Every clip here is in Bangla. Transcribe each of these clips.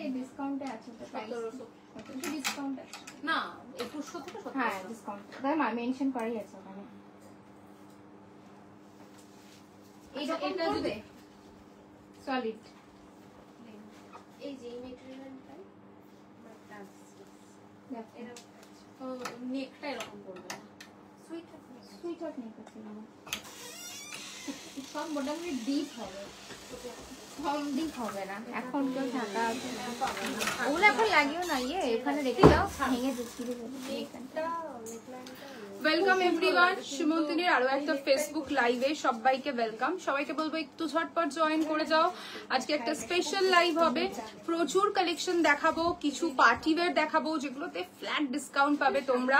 এই ডিসকাউন্টে আছে তো প্রাইস 1700 ডিসকাউন্ট আছে না 2100 থেকে 1700 হ্যাঁ ডিসকাউন্ট তাই মেনশন করাই আছে ওখানে এটা যদি সলিড এই যে ম্যাটেরিয়ালটা নেকটা এরকম করবে সুইট হার্ট নেক আছে সব মোটামুটি ডিপ হবে কম ডিপ হবে না এখন তো ঢাকা আছে ওগুলো এখন লাগিও না এখানে রেখে দাও ভেঙে দিচ্ছি ওয়েলকাম এভরিওয়ান সুমন্তিনীর আরো একটা ফেসবুক লাইভে সবাইকে ওয়েলকাম সবাইকে বলবো একটু ঝটপট জয়েন করে যাও আজকে একটা স্পেশাল লাইভ হবে প্রচুর কালেকশন দেখাবো কিছু পার্টি ওয়্যার দেখাবো যেগুলোতে ফ্ল্যাট ডিসকাউন্ট পাবে তোমরা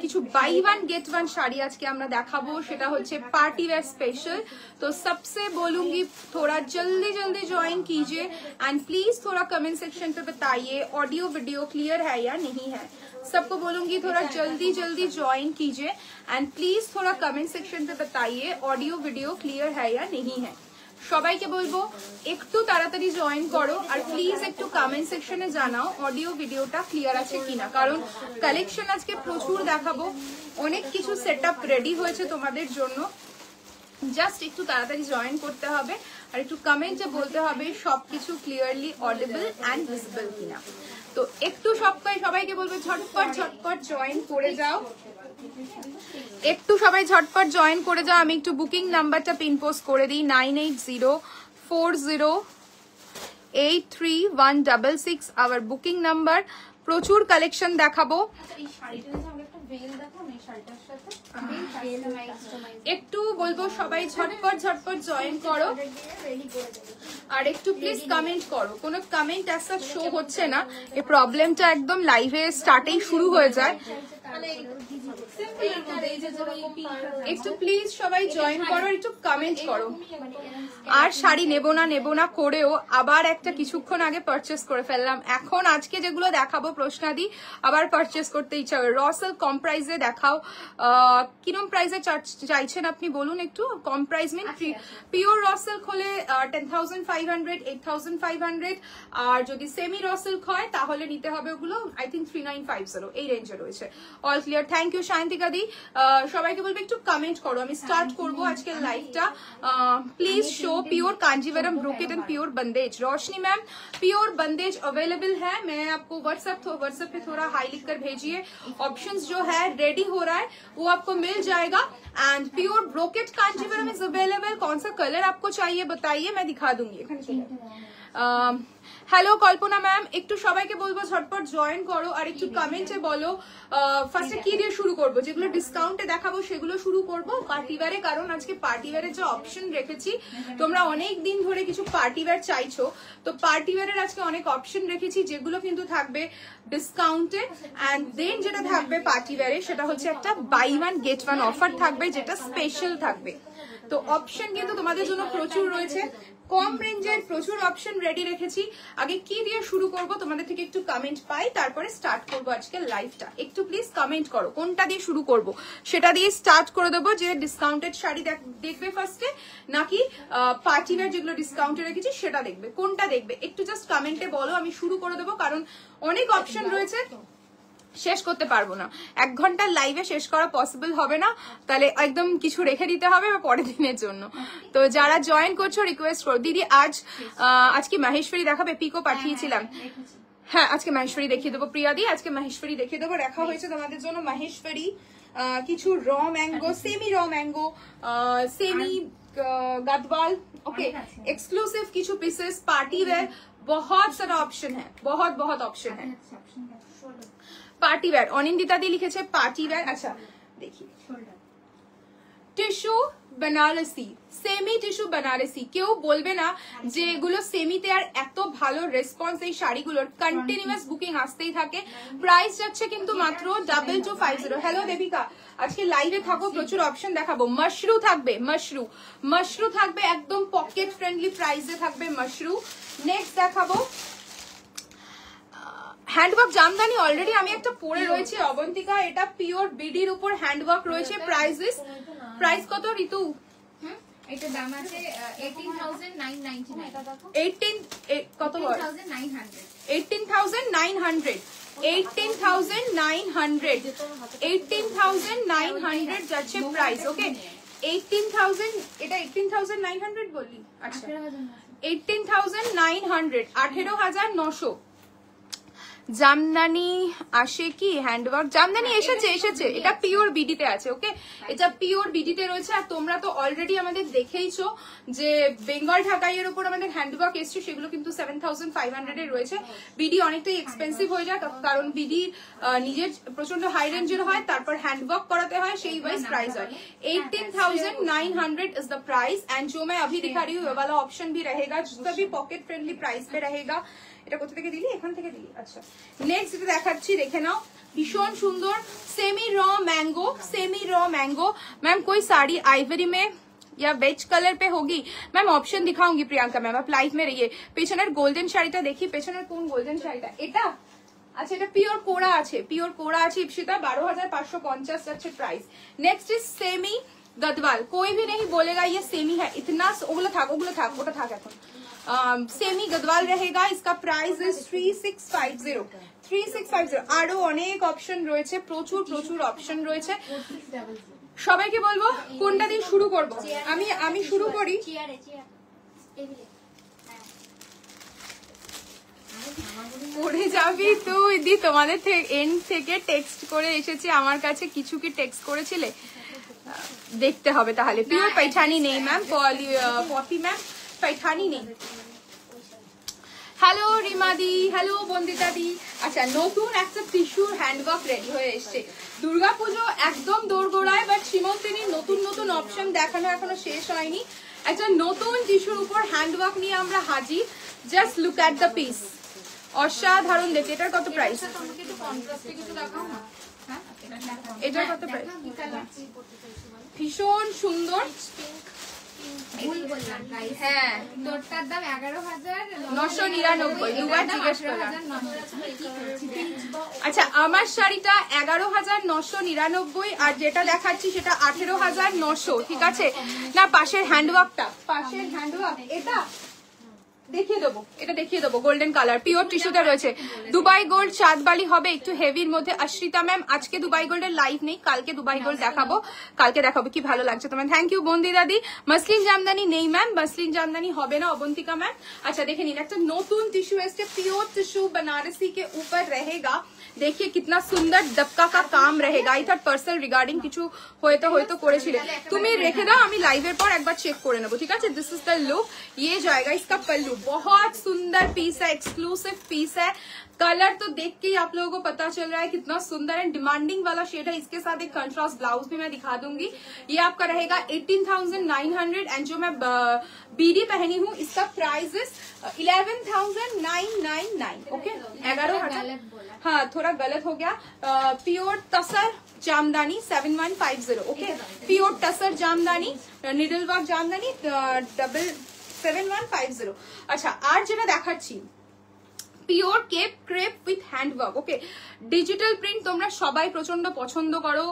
কিছু buy one get one sari আজকে আমরা দেখাবো সেটা হচ্ছে पार्टी वेयर स्पेशल तो सबसे बोलूंगी थोड़ा जल्दी जल्दी ज्वाइन कीजिए एंड प्लीज थोड़ा कमेंट सेक्शन पे बताइए ऑडियो वीडियो क्लियर है या नहीं है सबको बोलूंगी थोड़ा जल्दी जल्दी ज्वाइन कीजिए एंड प्लीज थोड़ा कमेंट सेक्शन पे बताइए ऑडियो वीडियो क्लियर है या नहीं है সবাইকে বলবো একটু তাড়াতাড়ি জয়েন করো আর প্লিজ একটু কমেন্ট সেকশনে জানাও অডিও ভিডিওটা ক্লিয়ার আছে কিনা কারণ কালেকশন আজকে প্রচুর দেখাবো অনেক কিছু সেটআপ রেডি হয়েছে তোমাদের জন্য জাস্ট একটু তাড়াতাড়ি জয়েন করতে হবে আর একটু কমেন্টে বলতে হবে সবকিছু ক্লিয়ারলি অডিবল এন্ড ভিজিবল কিনা তো একটু সবাইকে বলবো ঝটপট জয়েন করে যাও একটু সবাই ঝটপট জয়েন করে যাও আমি একটু বুকিং নাম্বারটা পিন পোস্ট করে দিই 9804083166 আওয়ার বুকিং নাম্বার প্রচুর কালেকশন দেখাবো একটু বলবো সবাই ঝটপট জয়েন করো আর একটু প্লিজ কমেন্ট করো কোনো কমেন্ট এসা শো হচ্ছে না এই প্রবলেমটা একদম লাইভে স্টার্টেই শুরু হয়ে যায় একটু প্লিজ সবাই জয়েন করো একটু কমেন্ট করো আর শাড়ি নেব না করেও আবার একটা কিছুক্ষণ আগে পারচেস করে ফেললাম এখন আজকে যেগুলো দেখাবো প্রশ্নাদি আবার পারচেস করতে ইচ্ছা হবে রসেল কম প্রাইসে দেখাও কিরম প্রাইসে চাইছেন আপনি বলুন একটু কম প্রাইস মিন পিওর রসেল হলে 10,500 8,500 আর যদি সেমি রসেল হয় তাহলে নিতে হবে ওগুলো আই থিঙ্ক 3950 এই রেঞ্জে রয়েছে all clear thank you Shantika দি সবাইকে বলবো একটু কমেন্ট করো আমি স্টার্ট করবো আজকের লাইভটা please show pure Kanjeevaram brocade and pure bandhej Roshni ma'am pure bandhej available है मैं आपको व्हाट्सएप पे थोड़ा हाई लिखकर भेजिए ऑप्शंस जो है रेडी हो रहा है वो आपको मिल जाएगा and pure brocade Kanjeevaram is available कौन सा कलर आपको चाहिए बताइए मैं दिखा दूंगी হ্যালো কল্পনা ম্যাম একটু সবাইকে বলবো ঝটপট জয়েন করো আর একটু কমেন্টে বলো ফার্স্টে কি দিয়ে শুরু করব যেগুলো ডিসকাউন্টে দেখাবো সেগুলো শুরু করব পার্টি ওয়্যারে কারণ আজকে পার্টি ওয়্যারের যে অপশন রেখেছি তোমরা অনেক দিন ধরে কিছু পার্টি ওয়্যার চাইছো তো পার্টি ওয়্যারের আজকে অনেক অপশন রেখেছি যেগুলো কিন্তু থাকবে ডিসকাউন্টে এন্ড দেন যেটা থাকবে পার্টি ওয়্যারে সেটা হচ্ছে একটা buy one get one offer থাকবে যেটা স্পেশাল থাকবে তো অপশন কিন্তু তোমাদের জন্য প্রচুর রয়েছে কম রেঞ্জের প্রচুর অপশন রেডি রেখেছি আগে কি দিয়ে শুরু করব তোমাদের থেকে একটু কমেন্ট পাই তারপরে স্টার্ট করব আজকে লাইভটা একটু প্লিজ কমেন্ট করো কোনটা দিয়ে শুরু করব সেটা দিয়ে স্টার্ট করে দেবো যে ডিসকাউন্টেড শাড়ি দেখবে ফার্স্টে নাকি পার্টি ওয়্যার যেগুলো ডিসকাউন্টে রেখেছি সেটা দেখবে কোনটা দেখবে একটু জাস্ট কমেন্টে বলো আমি শুরু করে দেবো কারণ অনেক অপশন রয়েছে শেষ করতে পারবো না 1 ঘন্টার লাইভে শেষ করা পসিবল হবে না তাহলে একদম কিছু রেখে দিতে হবে পরের দিনের জন্য তো যারা জয়েন করছো রিকোয়েস্ট করো দিদি আজকে মহেশ্বরী দেখাবে পিকো পাঠিয়েছিলাম হ্যাঁ আজকে মহেশ্বরী দেখিয়ে দেবো প্রিয়াদি আজকে মহেশ্বরী দেখিয়ে দেবো রাখা হয়েছে তোমাদের জন্য মহেশ্বরী কিছু র mango semi Gadwal okay exclusive কিছু পিসেস पार्टी वेयर बहुत सारा ऑप्शन है बहुत ऑप्शन है पार्टी वेयर अनिंदिता दी लिखे पार्टी वेयर अच्छा देखिए tissue Banarasi semi tissue Banarasi क्यों बोलबे ना जे एगुलो सेमीते আর এত ভালো রেসপন্স এই শাড়িগুলোর কন্টিনিউয়াস বুকিং আসতেই থাকে প্রাইস যাচ্ছে কিন্তু মাত্র 2250 হ্যালো দেবিকা আজকে লাইভে থাকো প্রচুর অপশন দেখাবো মাশরু থাকবে একদম পকেট ফ্রেন্ডলি প্রাইসে থাকবে মাশরু নেক্সট দেখাবো হ্যান্ডওয়ার্ক জামদানি অলরেডি আমি একটা পরে রয়েছে অবন্তিকা এটা পিওর বিডির উপর হ্যান্ডওয়ার্ক রয়েছে প্রাইস কত ঋতু এটার দাম আছে 18,999 কত বল 18,900 18,900 18,900 যাচ্ছে প্রাইস। ওকে 18,000, এটা 18,900 বললি? আচ্ছা 18,900, 18,900। জামদানি আসে কি হ্যান্ডওয়ার্ক? জামদানি এসেছে, এটা পিওর বিডিতে আছে। ওকে, এটা পিওর বিডিতে রয়েছে। আর তোমরা তো অলরেডি আমাদের দেখেইছো যে বেঙ্গল ঢাকাইয়ের উপর আমাদের হ্যান্ডওয়ার্ক এসছে, সেগুলো কিন্তু 7,500 এ রয়েছে। বিডি অনেকটাই এক্সপেন্সিভ হয়ে যায়, কারণ বিডি নিজের প্রচন্ড হাই রেঞ্জের হয়, তারপর হ্যান্ডওয়ার্ক করাতে হয়, সেই ওয়াইজ প্রাইস হয়। 18,900 इज द प्राइस। एंड जो मैं अभी दिखा रही हूँ ये वाला ऑप्शन भी रहेगा, सभी पॉकेट फ्रेंडली प्राइस पे रहेगा। এটা কোথা থেকে দিলি? এখান থেকে দিলি। আচ্ছা, নেক্সট যেটা দেখাচ্ছি দেখে নাও, ভীষণ সুন্দর सेमी रॉ मैंगो। मैम कोई साड़ी आइवरी में या बेज कलर पे होगी? मैम ऑप्शन दिखाऊंगी प्रियंका मैम, आप लाइव में रहिए। পেছনের গোল্ডেন শাড়িটা দেখি, পেছনের কোন গোল্ডেন শাড়িটা? এটা अच्छा, এটা পিওর কোড়া আছে ইপসিতা, 12,550 যাচ্ছে price. Next is semi Gadwal. कोई भी नहीं बोलेगा ये सेमी है, इतना ওগুলো থাক ওটা থাক এখন। सेमी गदवाल रहेगा, इसका प्राइस इज 3650। আরো অনেক অপশন রয়েছে, প্রচুর অপশন রয়েছে। সবাইকে বলবো কোনটা দিয়ে শুরু করব। আমি শুরু করি। পড়ে যাবি তুই দি, তোমাদের এন্ড থেকে টেক্সট করে এসেছি আমার কাছে, কিছু কি টেক্সট করেছিলে? দেখতে হবে তাহলে। পিওর पैठानी নেই ম্যাম, পপি ম্যাম पैठानी নেই। হ্যালো রিমা দি, হ্যালো বন্দিতা দি। আচ্ছা, নতুন একটা টিস্যুর হ্যান্ডওয়ার্ক রেডি হয়ে এসছে। দুর্গাপুজো একদম দোরগোড়ায়, বাট সীমন্তিনীর নতুন অপশন দেখানো এখনো শেষ হয়নি। একটা নতুন টিস্যুর উপর হ্যান্ডওয়ার্ক নিয়ে আমরা হাজির। Just look at the piece, অসাধারণ দেখতে। এটার কত প্রাইস? এটার কত প্রাইস? ভীষণ সুন্দর, হ্যাঁ, তোরটার দাম 11,999, দুবার জিজ্ঞেস করলাম। আচ্ছা, আমার শাড়িটা 11,999, আর যেটা দেখাচ্ছি সেটা 18,900। ঠিক আছে না? পাশের হ্যান্ডওয়ার্ক এটা দেখিয়ে দেবো, গোল্ডেন কালার পিওর টিস্যুতে রয়েছে। দুবাই গোল্ড চাঁদবালি হবে একটু হেভির মধ্যে। আশ্রিতা ম্যাম, আজকে দুবাই গোল্ডের লাইভ নেই, কালকে দুবাই গোল্ড দেখাবো, কি ভালো লাগছে তোমার। থ্যাংক ইউ বন্দি দাদি। মসলিন জামদানি নেই ম্যাম, মসলিন জামদানি হবে না অবন্তিকা ম্যাম। আচ্ছা, দেখে নিন, একটা নতুন টিস্যু এসছে, পিওর টিস্যু बनारसी के ऊपर रहेगा। देखिए कितना सुंदर दबका का काम रहेगा। এই থার্ড পার্সেল রিগার্ডিং কিছু হয়তো করেছিলে তুমি, রেখে দাও, আমি লাইভের পর একবার চেক করে নেবো। ঠিক আছে, दिस इज द लुक, ये जाएगा इसका पल्लू। बहुत सुंदर पीस है, एक्सक्लूसिव पीस है। कलर तो देख के ही आप लोगों को पता चल रहा है कितना सुंदर एंड डिमांडिंग वाला शेड है। इसके साथ एक कंट्रास्ट ब्लाउज भी मैं दिखा दूंगी। ये आपका रहेगा 18,900 एंड जो मैं बीडी पहनी हूँ इसका प्राइस इज 11,999। ओके, 11,000, हाँ थोड़ा गलत हो गया। Pure tussar Jamdani 7150। Okay, pure tussar Jamdani, needle work Jamdani 7150। अच्छा, আর যেটা দেখাচ্ছি পিওর কেপ crepe with handwork. Okay, digital print তোমরা সবাই প্রচন্ড পছন্দ করো।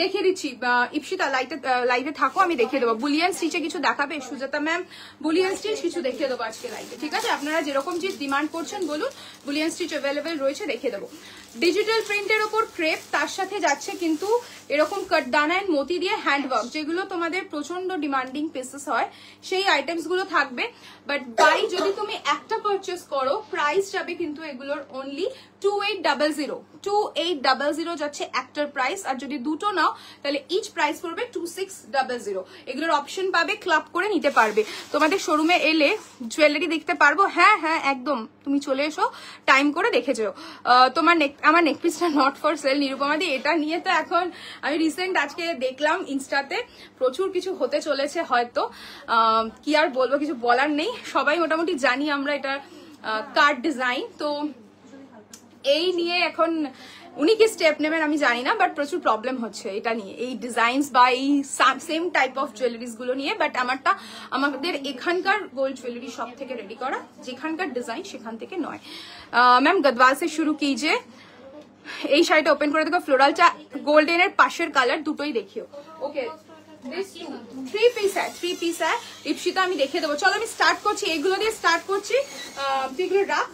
দেখিয়ে দিচ্ছি, ইপসিতা লাইভে থাকো, আমি দেখিয়ে দেবো। বুলিয়ান স্টিচে কিছু দেখাবে সুজাতা ম্যাম? বুলিয়ান স্টিচ কিছু দেখিয়ে দেবো আজকে লাইভে। ঠিক আছে, আপনারা যেরকম চিজ ডিমান্ড করছেন বলুন, বুলিয়ান স্টিচ অ্যাভেলেবেল রয়েছে, দেখিয়ে দেবো। ডিজিটাল প্রিন্টের ওপর ক্রেপ, তার সাথে যাচ্ছে কিন্তু এরকম কাটদানা এন্ড মতি দিয়ে হ্যান্ডওয়ার্ক, যেগুলো তোমাদের প্রচন্ড ডিমান্ডিং পিসেস হয়, সেই আইটেমস গুলো থাকবে। বাট বাই যদি তুমি একটা পারচেস করো, প্রাইস যাবে কিন্তু এগুলোর অনলি 2800 যাচ্ছে একটার প্রাইস। আর যদি দুটো নাও তাহলে ইচ প্রাইস পড়বে 2600। এগুলোর অপশন পাবে, ক্লাব করে নিতে পারবে। তোমাদের শোরুমে এলে জুয়েলারি দেখতে পারবো। হ্যাঁ একদম, তুমি চলে এসো, টাইম করে দেখে যেও। আমার নেকপিসটা নট ফর সেল নিরুপমাদি, এটা নিয়ে তো এখন আমি রিসেন্ট আজকে দেখলাম ইনস্টাতে প্রচুর কিছু হতে চলেছে হয়তো। কি আর বলবো, কিছু বলার নেই, সবাই মোটামুটি জানি আমরা এটা কার্ড ডিজাইন। তো এই নিয়ে এখন উনি কি স্টেপ নেবেন আমি জানি না, বাট প্রচুর প্রবলেম হচ্ছে এটা নিয়ে, এই ডিজাইনস বা এই সেম টাইপ অফ জুয়েলারিজ গুলো নিয়ে। বাট আমাদের এখানকার গোল্ড জুয়েলারি শপ থেকে রেডি করা, যেখানকার ডিজাইন সেখান থেকে নয়। ম্যাম গদওয়াল সে শুরু কিজিয়ে। এই শাড়িটা ওপেন করে দেখো, ফ্লোরালটা গোল্ডেনের পাশের কালার দুটোই দেখিও। ওকে, থ্রি পিস है ইপসিতা আমি দেখিয়ে দেবো। চলো আমি স্টার্ট করছি, এইগুলো দিয়ে স্টার্ট করছি। তুই এগুলো রাখ,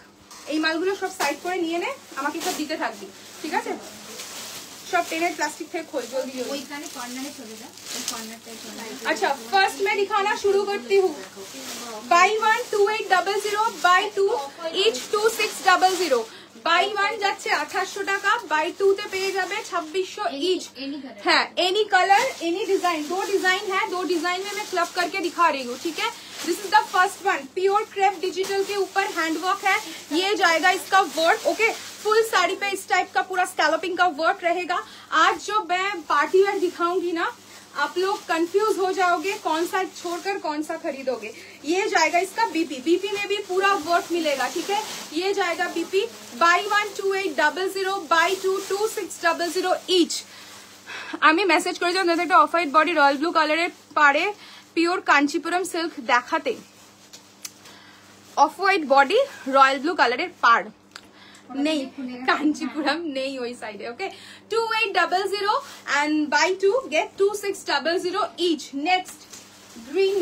এই মালগুলো সব সাইড করে নিয়ে নে, আমাকে সব দিতে থাকবি, ঠিক আছে? सब टेने प्लास्टिक थे खोल जल्दी जल्दी। अच्छा फर्स्ट मैं दिखाना शुरू करती हूँ। बाई 1 2800 बाई 2 each 2600 बाई 1 যাচ্ছে 2800 টাকা, बाई 2 তে পেয়ে যাবে 2600 each। है एनी कलर एनी डिजाइन, दो डिजाइन है, दो डिजाइन में मैं क्लब करके दिखा रही हूँ, ठीक है? This is the first one, pure crepe digital के ऊपर हैंडवर्क है, ये जाएगा इसका वर्क। ओके फुल साड़ी पे इस टाइप का पूरा स्कैलपिंग का वर्क रहेगा। आज जो मैं पार्टी वेयर दिखाऊंगी ना, आप लोग कंफ्यूज हो जाओगे कौन सा छोड़कर कौन सा खरीदोगे। ये जाएगा इसका बीपी में भी पूरा वर्क मिलेगा, ठीक है? ये जाएगा बीपी बाई 1 2800 बाई 2 2600 ইচ। আমি মেসেজ করেছি আপনাদের একটা off white body royal blue কালারের পাড়ে পিওর কাঞ্চিপুরম সিল্ক দেখাতে। Off white body royal blue কালারের পাড় नहीं, कांचीपुरम नहीं वही साइड है। Okay 2800 and buy 2 get 2600 each. Next green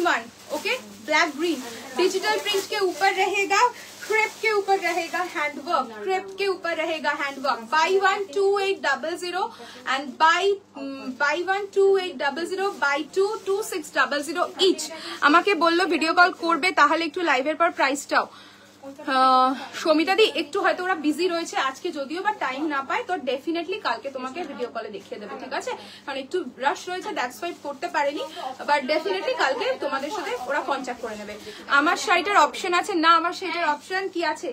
one, okay black green digital print के ऊपर रहेगा, क्रेप के ऊपर रहेगा हैंडवर्क, क्रेप के ऊपर रहेगा handwork. By 1 2800 and by 1 2800 buy 2 2600 each. আমাকে বললো ভিডিও কল করবে, তাহলে একটু লাইভের পর প্রাইসটাও। সমিতা দি একটু হয়তো ওরা বিজি রয়েছে আজকে, যদিও বা টাইম না পায় তো ডেফিনেটলি কালকে তোমাকে ভিডিও কলে দেখিয়ে দেবে, ঠিক আছে? কারণ একটু রাশ রয়েছে, দ্যাটস ওয়াই করতে পারেনি, বাট ডেফিনেটলি কালকে তোমাদের সাথে ওরা কন্ট্যাক্ট করে নেবে। আমার শাড়িটার অপশন আছে না, আমার শাড়িটার অপশন কি আছে?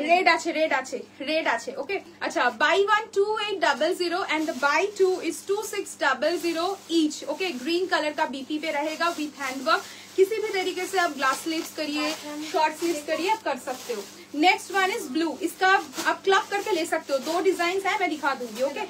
রেড আছে। ওকে আচ্ছা buy 1 2800 and buy 2 is 2600 each. Okay green colour का बीपी पे रहेगा विथ हैंडवर्क। किसी भी तरीके से आप ग्लास स्लीव्स करिए, शॉर्ट स्लीव्स करिए, आप कर सकते हो। नेक्स्ट वन इज ब्लू, इसका आप क्लब करके ले सकते हो, दो डिजाइन है, मैं दिखा दूंगी। Okay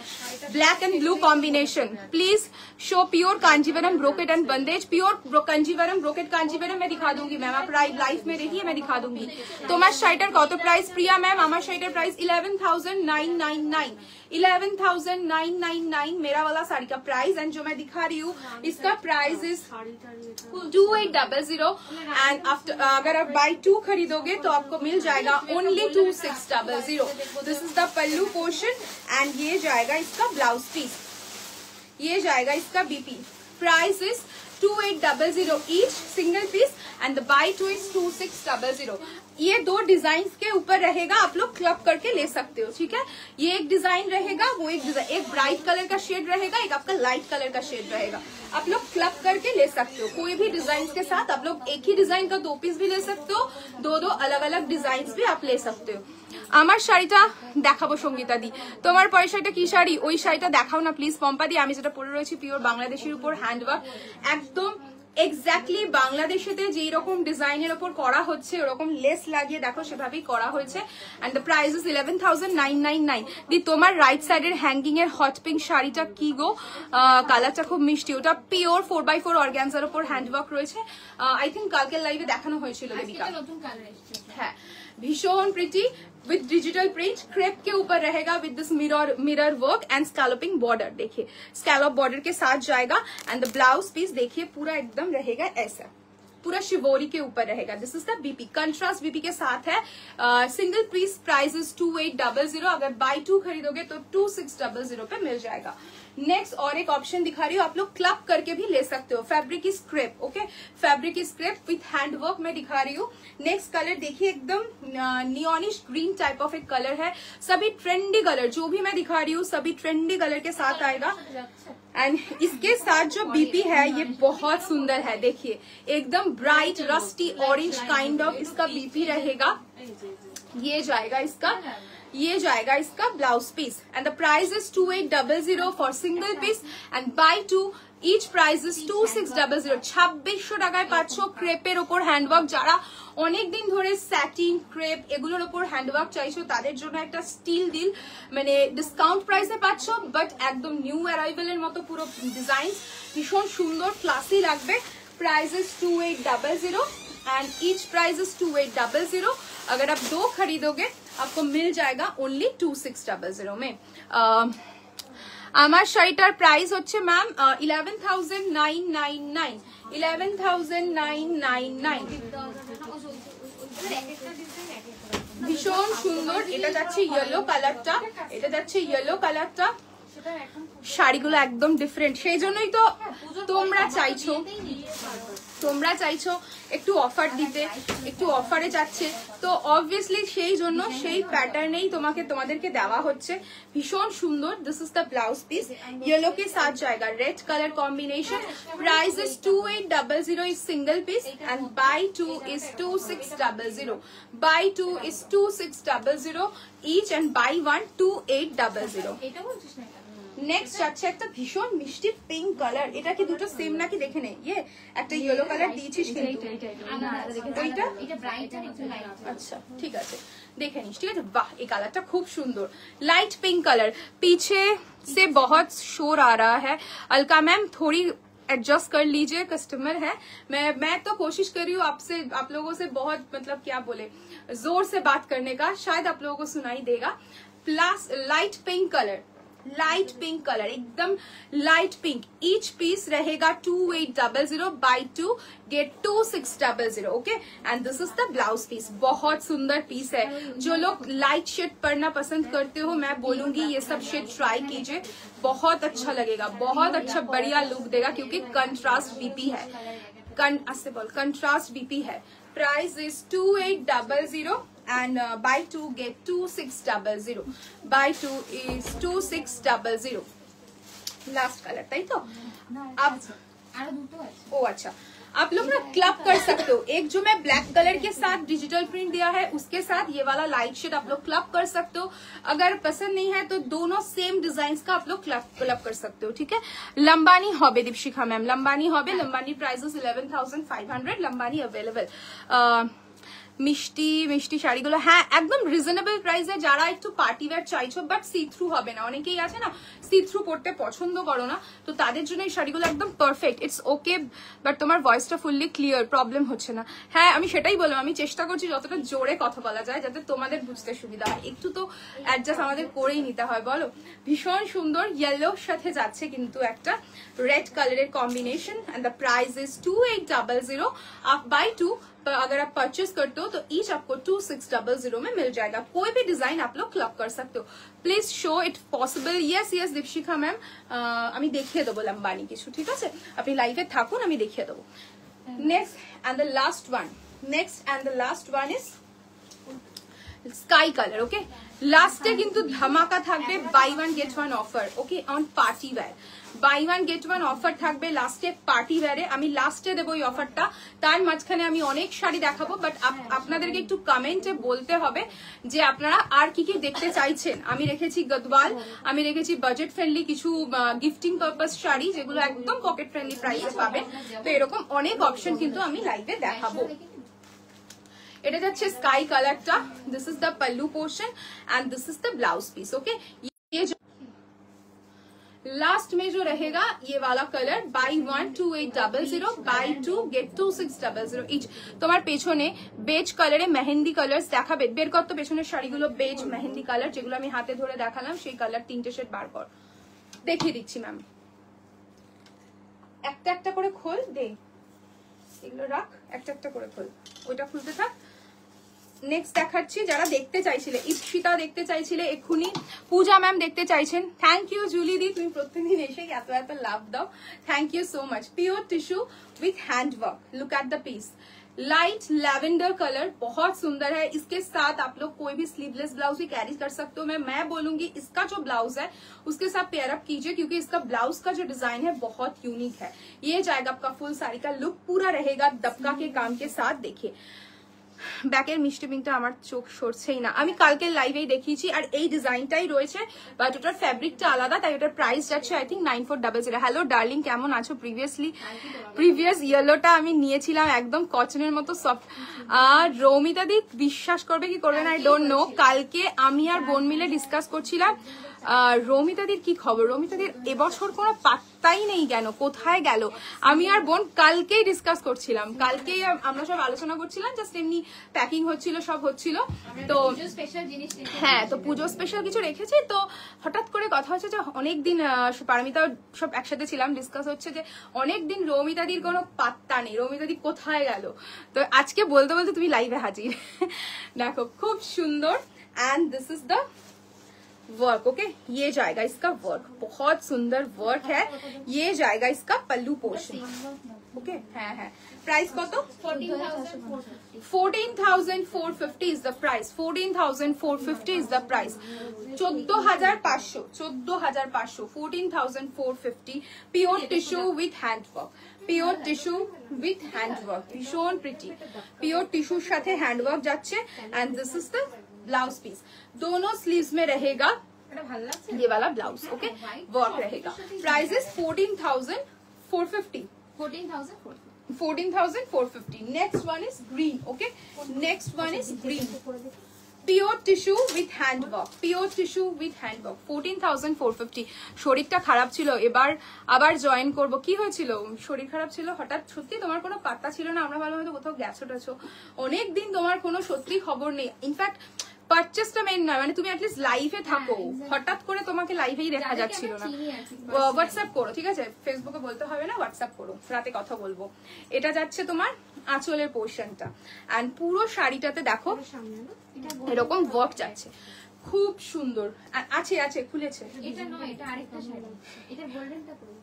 black and blue combination. Please show pure Kanjeevaram brocade and bandhej, pure Kanjeevaram brocade Kanjeevaram मैं दिखा दूंगी मैम, आप लाइफ में देखिए मैं दिखा दूंगी। তোমার শাড়িটার কত প্রাইস প্রিয়া ম্যাম? আমার শাড়িটার প্রাইস 11,999 मेरा वाला साड़ी का प्राइस। एंड जो मैं दिखा रही हूँ इसका प्राइस इज 2800 एंड आफ्टर अगर आप बाई 2 खरीदोगे तो आपको मिल जाएगा only 2600। This is the pallu portion and ये जाएगा इसका ब्लाउज पीस, ये जाएगा इसका BP. Price is 2800 each single piece and buy 2 is 2600। ये दो डिजाइन के ऊपर रहेगा, आप लोग क्लब करके ले सकते हो, ठीक है? ये एक डिजाइन रहेगा, वो एक डिजाइन, एक ब्राइट कलर का शेड रहेगा, एक आपका लाइट कलर का शेड रहेगा। आप लोग क्लब करके ले सकते हो कोई भी डिजाइन के साथ। आप लोग एक ही डिजाइन का 2 पीस भी ले सकते हो, दो अलग अलग डिजाइन भी आप ले सकते हो। আমার শাড়িটা দেখাবো সঙ্গীতা দি, তোমার পরের শাড়িটা কি শাড়ি? ওই শাড়িটা দেখাও না প্লিজ পম্পা দি। আমি যেটা পরে রয়েছি পিওর বাংলাদেশের উপর হ্যান্ডওয়ার্ক, একদম এক্স্যাক্টলি বাংলাদেশেতে যেই রকম ডিজাইনের ওপর করা হচ্ছে ওরকম লেস লাগিয়ে দেখো সেভাবেই করা হয়েছে। And the price is 11,999। দি তোমার রাইট সাইডের হ্যাঙ্গিং এর হট পিঙ্ক শাড়িটা কি গো? কালারটা খুব মিষ্টি, ওটা পিওর 4x4 অর্গানজার ওপর হ্যান্ডওয়ার্ক রয়েছে। আই থিঙ্ক কালকের লাইভে দেখানো হয়েছিল দেবিকা। হ্যাঁ ভীষণ pretty with digital print, crepe के ऊपर रहेगा with this mirror work and scalloping border. देखिए स्कैलप बॉर्डर के साथ जाएगा एंड द ब्लाउज पीस देखिए पूरा एकदम रहेगा ऐसा, पूरा शिवोरी के ऊपर रहेगा। This is the BP, contrast BP के साथ है। सिंगल पीस प्राइस इज 2800, अगर बाई 2 खरीदोगे तो 2600 पे मिल जाएगा। नेक्स्ट और एक ऑप्शन दिखा रही हूँ, आप लोग क्लब करके भी ले सकते हो। Fabric is crepe, okay fabric is crepe with handwork मैं दिखा रही हूँ। नेक्स्ट कलर देखिए एकदम नियॉनिश ग्रीन टाइप ऑफ एक कलर है। सभी ट्रेंडी कलर जो भी मैं दिखा रही हूँ सभी ट्रेंडी कलर के साथ आएगा। एंड इसके साथ जो बीपी है ये बहुत सुंदर है, देखिए एकदम bright rusty orange kind of इसका बीपी रहेगा। ये जाएगा इसका blouse piece and the price is 2800 for single piece and buy 2 each price is 2600। 2600 টাকায় পাচ্ছ ক্রেপের ওপর হ্যান্ডওয়ার্ক। যারা অনেকদিন ধরে স্যাটিন ক্রেপ এগুলোর ওপর হ্যান্ডওয়ার্ক চাইছো তাদের জন্য একটা স্টিল ডিল, মানে ডিসকাউন্ট প্রাইসে পাচ্ছ বাট একদম নিউ অ্যারাইভেলের মতো পুরো ডিজাইন, ভীষণ সুন্দর ক্লাসি লাগবে। Price is 2800 and each price is 2800। अगर आप 2 खरीदोगे आपको मिल जाएगा ओनली 2600 में। আমার শাড়িটার প্রাইস হচ্ছে ম্যাম 11,999 11,999। ভীষণ সুন্দর। এটা যাচ্ছে ইয়েলো কালারটা, এটা যাচ্ছে ইয়েলো কালারটা। শাড়িগুলো একদম ডিফারেন্ট, সেই জন্যই তো তোমরা চাইছো একটু অফার দিতে, একটু অফারে যাচ্ছে, তো অবভিয়াসলি সেই জন্য সেই প্যাটার্নেই তোমাদেরকে দেওয়া হচ্ছে। ভীষণ সুন্দর। This is the blouse piece, yellow के साथ जाएगा, red colour combination. Price is 2800 is single piece and buy 2 is 2600, buy 2 is 2600 each and buy 1 2800। নেক্সট যাচ্ছে একটা ভীষণ মিষ্টি পিঙ্ক কালার। এটা কি দুটো সেম নাকি দেখে নে, ইয়ে একটা ইয়েলো কালার দিয়েছিস কিন্তু আচ্ছা ঠিক আছে দেখে নিস, ঠিক আছে। বাহ এই কালারটা খুব সুন্দর, लाइट पिंक कलर। पीछे से बहुत शोर आ रहा है, अलका मैम थोड़ी एडजस्ट कर लीजिए, कस्टमर है। मैं तो कोशिश कर रही हूँ आप लोगों से बहुत मतलब क्या बोले जोर से बात करने का, शायद आप लोगों को सुनाई देगा। Plus light pink colour, light pink colour, एकदम लाइट पिंक। ईच पीस रहेगा 2800, buy 2 get 2600। Okay and this is the blouse piece. बहुत सुंदर पीस है। जो लोग लाइट शेड पढ़ना पसंद करते हो, मैं बोलूंगी ये सब शेड ट्राई कीजिए, बहुत अच्छा लगेगा, बहुत अच्छा बढ़िया लुक देगा, क्योंकि कंट्रास्ट बीपी है, कंट्रास्ट बीपी है। Price is 2800 and buy 2 get 2600, buy 2 is 2600। Last colour ताई तो अब ओ अच्छा आप लोग ना क्लब कर सकते हो। एक जो मैं ब्लैक कलर के साथ डिजिटल प्रिंट दिया है उसके साथ ये वाला लाइट शेड आप लोग क्लब कर सकते हो। अगर पसंद नहीं है तो दोनों सेम डिजाइन का आप लोग क्लब कर सकते हो, ठीक है। लंबानी होबे दीपशिखा मैम, लंबानी होबे, लंबानी प्राइस 11,500, लंबानी अवेलेबल। মিষ্টি মিষ্টি শাড়িগুলো হ্যাঁ একদম রিজনেবল প্রাইসে, যারা একটু পার্টি ওয়্যার চাইছো বাট সি থ্রু হবে না, অনেকেই আছে না সি থ্রু পড়তে পছন্দ করো না, তো তাদের জন্য এই শাড়িগুলো একদম পারফেক্ট। ইটস ওকে বাট তোমার ভয়েসটা ফুললি ক্লিয়ার, প্রবলেম হচ্ছে না। হ্যাঁ আমি সেটাই বললাম, আমি চেষ্টা করছি যতটা জোরে কথা বলা যায় যাতে তোমাদের বুঝতে সুবিধা হয়, একটু তো অ্যাডজাস্ট আমাদের করেই নিতে হয় বলো। ভীষণ সুন্দর ইয়েলোর সাথে যাচ্ছে কিন্তু একটা red colour combination and the price is 2800। आप बाय 2 अगर आप परचेस करते हो तो ईच आपको 2600 में मिल जाएगा। कोई भी डिजाइन आप लोग क्लब कर सकते हो। Please show it possible. Yes yes Deepshikha ma'am আমি দেখিয়ে দেবো লম্বানি কিছু, ঠিক আছে আপনি লাইভে থাকুন আমি দেখিয়ে দেবো। Next and the last one is sky colour. Okay লাস্টে কিন্তু ধামাকা থাকবে, buy 1 get 1 offer. Okay on party wear buy 1 get 1 offer থাকবে লাস্টে পার্টি ওয়্যারে। আমি লাস্টে দেবো এই অফারটা, তার মাঝখানে আমি অনেক শাড়ি দেখাবো, বাট আপনাদেরকে একটু কমেন্টে বলতে হবে যে আপনারা আর কি কি দেখতে চাইছেন। আমি রেখেছি গদওয়াল, আমি রেখেছি বাজেট ফ্রেন্ডলি কিছু গিফটিং পারপাস শাড়ি যেগুলো একদম পকেট ফ্রেন্ডলি প্রাইসে পাবেন, তো এরকম অনেক অপশন কিন্তু আমি লাইভে দেখাবো। এটা যাচ্ছে স্কাই কালারটা, this is the pallu portion and this is the blouse piece. Okay ये जो लास्ट में जो रहेगा ये वाला colour buy 1 2800, buy 2 get 2600 each. তোমার পেছনে বেজ কালারে মেহেন্দি কালার্স দেখাবে, বের কর তো পেছনের শাড়িগুলো, বেজ মেহেন্দি কালার যেগুলো আমি হাতে ধরে দেখালাম সেই কালার 3টে শেড বার কর, দেখিয়ে দিচ্ছি ম্যাম। একটা একটা করে খোল দে, এগুলো রাখ, একটা একটা করে খোল, ওইটা খুলতে থাক। নেক্সট দেখাচ্ছি যারা দেখতে চাইছিলে, ইপসিতা দেখতে চাইছিলে এক্ষুনি, পূজা ম্যাম দেখতে চাইছেন। থ্যাংক ইউ জুলি দি, তুমি প্রত্যেকদিন এসে এত এত লাভ দাও, thank you so much. Pure tissue with hand work, look at the piece, light lavender colour, बहुत सुंदर है। इसके साथ आप लोग कोई भी स्लीवलेस ब्लाउज भी कैरी कर सकते हो। मैं बोलूंगी इसका जो ब्लाउज है उसके साथ पेयर अप कीजिए, क्योंकि इसका ब्लाउज का जो डिजाइन है बहुत यूनिक है। ये जाएगा आपका फुल साड़ी का लुक, पूरा रहेगा दबका के काम के साथ। देखिए ব্যাকের মিষ্টি পিঙ্কটা আমার চোখ সরছেই না, আমি কালকে লাইভেই দেখিয়েছি, আর এই ডিজাইনটাই রয়েছে, বাট ওটার ফ্যাব্রিকটা আলাদা, তাই ওটার প্রাইস যাচ্ছে আই থিঙ্ক 9400। হ্যালো ডার্লিং কেমন আছো? প্রিভিয়াস ইয়েলোটা আমি নিয়েছিলাম একদম কটনের মতো সফট। আর রৌমিতা দি বিশ্বাস করবে কি করবে না আই ডোন্ট নো, কালকে আমি আর বোন মিলে ডিসকাস করছিলাম, রৌমিতাদির কি খবর? রৌমিতাদির এবছর কোনো পাত্তাই নেই, কেন, কোথায় গেল? আমি আর বোন কালকেই ডিসকাস করছিলাম, কালকেই আমরা সব আলোচনা করছিলাম, জাস্ট এমনি প্যাকিং হচ্ছিল, সব হচ্ছিল। তো স্পেশাল জিনিস হ্যাঁ, তো পুজো স্পেশাল কিছু রেখেছি। তো হঠাৎ করে কথা হচ্ছে যে অনেকদিন পারমিতাও সব একসাথে ছিলাম, ডিসকাস হচ্ছে যে অনেকদিন রৌমিতাদির কোনো পাত্তা নেই, রৌমিতাদি কোথায় গেল। তো আজকে বলতে বলতে তুমি লাইভে হাজির। দেখো খুব সুন্দর, and this is the work. Okay, ये जाएगा इसका वर्क, बहुत सुंदर वर्क है। ये जाएगा इसका पल्लू पोर्शन। ओके, है प्राइस कत? 14,450 is the price. 14,450 is the price. 14,500 14,450 pure tissue with hand work, pure tissue with hand work, ভীষণ প্রিটি। পিওর টিস্যুর সাথে হ্যান্ড ওয়ার্ক যাচ্ছে, and this is the blouse piece. दोनों स्लीव्स में रहेगा ये वाला ब्लाउज। ओके, वर्क रहेगा। Price is 14,450। 14,450। Next one is green. Okay, next one is green, pure tissue with hand work, pure tissue with hand work. 14,450। শরীরটা খারাপ ছিল, এবার আবার জয়েন করব। কি হয়েছিল? শরীর খারাপ ছিল হঠাৎ, সত্যি তোমার কোনো পাত্তা ছিল না, আমরা ভালো হয়তো কোথাও গেছো টেছো, অনেকদিন তোমার কোনো সত্যি খবর নেই। ইনফ্যাক্ট পারচেসটা মেন না, মানে তুমি অ্যাটলিস্ট লাইভে থাকো, হঠাৎ করে তোমাকে লাইভেই দেখা যাচ্ছিল না। হোয়াটসঅ্যাপ করো, ঠিক আছে, ফেসবুকে বলতে হবে না, হোয়াটসঅ্যাপ করো, রাতে কথা বলবো। এটা যাচ্ছে তোমার আঁচলের পোর্শনটা, এন্ড পুরো শাড়িটাতে দেখো এরকম ওয়ার্ক যাচ্ছে, খুব সুন্দর। আছে আছে খুলেছে, এটা নয়, এটা আরেকটা শাড়ি, এটা গোল্ডেনটা পুরো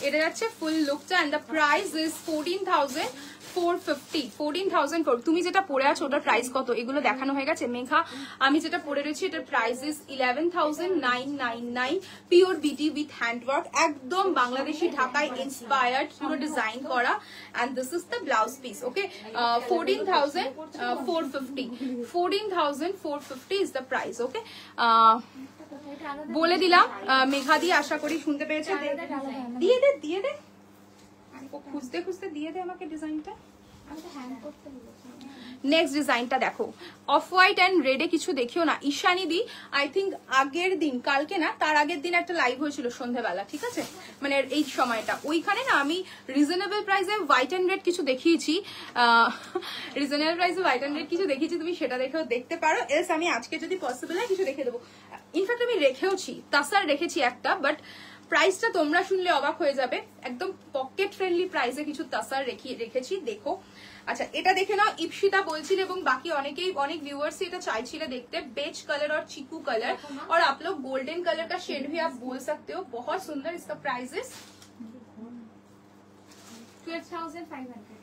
এটা যাচ্ছে ফুল লুকটা, এন্ড দ্য প্রাইস ইজ 14,450। 14,400। তুমি যেটা পরে আছো ওটার প্রাইস কত এগুলো দেখানো হয়ে গেছে মেঘা। আমি যেটা পরে রয়েছি এটার price is 11,999। Pure BT with hand work, একদম বাংলাদেশি ঢাকায় ইন্সপায়ার্ড, পুরো ডিজাইন করা, and this is the blouse piece. Okay, 14,450। 14,450 is the price. Okay, বলে দিলাম মেঘা দিয়ে, আশা করি শুনতে পেয়েছে। দিয়ে দে দিয়ে দে, ও খুঁজতে খুঁজতে দিয়ে দে আমাকে ডিজাইনটা। নেক্সট ডিজাইনটা দেখো, অফ হোয়াইট এন্ড রেডে কিছু দেখিও না। ঈশানী দি আই থিঙ্ক আগের দিন, কালকে না তার আগের দিন একটা লাইভ হয়েছিল সন্ধ্যাবেলা, ঠিক আছে, মানে এই সময়টা, ওইখানে না আমি রিজনেবল প্রাইসে হোয়াইট এন্ড রেড কিছু দেখিয়েছি, রিজনেবল প্রাইসে হোয়াইট এন্ড রেড কিছু দেখিয়েছি, তুমি সেটা দেখেও দেখতে পারো। এলস আমি আজকে যদি পসিবল হয় কিছু দেখে দেবো। ইনফ্যাক্ট আমি রেখেওছি, তাসার রেখেছি একটা, বাট প্রাইসটা তোমরা শুনলে অবাক হয়ে যাবে, একদম পকেট ফ্রেন্ডলি প্রাইসে কিছু তাসার রেখেছি, দেখো। আচ্ছা, এটা দেখে নাও, ইপসিতা বলছিল এবং বাকি অনেকেই, অনেক व्यूअर्स এটা চাইছিলে দেখতে, बेज कलर और चीकू कलर, और आप लोग गोल्डन कलर का शेड भी आप बोल सकते हो, बहुत सुंदर। इसका price is 12,500।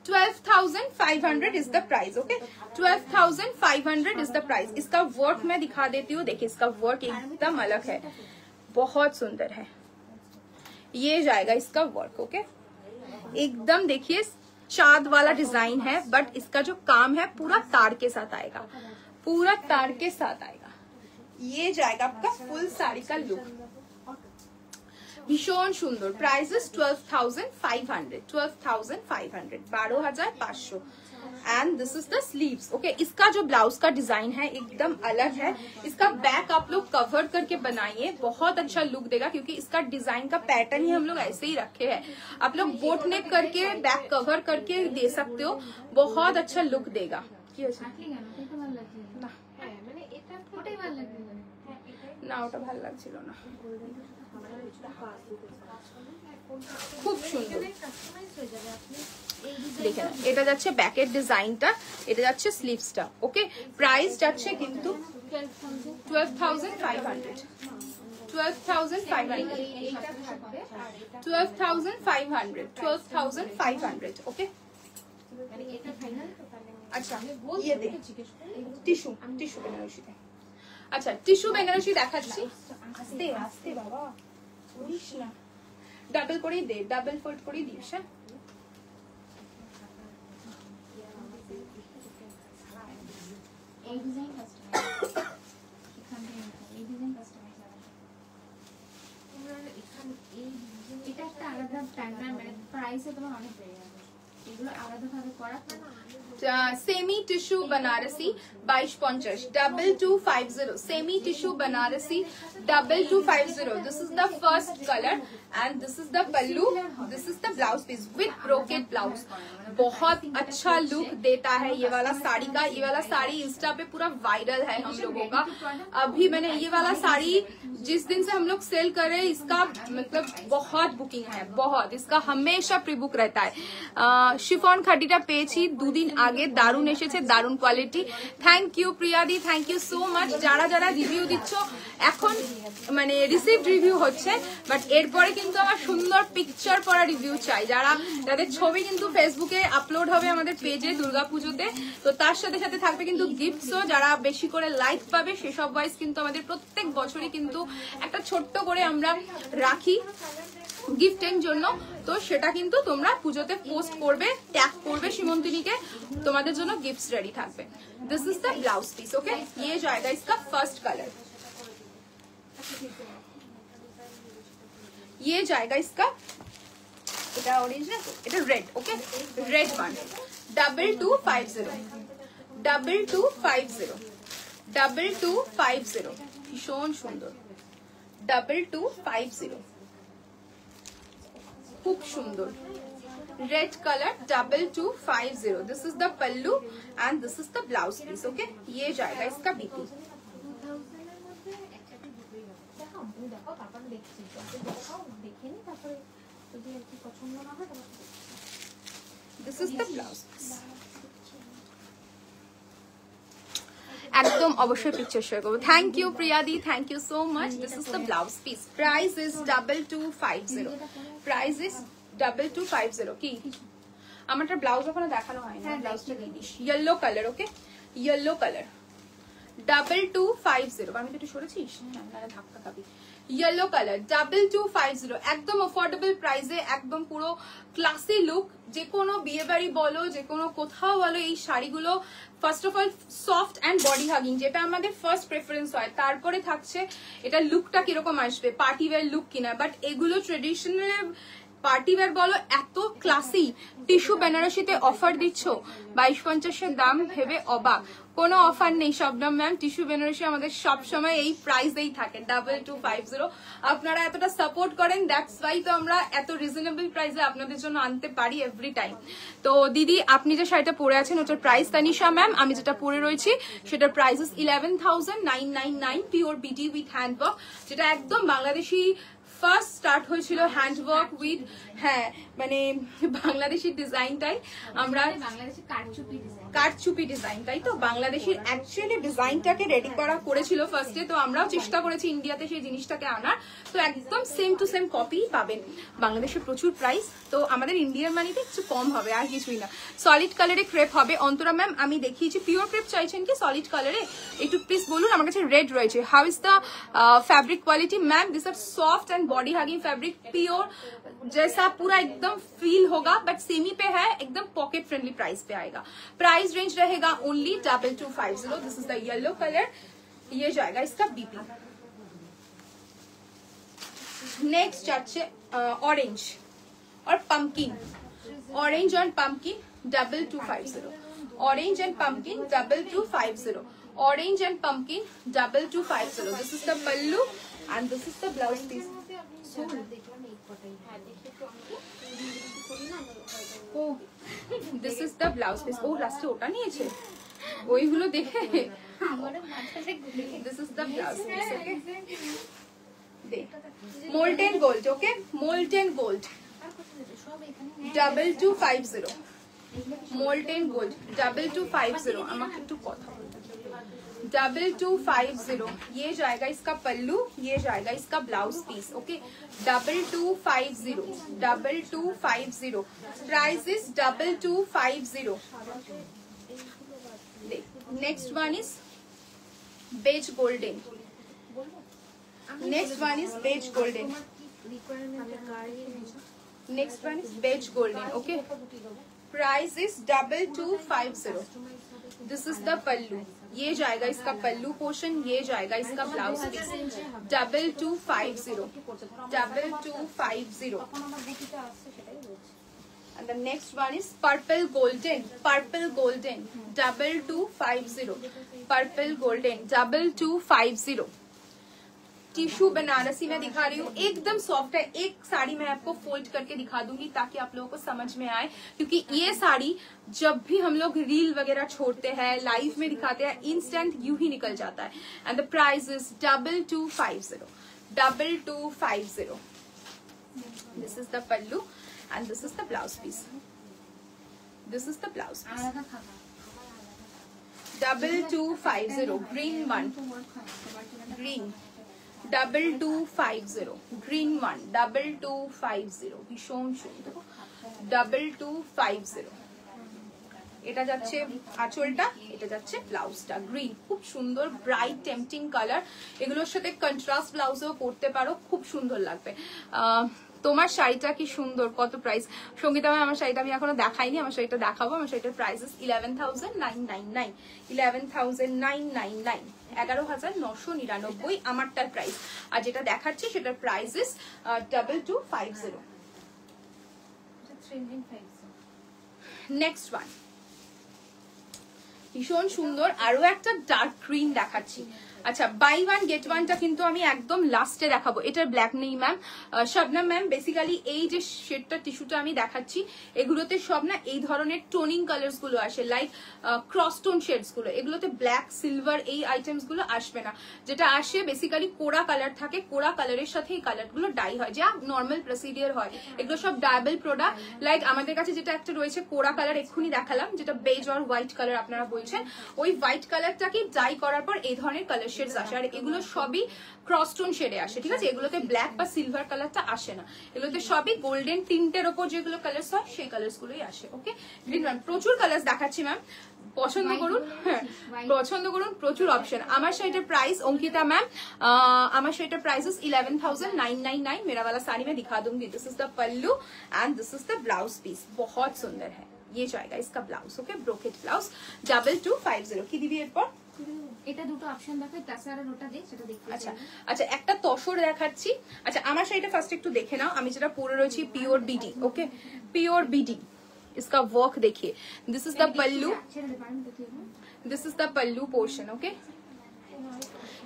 12,500 is the price. Okay, 12,500 is the price. इसका वर्क मैं दिखा देती हूँ, देखिए इसका वर्क एकदम अलग है, बहुत सुंदर है। ये जाएगा इसका वर्क। ओके, एकदम देखिए चांद वाला डिजाइन है, बट इसका जो काम है पूरा तार के साथ आएगा, पूरा तार के साथ आएगा। ये जाएगा आपका फुल साड़ी का लुक, भीषण सुंदर। Price is 12,500। 12,500, 12,500। And this is the sleeves. Okay, इसका जो ब्लाउज का डिजाइन है एकदम अलग है। इसका बैक आप लोग कवर करके बनाइए, बहुत अच्छा लुक देगा, क्योंकि इसका डिजाइन का पैटर्न ही हम लोग ऐसे ही रखे हैं। आप लोग बोट नेक करके बैक कवर करके दे सकते हो, बहुत अच्छा लुक देगा। না ওটা ভালো লাগছিল না, খুব সুন্দর। দেখে না, এটা যাচ্ছে ব্যাকের ডিজাইনটা, এটা যাচ্ছে স্লিভসটা। ওকে, প্রাইস যাচ্ছে কিন্তু 12,500। 12,500। 12,500। 12,500। ओके, अच्छा ये दे টিস্যু, টিস্যু বেনারসি। আচ্ছা, টিস্যু বেনারসি দেখাচ্ছি, আস্তে আস্তে বাবা, বলিস না, ডাবল করে দে, ডাবল ফোল্ড করে দিস। হ্যাঁ, এই ডিজাইন কাস্টমাইজ, এখানে এই ডিজাইন কাস্টমাইজ আছে, তোমরা এখানে এই এটা একটা আলাদা স্ট্যান্ডার্ড, মানে প্রাইসে তোমার অনেক বেড়ে যাবে। এগুলো আলাদাভাবে করা semi tissue Banarasi 2250 2250 semi tissue Banarasi 2250 this is the first colour and this is the pallu this is the blouse peace with brocade blouse बहुत अच्छा लुक देता है ये वाला साड़ी का। ये वाला साड़ी इंस्टा पे पूरा वायरल है हम लोगों का। अभी मैंने ये वाला साड़ी जिस दिन से हम लोग सेल कर रहे हैं इसका मतलब बहुत बुकिंग है, बहुत, इसका हमेशा प्री बुक रहता है। शिफॉन खाटिटा पेয়েছি দুদিন আগে, দারুণ এসেছে, দারুণ কোয়ালিটি। থ্যাংক ইউ প্রিয়াদি, থ্যাংক ইউ সো মাচ। যারা যারা রিভিউ দিচ্ছ এখন মানে রিসিভড রিভিউ হচ্ছে, বাট এরপরে কিন্তু আমার সুন্দর পিকচার পড়া রিভিউ চাই। যাদের ছবি কিন্তু ফেসবুকে আপলোড হবে আমাদের পেজে দুর্গাপুজোতে, তো তার সাথে সাথে থাকবে কিন্তু গিফটসও। যারা বেশি করে লাইক পাবে সেসব ওয়াইজ কিন্তু আমাদের প্রত্যেক বছরই কিন্তু একটা ছোট্ট করে আমরা রাখি গিফটের জন্য, তো সেটা কিন্তু তোমরা পুজোতে পোস্ট করবে, ট্যাগ করবে সীমন্তিনীকে, তোমাদের জন্য গিফটস রেডি থাকবে। This is the blouse piece, okay. ये जाएगा इसका फर्स्ट कलर, ये जाएगा इसका, এটা অরেঞ্জ না, এটা রেড, ওকে, রেড ওয়ান 2250 2250 2250 ভীষণ সুন্দর 2250 खूब सुंदर red colour 2250 this is the pallu and this is the blouse piece, okay. ये जाएगा इसका BP. This is the blouse piece. একদম অবশ্যই পিকচার শেয়ার করবো। থ্যাংক ইউ প্রিয়াদি, thank you so much. This is the blouse piece. Price is 2250, price is 2250। কি আমারটা ব্লাউজ এখনো দেখানো হয় না, ব্লাউজটা দিয়ে this. Yellow colour, okay, yellow colour 2250। আমি তো একটু সরেছিস, হ্যাঁ ধাক্কা খাবি। येलो कलर 2250 একদম অফোর্ডেবল প্রাইসে, একদম পুরো ক্লাসি লুক। যে কোনো বিয়ে বাড়ি বলো, যে কোনো কোথাও বলো, এই শাড়িগুলো first of all soft and body hugging, যেটা আমাদের ফার্স্ট প্রেফারেন্স হয়। তারপরে থাকছে এটা লুকটা কিরকম আসবে, পার্টি ওয়্যার লুক কিনা, বাট এগুলো ট্রেডিশনাল পার্টি ওয়্যার বলো, এত ক্লাসি। টিস্যু বেনারসিতে অফার দিচ্ছ 2250 দাম ভেবে অবাক। কোনো অফার নেই শবনম ম্যাম, টিস্যু বেনারসি আমাদের সবসময় এই প্রাইসেই থাকে 2250। আপনারা এতটা সাপোর্ট করেন, দ্যাটস ওয়াই তো আমরা এত রিজনেবল প্রাইসে আপনাদের জন্য আনতে পারি এভরি টাইম। তো দিদি আপনি যে শাড়িটা পরে আছেন ওটার প্রাইস, তানিশা ম্যাম আমি যেটা পরে রয়েছি সেটার price 11,999 pure BT with handwork, যেটা একদম বাংলাদেশি ফার্স্ট স্টার্ট হয়েছিল হ্যান্ডওয়ার্ক উইথ, হ্যাঁ মানে বাংলাদেশি ডিজাইনটাই আমরা, বাংলাদেশি কারচুপি ডিজাইন, কারচুপি ডিজাইন, তাই তো বাংলাদেশের অ্যাকচুয়ালি ডিজাইনটাকে রেডি করা করেছিল ফার্স্টে, তো আমরাও চেষ্টা করেছি ইন্ডিয়াতে সেই জিনিসটাকে আনার, তো একদম সেম টু সেম কপি পাবেন। বাংলাদেশের প্রচুর প্রাইস, তো আমাদের ইন্ডিয়ান মানিতে একটু কম হবে, আর কিছুই না। সলিড কালারে ক্রেপ হবে। অন্তরা ম্যাম আমি দেখিয়েছি, পিওর ক্রেপ চাইছেন কি সলিড কালারে, একটু প্লিজ বলুন। আমার কাছে রেড রয়েছে। How is the fabric quality ma'am? This are soft and body hugging fabric, pure जैसा पूरा एकदम फील होगा, बट सेमी पे है, एकदम पॉकेट फ्रेंडली प्राइस पे आएगा। प्राइस रेंज रहेगा only 2250। This is the yellow colour, ये जाएगा इसका बीपी। नेक्स्ट আছে ऑरेंज और पंपकिन, ऑरेंज और pumpkin 2250, orange and pumpkin 2250, orange and pumpkin 2250। This is the pallu and this is the blouse piece. This is the blouse piece. ও লাস্টে ওটা নিয়েছে, ওইগুলো দেখে this is the blouse piece, okay. Molten gold, okay, molten gold 2250, molten gold 2250। আমাকে একটু কথা বলতে 2250। ये जाएगा इसका पल्लू, ये जाएगा इसका blouse piece, okay. 2250, 2250। Price is 2250। Next one is beige golden, next one is beige golden, next one is beige golden, okay. Price is 2250। This is the pallu, ये जाएगा इसका पल्लू पोर्शन, ये जाएगा इसका blouse piece 2250, 2250। and the next one is purple golden 2250 purple golden 2250 tissue Banarasi मैं दिखा रही हूँ, एकदम सॉफ्ट है। एक साड़ी मैं आपको फोल्ड करके दिखा दूंगी ताकि आप लोगों को समझ में आए, क्योंकि ये साड़ी जब भी हम लोग रील वगैरह छोड़ते हैं, लाइव में दिखाते हैं, इंस्टेंट यूं ही निकल जाता है। And the price is 2250 this is the pallu and this is the blouse piece. This is the blouse piece 2250 green one, green 2250 green one 2250 ভীষণ সুন্দর 2250। এটা যাচ্ছে আঁচলটা, এটা যাচ্ছে ব্লাউজটা। গ্রিন খুব সুন্দর ব্রাইট টেম্পটিং কালার, এগুলোর সাথে কন্ট্রাস্ট ব্লাউজও পরতে পারো, খুব সুন্দর লাগবে। তোমার শাড়িটা কি সুন্দর, কত প্রাইস? সঙ্গীতা ম্যাম আমার শাড়িটা আমি এখনো দেখাইনি, আমার শাড়িটা দেখাবো। আমার শাড়িটার প্রাইস 11,999 11,999 11,999 আমারটার প্রাইস। আর যেটা দেখাচ্ছি সেটার প্রাইস 2250। নেক্সট ওয়ান ভীষণ সুন্দর, আরো একটা ডার্ক গ্রিন দেখাচ্ছি। আচ্ছা, বাই ওয়ান গেট ওয়ানটা কিন্তু আমি একদম লাস্টে দেখাবো। এটার ব্ল্যাক নেই ম্যাম। শবনম ম্যাম বেসিক্যালি এই যে শেডটা টিস্যুটা আমি দেখাচ্ছি, এগুলোতে সব না এই ধরনের টোনিং কালার্স গুলো আসে, লাইক ক্রস টোন শেডস গুলো। এগুলোতে ব্ল্যাক সিলভার এই আইটেমস গুলো আসবে না। যেটা আসে বেসিক্যালি কোরা কালার থাকে, কোরা কালারের সাথে এই কালার গুলো ডাই হয়, যা নর্মাল প্রসিডিয়ার হয়। এগুলো সব ডায়াবল প্রোডাক্ট। লাইক আমাদের কাছে যেটা একটা রয়েছে কোরা কালার, এক্ষুনি দেখালাম, যেটা বেজ আর হোয়াইট কালার আপনারা বলছেন, ওই হোয়াইট কালারটাকে ডাই করার পর এই ধরনের কালার শেডস আসে। আর এগুলো সবই ক্রসটোন শেডে আসে, ঠিক আছে? এগুলোতে ব্ল্যাক বা সিলভার কালারটা আসে না, এগুলোতে সবই গোল্ডেন টিন্টের ওপর যেগুলো কালার্স হয় সেই কালার্স গুলোই আসে। ওকে, গ্রিন ম্যাম প্রচুর কালার্স দেখাচ্ছি ম্যাম, পছন্দ করুন। হ্যাঁ পছন্দ করুন, প্রচুর অপশন। আমার শাড়িটার প্রাইস অঙ্কিতা ম্যাম, আমার শাড়িটার প্রাইস 11,999। मेरा वाला साड़ी मैं दिखा दूंगी। This is the pallu and this is the blouse piece, बहुत सुंदर है। ये जाएगा इसका ब्लाउज। ओके, ब्रोकेट ब्लाउज 2250 কি দিবি এরপর? এটা দুটো অপশন দেখো, তাছাড়া ওটা দে, সেটা দেখতে। আচ্ছা আচ্ছা, একটা তসর দেখাচ্ছি। আচ্ছা, আমার শাড়িটা ফার্স্ট একটু দেখে নাও। আমি যেটা পরে রয়েছি পিওর বিডি। ওকে, পিওর বিডি, इसका वर्क देखिए। This is the pallu, this is the pallu portion. Okay,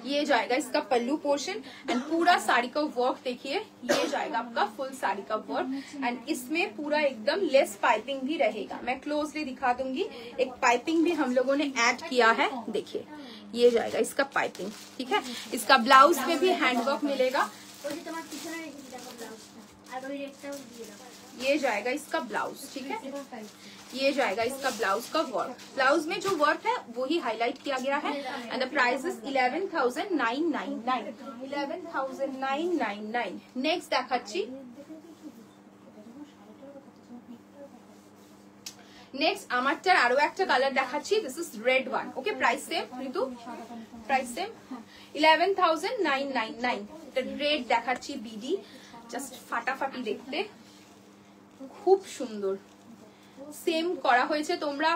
ये जाएगा इसका पल्लू पोर्शन एंड पूरा साड़ी का वर्क देखिए, ये जाएगा आपका फुल साड़ी का वर्क एंड इसमें पूरा एकदम लेस पाइपिंग भी रहेगा। मैं क्लोजली दिखा दूंगी, एक पाइपिंग भी हम लोगों ने ऐड किया है, देखिए ये जाएगा इसका पाइपिंग, ठीक है? इसका ब्लाउज में भी हैंडवर्क मिलेगा। ये जाएगा इसका ब्लाउज, ठीक है? ये जाएगा इसका ब्लाउज का वर्क। ब्लाउज में जो वर्क है वो ही हाईलाइट किया गया है and the price is 11,999 11,999। Next দেখাচ্ছি, নেক্সট আমারটার আরো একটা কালার দেখাচ্ছি। This is red one. Okay, price same Ritu, price same 11,999। এটা রেড দেখাচ্ছি, বিডি, জাস্ট ফাটাফাটি দেখতে, খুব সুন্দর। সেম করা হয়েছে। তোমরা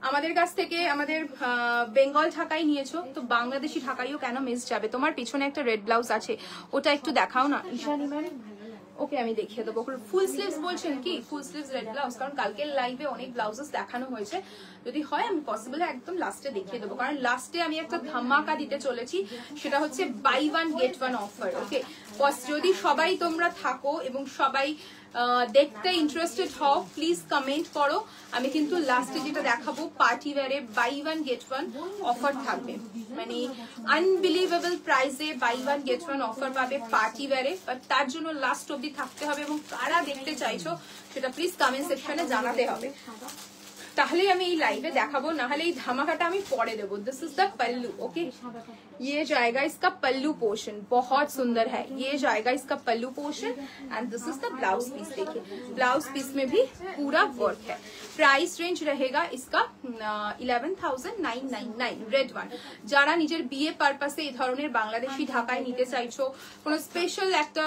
আমাদের কাছ থেকে আমাদের বেঙ্গল ঢাকাই নিয়েছো, তো বাংলাদেশি ঢাকাইও কেন মিস যাবে? তোমার পিছনে একটা রেড ব্লাউজ আছে, ওটা একটু দেখাও না ঈশানী ম্যাম। ওকে, আমি দেখিয়ে দেবো। ফুল স্লিভস বলছেন কি? ফুল স্লিভস রেড ব্লাউজ, কারণ কালকের লাইভে অনেক ব্লাউজেস দেখানো হয়েছে। যদি হয় আমি পসিবল একদম লাস্টে দেখিয়ে দেবো, কারণ লাস্টে আমি একটা ধামাকা দিতে চলেছি, সেটা হচ্ছে buy one get one offer. Okay, যদি সবাই তোমরা থাকো এবং সবাই দেখতে ইন্টারেস্টেড হও, প্লিজ কমেন্ট করো। আমি কিন্তু লাস্টে যেটা দেখাবো পার্টি ওয়্যারে buy one get one offer থাকবে, মানে আনবিলিভেবল প্রাইসে buy one get one offer পাবে পার্টি ওয়্যারে। বাট তার জন্য লাস্ট অব্দি থাকতে হবে এবং কারা দেখতে চাইছো সেটা প্লিজ কমেন্ট সেকশনে জানাতে হবে, তাহলেই আমি এই লাইভে দেখাবো, না হলে এই ধামাকাটা আমি পরে দেবো। This is the pallu. Okay, ये जाएगा इसका पल्लू पोर्शन, बहुत सुंदर है। ये जाएगा इसका pallu portion and this is the blouse piece. देखिए ब्लाउज पीस में भी पूरा वर्क है। प्राइस रेंज रहेगा इसका 11,999 रेड ওয়ান। যারা নিজের বিয়ে পারপাসে এই ধরনের বাংলাদেশি ঢাকায় নিতে চাইছো, কোনো স্পেশাল একটা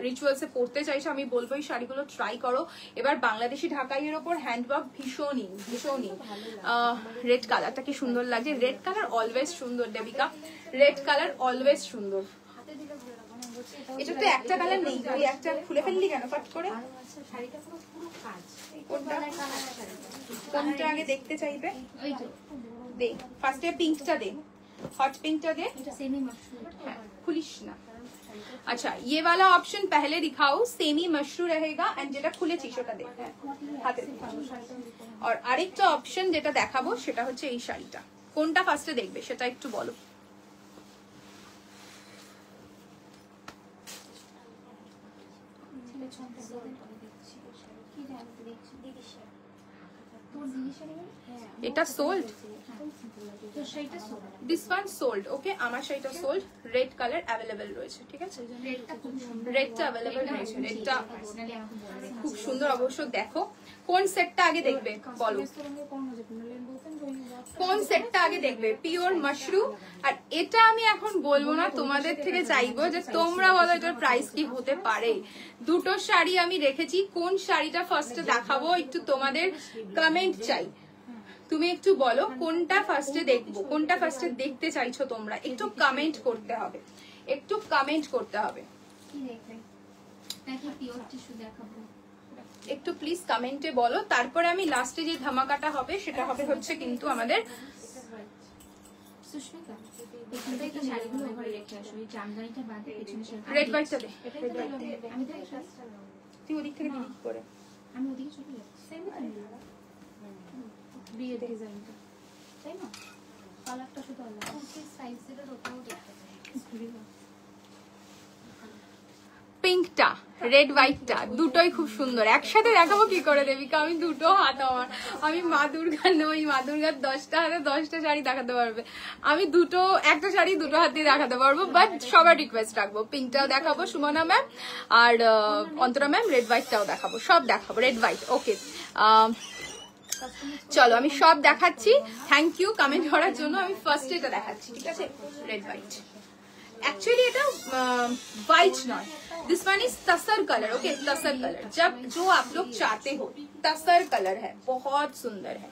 রিচুয়ালসে পড়তে চাইছো, আমি বলবো এই শাড়িগুলো ট্রাই করো। এবার বাংলাদেশি ঢাকাইয়ের ওপর হ্যান্ডওয়ার্ক ভীষণই ভীষণই। রেড কালারটা কি সুন্দর লাগছে। রেড কালার অলওয়েজ সুন্দর দেবিকা, রেড কালার অলওয়েজ সুন্দর। এটা তো একটা কালার নেই, তুই একটা খুলে ফেললি কেন ফট করে? কোনটা কোনটা আগে দেখতে চাইবে? ওই তো দে ফার্স্টে পিঙ্কটা দে, हॉट पिंकটা দে। এটা সেমি মাশরুম। हाँ, खुलिश ना। अच्छा ये वाला ऑप्शन पहले दिखाओ, सेमी मशरू रहेगा एंड যেটা খুলে চিশোটা দে হাতে। আর আরেকটা অপশন যেটা দেখাবো সেটা হচ্ছে এই শাড়িটা। কোনটা ফার্স্টে দেখবে সেটা একটু বলো। এটা সোল্ড, তো সেইটা sold. This one sold. Okay আমার শাড়িটা সোল্ড, রেড কালার অ্যাভেলেবেল রয়েছে, ঠিক আছে? রেডটা খুব সুন্দর। রেডটা অ্যাভেলেবেল রয়েছে, রেডটা পার্সোনালি আমাকে বলে খুব সুন্দর। অবশ্য দেখো কোন সেটটা আগে দেখবে বলো, কোন সেটটা আগে দেখবে? Pure mushroom. আর এটা আমি এখন বলবো না, তোমাদের থেকে চাইবো যে তোমরা বলো এটার প্রাইস কি হতে পারে। দুটো শাড়ি আমি রেখেছি, কোন শাড়িটা ফার্স্টে দেখাবো একটু তোমাদের কমেন্ট চাই। তুমি একটু বলো কোনটা ফার্স্টে দেখবো, কোনটা ফার্স্টে দেখতে চাইছো তোমরা, একটু কমেন্ট করতে হবে, একটু কমেন্ট করতে হবে। কি দেখবে নাকি পিওর টিস্যু দেখাবো? একটু প্লিজ কমেন্টে বলো। তারপরে আমি লাস্টে যে ধামাকাটা হবে সেটা হবে হচ্ছে কিন্তু আমাদের সুস্মিতা এখান থেকে শাড়িগুলো ওভারে রেখে আসো, এই জামদানিটা বাদে পেছনে শাড়ি। রেড হোয়াইটটা দে। আমি তো শাড়ি তুই ওদিক থেকে দিবি কি করে? আমি ওদিকে চলে যাচ্ছি। সেম বিয়ের ডিজাইনটা তাই না? কালারটা শুধু আলাদা। সাইজের ওপরেও দেখতে পাই। পিঙ্কটা রেড হোয়াইটটা দুটোই খুব সুন্দর। একসাথে দেখাবো কি করে দেবিকা? আমি দুটো হাত আমার, আমি মা দুর্গা নই, মা দুর্গার 10টা হাতে 10টা শাড়ি দেখাতে পারবে। আমি দুটো একটা শাড়ি দুটো হাত দিয়ে দেখাতে পারবো, বাট সবার রিকোয়েস্ট রাখবো পিঙ্কটাও দেখাবো সুমনা ম্যাম, আর অন্তরা ম্যাম রেড হোয়াইটটাও দেখাবো, সব দেখাবো রেড হোয়াইট। ওকে চলো আমি সব দেখাচ্ছি। থ্যাংক ইউ কমেন্ট করার জন্য। আমি ফার্স্ট এটা দেখাচ্ছি, ঠিক আছে? Red white. एक्चुअली এটা white not, this one is tussar colour. Okay tussar colour जब जो आप लोग चाहते हो, तसर कलर है, बहुत सुंदर है।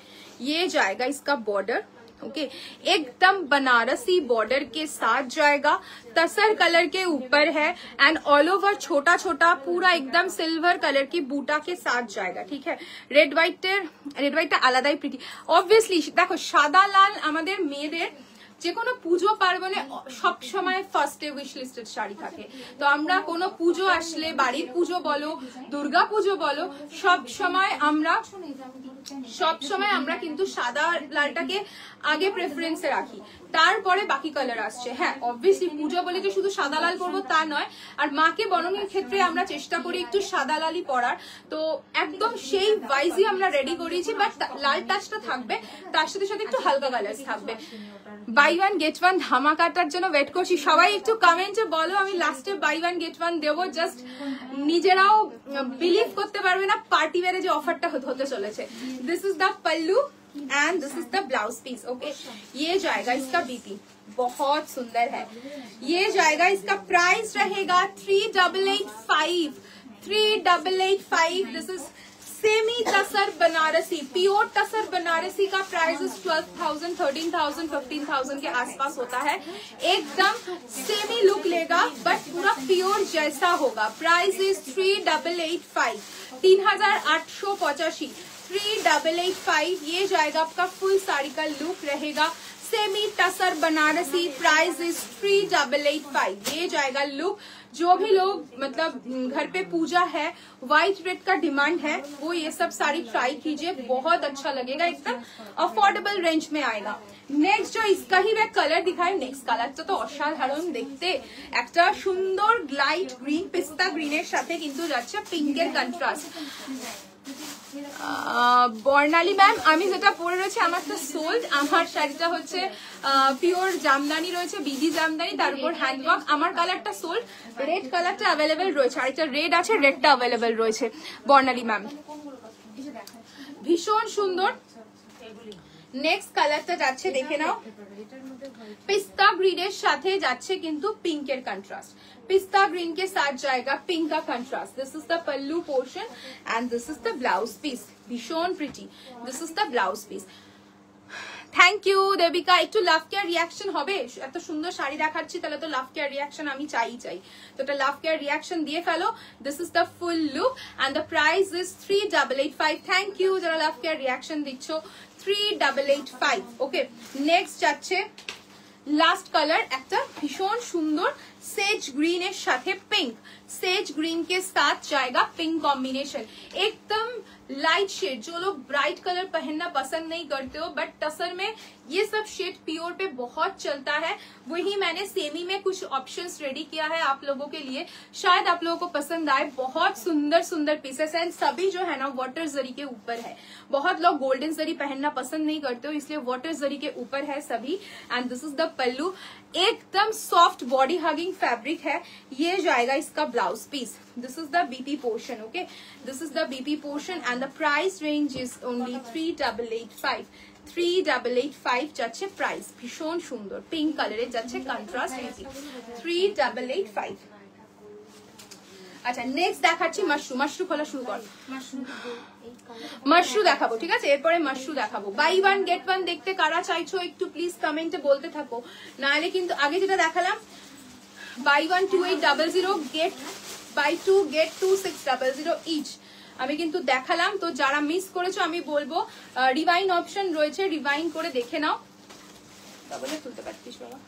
ये जाएगा इसका बॉर्डर, ओके एकदम बनारसी बॉर्डर के साथ जाएगा, तसर कलर के ऊपर है एंड ऑल ओवर छोटा छोटा पूरा एकदम सिल्वर कलर की बूटा के साथ जाएगा, ठीक है? रेड व्हाइट আলাদাই প্রিটি। অবভিয়াসলি দেখো সাদা লাল আমাদের মেয়েদের যে কোনো পুজো পার্বণে সব সময় ফার্স্টে উইশ লিস্টেড শাড়ি থাকে। তো আমরা কোনো পুজো আসলে, বাড়ির পুজো বলো, দুর্গা পুজো বলো, সব সময় আমরা কিন্তু সাদা লালটাকে আগে প্রেফারেন্সে রাখি, তারপরে বাকি কালার আসছে। হ্যাঁ অবভিয়াসলি পুজো বলে যে শুধু সাদা লাল পরবো তা নয়, আর মাকে বরণের ক্ষেত্রে আমরা চেষ্টা করি একটু সাদা লালই পরার। তো একদম সেই ওয়াইজই আমরা রেডি করিয়েছি, বাট লাল টাচটা থাকবে, তার সাথে সাথে একটু হালকা কালার থাকবে। বাই ওয়ান গেট ওয়ান ধামাকাটার জন্য ওয়েট করছি। সবাই একটু কমেন্টে বলো, আমি লাস্টে বাই ওয়ান গেট ওয়ান দেবো। জাস্ট নিজেরাও বিলিভ করতে পারবে না পার্টি ওয়্যারে যে অফারটা হতে চলেছে। This is the pallu and this is the blouse piece. Okay ये जाएगा इसका बीपी, बहुत सुंदर है। ये जाएगा, इसका प्राइस रहेगा 3885। This is semi tussar Banarasi, pure tussar Banarasi का प्राइस 12,000, 13,000, 15,000 के आसपास होता है। एकदम सेमी लुक लेगा बट पूरा प्योर जैसा होगा। Price is 3885, 3885, 3885। ये जाएगा आपका फुल साड़ी का लुक रहेगा, semi tussar Banarasi. Price is 3885। ये जाएगा लुक। जो भी लोग मतलब घर पे पूजा है, व्हाइट रेड का डिमांड है, वो ये सब साड़ी ट्राई कीजिए, बहुत अच्छा लगेगा, एकदम अफोर्डेबल रेंज में आएगा। नेक्स्ट जो इसका ही मैं कलर दिखाई, नेक्स्ट कलर तो असाधारण देखते, একটা সুন্দর লাইট গ্রিন পিস্তা গ্রিনের সাথে কিন্তু যাচ্ছে পিঙ্কের কন্ট্রাস্ট। বর্ণালী ম্যাম আমি যেটা পরে রয়েছে আমার তো সোল্ড। আমার শাড়িটা হচ্ছে পিওর জামদানি রয়েছে, বিডি জামদানি, তার উপর হ্যান্ডওয়ার্ক। আমার কালারটা সোল্ড, রেড কালারটা অ্যাভেলেবেল রয়েছে, আরেকটা রেড আছে, রেডটা অ্যাভেলেবেল রয়েছে বর্ণালী ম্যাম, ভীষণ সুন্দর। নেক্সট কালারটা যাচ্ছে দেখে নাও, पिस्ता ग्रीन साथे जाच्छे किंतु पिंकेर कंट्रास्ट, पिस्ता ग्रीन के साथ जाएगा पिंक का contrast. This is the pallu portion and this is the blouse piece, भीषण pretty. This is the blouse piece. Thank you Debika. একটু লাভ কেয়ার রিয়াকশন হবে, এত সুন্দর শাড়ি দেখাচ্ছি তাহলে তো লাভ কেয়ার রিয়াকশন আমি চাই। তো এটা লাভ কেয়ার রিয়াকশন দিয়ে ফেলো। This is the full look and the price is 3885। Thank you যারা লাভ কেয়ার রিয়াকশন দিচ্ছ, 3885। ওকে, নেক্সট যাচ্ছে লাস্ট কালার, একটা ভীষণ সুন্দর सेज ग्रीन এর সাথে पिंक, सेज ग्रीन के साथ जाएगा पिंक कॉम्बिनेशन, एकदम लाइट शेड। जो लोग ब्राइट कलर पहनना पसंद नहीं करते हो बट टसर में ये सब शेड प्योर पे बहुत चलता है, वही मैंने सेमी में कुछ ऑप्शंस रेडी किया है आप लोगों के लिए, शायद आप लोगों को पसंद आए। बहुत सुंदर सुंदर पीसेस एंड सभी जो है ना वाटर जरी के ऊपर है। बहुत लोग गोल्डन जरी पहनना पसंद नहीं करते हो इसलिए वाटर जरी के ऊपर है सभी। And this is the pallu, एकदम सॉफ्ट बॉडी हगिंग फैब्रिक है। ये जाएगा इसका blouse piece. This is the BP portion. Okay, this is the BP portion and the price range is only 3885। 3885 যাচ্ছে প্রাইস। ভীষণ সুন্দর পিঙ্ক কালারে যাচ্ছে কন্ট্রাস্ট বিপি, 3885। আচ্ছা নেক্সট দেখাচ্ছি মাশরু। মাশরু খোলা শুরু কর। মাশরু দেখাবো, ঠিক আছে, এরপরে মাশরু দেখাবো। বাই ওয়ান গেট ওয়ান দেখতে কারা চাইছো একটু প্লিজ কমেন্টে বলতে থাকো, নাহলে কিন্তু আগে যেটা দেখালাম buy one 2800 get buy two get 2600 each, আমি কিন্তু দেখালাম। তো যারা মিস করেছো আমি বলবো রিভাইন অপশন রয়েছে, রিভাইন করে দেখে নাও। তাহলে তুলতে পারতিস বাবা।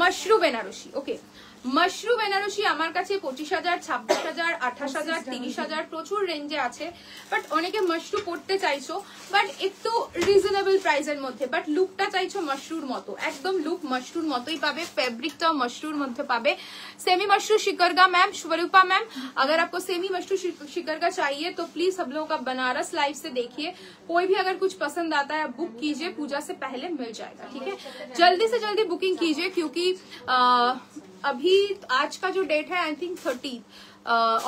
মাশরু বেনারসি। ওকে, মাশরু বেনারসি আমার কাছে 25,000, 26,000, 28,000, 30,000 প্রচুর রেঞ্জে আছে। বাট অনেকে মাশরু পড়তে চাইছো বাট একটু রিজনেবল প্রাইসের মধ্যে, বাট লুকটা চাইছো মাশরুর মতো, একদম লুক মাশরুর মতোই পাবে, ফেব্রিকটাও মাশরুর মধ্যে পাবে। सेमी मशरू शिकरगा मैम, स्वरूपा मैम, अगर आपको सेमी मशरू शिकरगा चाहिए तो प्लीज सब लोगों का बनारस लाइव से देखिए। कोई भी अगर कुछ पसंद आता है बुक कीजिए, पूजा से पहले मिल जाएगा, ठीक है। जल्दी से जल्दी बुकिंग कीजिए क्योंकि अभी आज का जो डेट है आई थिंक 30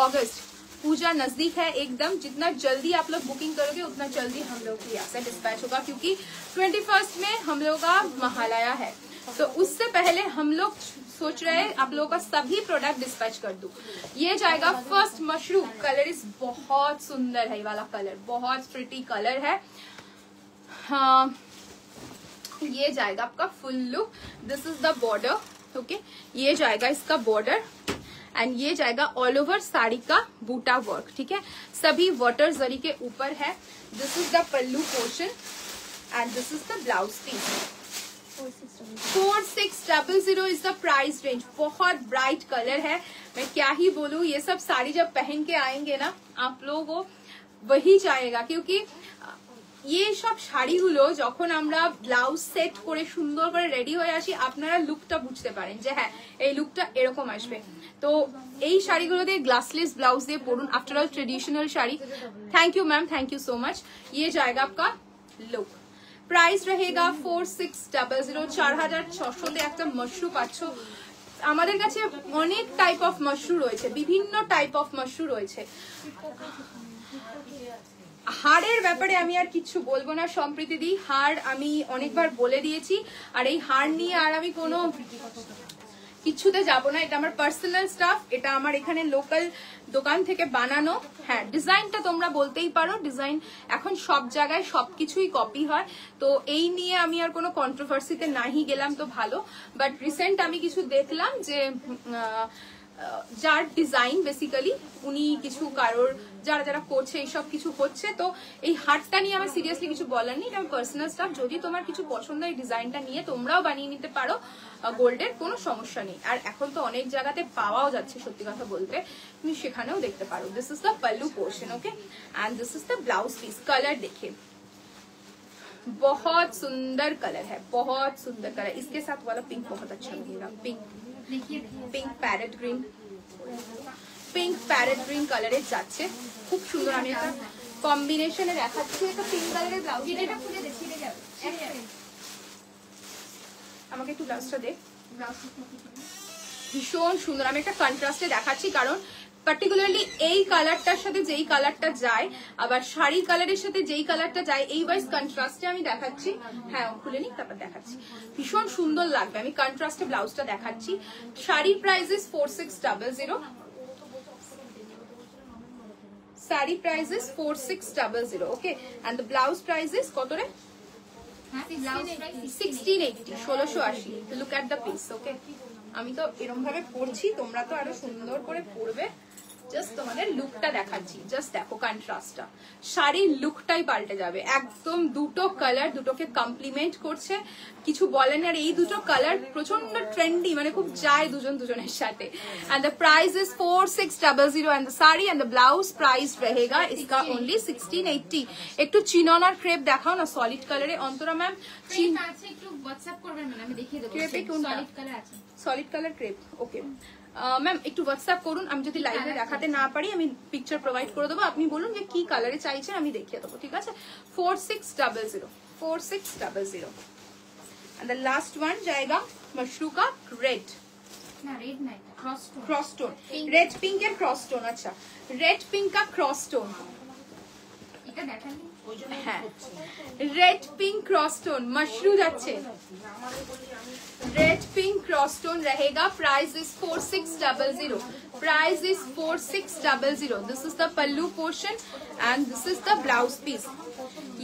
अगस्त, पूजा नजदीक है एकदम। जितना जल्दी आप लोग बुकिंग करोगे उतना जल्दी हम लोग के यहाँ से डिस्पैच होगा, क्योंकि 21 में हम लोग का महालया है, तो उससे पहले हम लोग सोच रहे हैं आप लोगों का सभी प्रोडक्ट डिस्पैच कर दूं। ये जाएगा फर्स्ट मशरूम, कलर इस बहुत सुंदर है, ये वाला कलर बहुत प्रिटी कलर है। हाँ, ये जाएगा आपका full look. This is the border. Okay, ये जाएगा इसका बॉर्डर एंड ये जाएगा ऑल ओवर साड़ी का बूटा वर्क, ठीक है, सभी वाटर जरी के ऊपर है। This is the pallu portion and this is the blouse piece. 4600 is the price range. बहुत ब्राइट कलर है, मैं क्या ही बोलूं। ये सब साड़ी जब पहन के आएंगे ना आप लोगों को वही चाहेगा, क्योंकि ये सब শাড়িগুলো যখন আমরা ব্লাউজ সেট করে সুন্দর করে রেডি হয়ে আসি আপনারা লুকটা বুঝতে পারেন যে হ্যাঁ এই লুকটা এরকম আসবে। তো এই শাড়িগুলো দিয়ে গ্লাসলেস ব্লাউজ দিয়ে পরুন, after all traditional sari. Thank you ma'am, thank you so much. ये जाएगा आपका लुक। प्राइस रहेगा 4600। 4600 একটা মশরু পাচ্ছ। আমাদের কাছে অনেক টাইপ অফ মশরু রয়েছে, বিভিন্ন টাইপ অফ মশরু রয়েছে। হাড়ের ব্যাপারে আমি আর কিছু বলবো না সম্প্রীতি দি, হাড় আমি অনেকবার বলে দিয়েছি, আর এই হাড় নিয়ে আর আমি কোনো কিছুতে যাব না। এটা আমার পার্সোনাল স্টাফ, এটা আমার এখানে লোকাল দোকান থেকে বানানো। হ্যাঁ, ডিজাইনটা তোমরা বলতেই পারো, ডিজাইন এখন সব জায়গায় সবকিছুই কপি হয়, তো এই নিয়ে আমি আর কোনো কন্ট্রোভার্সিতে নাহি গেলাম তো ভালো। বাট রিসেন্ট আমি কিছু দেখলাম যে যার ডিজাইন বেসিক্যালি উনি কিছু কারোর যারা যারা করছে এইসব কিছু হচ্ছে, তো এই হারটা নিয়ে আমার সিরিয়াসলি কিছু বলার নেই, এটা পার্সোনাল স্টাফ। যদি তোমার কিছু পছন্দ এই ডিজাইনটা নিয়ে তোমরাও বানিয়ে নিতে পারো, গোল্ডের কোনো সমস্যা নেই। আর এখন তো অনেক জায়গাতে পাওয়াও যাচ্ছে সত্যি কথা বলতে, তুমি সেখানেও দেখতে পারো। This is the pallu portion, okay, and this is the blouse piece. Colour देखिए बहुत सुंदर कलर है, बहुत सुंदर कलर। इसके साथ वाला पिंक बहुत अच्छा लगेगा, pink pink parrot green, pink parrot green কালারে যাচ্ছে, খুব সুন্দর। আমি একটা কম্বিনেশনে দেখাচ্ছি, একটা পিঙ্ক কালারের ব্লাউজ। এটা খুলে দেখি, এটা যাবে আমাকে একটু ব্লাউজটা দে। ভীষণ সুন্দর। আমি একটা কন্ট্রাস্টে দেখাচ্ছি কারণ পার্টিকুলারলি এই কালারটার সাথে যেই কালারটা যায়, আবার শাড়ি কালারের সাথে যেই কালারটা যায়, এই ওয়াইজ কন্ট্রাস্টে আমি দেখাচ্ছি। হ্যাঁ, খুলে নিই তারপর দেখাচ্ছি, ভীষণ সুন্দর লাগবে। আমি কন্ট্রাস্টে ব্লাউজটা দেখাচ্ছি। শাড়ির price is 4600। Sari price is 4600. Okay, and the blouse price is কত রে? 1680, 1680. Look at the piece. Okay, আমি তো এরকম ভাবে পরছি, তোমরা তো আরো সুন্দর করে পরবে। জাস্ট তোমাদের লুকটা দেখাচ্ছি, জাস্ট দেখো কন্ট্রাস্টটা, শাড়ির লুকটাই পাল্টে যাবে একদম। দুটো কালার দুটোকে কমপ্লিমেন্ট করছে, কিছু বলেন। আর এই দুটো কালার প্রচন্ড ট্রেন্ডি, মানে খুব যায় দুজন দুজনের সাথে। And the price is 4600 and the sari and the blouse price रहेगा इसका ओनली 1680। একটু চিনন আর ক্রেপ দেখাও না সলিড কালারে। অন্তরা ম্যাম চিন আছে, একটু WhatsApp করবেন, মানে আমি দেখিয়ে দেব। ক্রেপে কোনটা? সলিড কালার আছে, solid colour crepe. Okay ma'am একটু হোয়াটসঅ্যাপ করুন, আমি যদি লাইভে দেখাতে না পারি আমি পিকচার প্রোভাইড করে দেবো। আপনি বলুন যে কি কালারে চাইছেন, আমি দেখিয়ে দেবো, ঠিক আছে? 4600, 4600। and the last one जाएगा मशरू का रेड, না রেড না, এটা cross tone. Cross stone, red pink and cross stone. अच्छा, रेड पिंक का क्रॉस स्टोन, এটা দেখালি হ্যাঁ red pink cross stone mashru যাচ্ছে। रेड पिंक क्रॉस स्टोन रहेगा, price is 4600, price is 4600। This is the pallu portion and this is the blouse piece.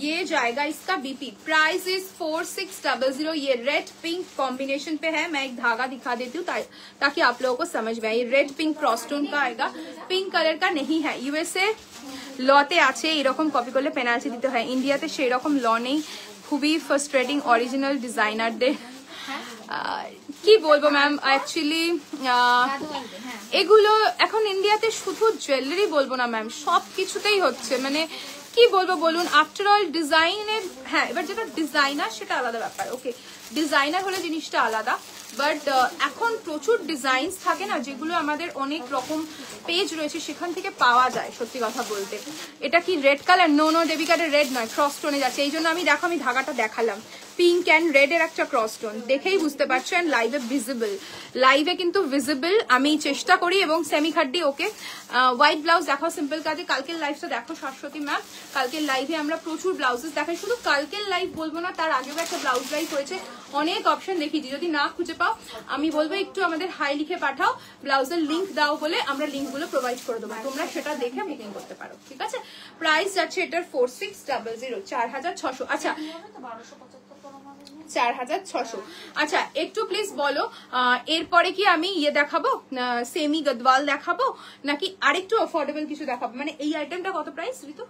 ये जाएगा इसका बीपी, प्राइस इज 4600। ये रेड पिंक कॉम्बिनेशन पे है, मैं एक धागा दिखा देती हूँ ताकि आप लोगों को समझ में आए। ये रेड पिंक क्रॉस स्टोन का आएगा, पिंक कलर का नहीं है। यूएसए লতে আছে এরকম কপি করলে পেনাল্টি দিতে হয়, ইন্ডিয়াতে সেই রকম ল নেই। খুবই ফ্রাস্ট্রেটিং অরিজিনাল ডিজাইনারদের। কি বলবো ম্যাম, অ্যাকচুয়ালি এগুলো এখন ইন্ডিয়াতে শুধু জুয়েলারি বলবো না ম্যাম, সব কিছুতেই হচ্ছে। মানে কি বলবো বলুন, আফটার অল ডিজাইনের, হ্যাঁ এবার যেটা ডিজাইনার সেটা আলাদা ব্যাপার। ওকে, ডিজাইনার হলে জিনিসটা আলাদা, বাট এখন প্রচুর ডিজাইন থাকে না, যেগুলো আমাদের অনেক রকম পেজ রয়েছে সেখান থেকে পাওয়া যায়। সত্যি কথা বলতে, এটা কি red colour? No no Debika, red নয়, ক্রস স্টোনে যাচ্ছে। এই জন্য আমি দেখো আমি ধাগাটা দেখালাম, পিঙ্ক অ্যান্ড রেড এর একটা ক্রস স্টোন, দেখেই বুঝতে পারছো। অ্যান্ড লাইভে ভিজিবল, লাইভে কিন্তু ভিজিবল। আমি চেষ্টা করি এবং সেমি খাড্ডি। ওকে, হোয়াইট ব্লাউজ দেখাও সিম্পল কাজে। কালকের লাইভটা দেখো সরস্বতী ম্যাম, কালকের লাইভে আমরা প্রচুর ব্লাউজেস দেখাই। শুধু কালকের লাইভ বলবো না, তার আগেও একটা ব্লাউজ লাইভ হয়েছে, অনেক অপশন দেখিয়েছি। যদি না খুঁজে পাও আমি বলবো একটু আমাদের হাই লিখে পাঠাও, ব্লাউজের লিঙ্ক দাও বলে আমরা লিঙ্ক গুলো প্রোভাইড করে দেবো, তোমরা সেটা দেখে বুকিং করতে পারো, ঠিক আছে? প্রাইস যাচ্ছে এটার 4600, 4600। আচ্ছা 4600। আচ্ছা একটু প্লিজ বলো, এরপরে কি আমি ইয়ে দেখাবো, সেমি গদওয়াল দেখাবো নাকি আরেকটু অফোর্ডেবল কিছু দেখাবো? মানে এই আইটেমটা কত প্রাইস ঋতু?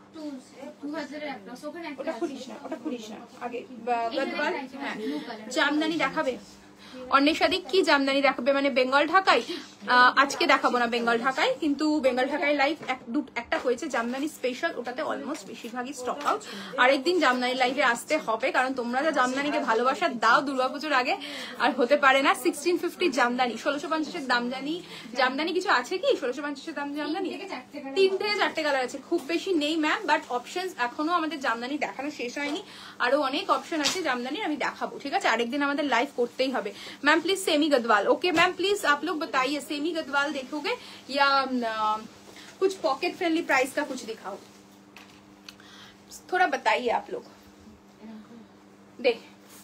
2000 এর একটা, ওখানে একটা ওটা খুলিস না, ওটা খুলিস না, আগে গদওয়াল। হ্যাঁ, জামদানি দেখাবে অন্বেষাদি? কি জামদানি দেখাবে? মানে বেঙ্গল ঢাকাই? আজকে দেখাবো না বেঙ্গল ঢাকাই, কিন্তু বেঙ্গল ঢাকাই লাইভ একটা হয়েছে জামদানি স্পেশাল, ওটাতে অলমোস্ট বেশিরভাগই স্টক আউট। আরেকদিন জামদানি লাইভে আসতে হবে, কারণ তোমরা যা জামদানিকে ভালোবাসা দাও দুর্গাপুজোর আগে, আর হতে পারে না। 1650 জামদানি, 1650 দাম জানি। জামদানি কিছু আছে কি 1650 দাম জামদানি? 3 থেকে 4টে কালার আছে, খুব বেশি নেই ম্যাম, বাট অপশন এখনো আমাদের জামদানি দেখানো শেষ হয়নি, আরো অনেক অপশন আছে জামদানির, আমি দেখাবো, ঠিক আছে? আরেকদিন আমাদের লাইভ করতেই হবে। Ma'am please semi Gadwal. Okay ma'am please आप लोग बताइए, सेमी गदवाल देखोगे या कुछ पॉकेट फ्रेंडली प्राइस का कुछ दिखाओ, थोड़ा बताइए आप लोग। देख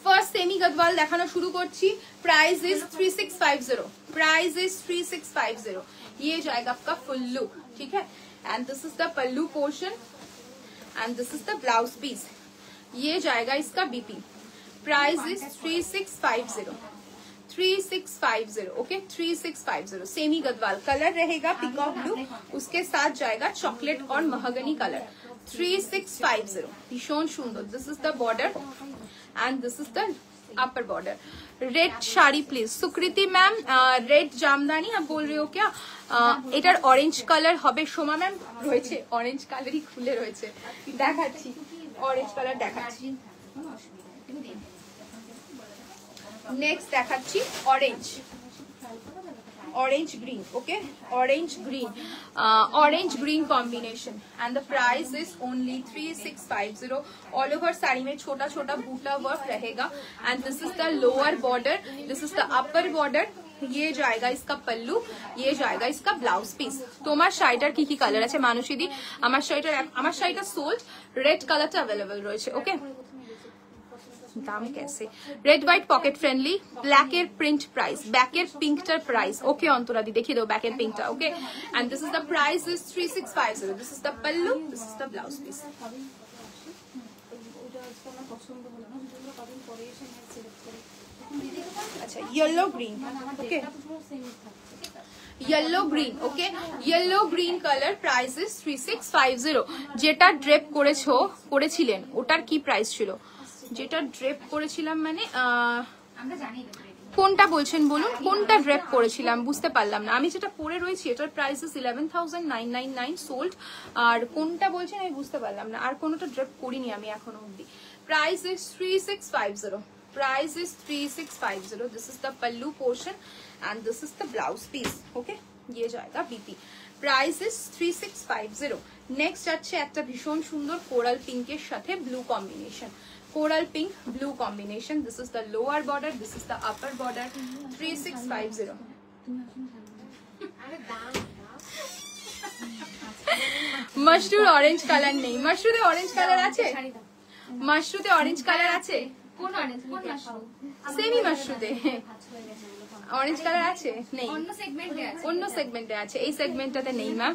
फर्स्ट सेमी गदवाल देखाना शुरू करছি। Price is 3650, price is 3650। ये जाएगा आपका फुल लुक, ठीक है? And this is the pallu portion and this is the blouse piece. ये जाएगा इसका BP, price is 3650, 3650। Okay 3650 semi Gadwal. Colour रहेगा पिकॉक ब्लू, उसके साथ जाएगा चॉकलेट और महगनी कलर। 3650 भीषण सुंदर। This is the border and this is the upper border. Red sari please. Sukriti ma'am red Jamdani आप बोल रहे हो क्या? এটার অরেঞ্জ কালার হবে। সোমা ম্যাম রয়েছে অরেঞ্জ কালারই খুলে রয়েছে, দেখাচ্ছি অরেঞ্জ কালার দেখাচ্ছি। नेक्स्ट দেখাচ্ছি orange, orange green, okay, orange green combination and the price is only 3650। all over sari में छोटा छोटा बूटा वर्क रहेगा and this is the lower border, this is the upper border। ये जाएगा इसका पल्लू, ये जाएगा इसका ब्लाउज পিস। তোমার শাড়িটার কি কি কালার আছে মানুষীদি? আমার শাড়িটা সোল্ড, রেড কালারটা अवेलेबल রয়েছে। ওকে দাম कैसे রেড হোয়াইট পকেট ফ্রেন্ডলি ব্ল্যাকের প্রিন্ট প্রাইস ব্যাকের পিঙ্কটার প্রাইস ওকে অন্তরাদি দেখিয়ে দাও ব্যাকের পিঙ্কটা okay and this is the price is 3650 this is the pallu this is the blouse piece আচ্ছা yellow green okay yellow green okay yellow green colour price is 3650 যেটা ড্রেপ করেছিলেন ওটার কি প্রাইস ছিল যেটা ড্রেপ করেছিলাম মানে আমরা জানি কোনটা বলছেন বলুন কোনটা ড্রেপ করেছিলাম বুঝতে পারলাম না আমি যেটা পরে রয়েছি এটার প্রাইস ইজ 11999 সোল্ড আর কোনটা বলছেন আমি বুঝতে পারলাম না আর কোনটা ড্রেপ করিনি আমি এখনো অবধি price is 3650 price is 3650 this is the pallu portion and this is the blouse piece okay ये जाएगा बीपी price is 3650 next আছে একটা ভীষণ সুন্দর কোরাল পিঙ্কের সাথে blue combination coral pink blue combination this is the lower border this is the upper border 3650 mushroom orange colour नहीं मशरूम ऑरेंज कलर আছে मशरूम ऑरेंज कलर আছে কোন অরেঞ্জ কোন মাশরুম সেমি মাশরুমে অরেঞ্জ কালার আছে নেই অন্য সেগমেন্টে আছে অন্য সেগমেন্টে আছে এই সেগমেন্টটাতে নেই ম্যাম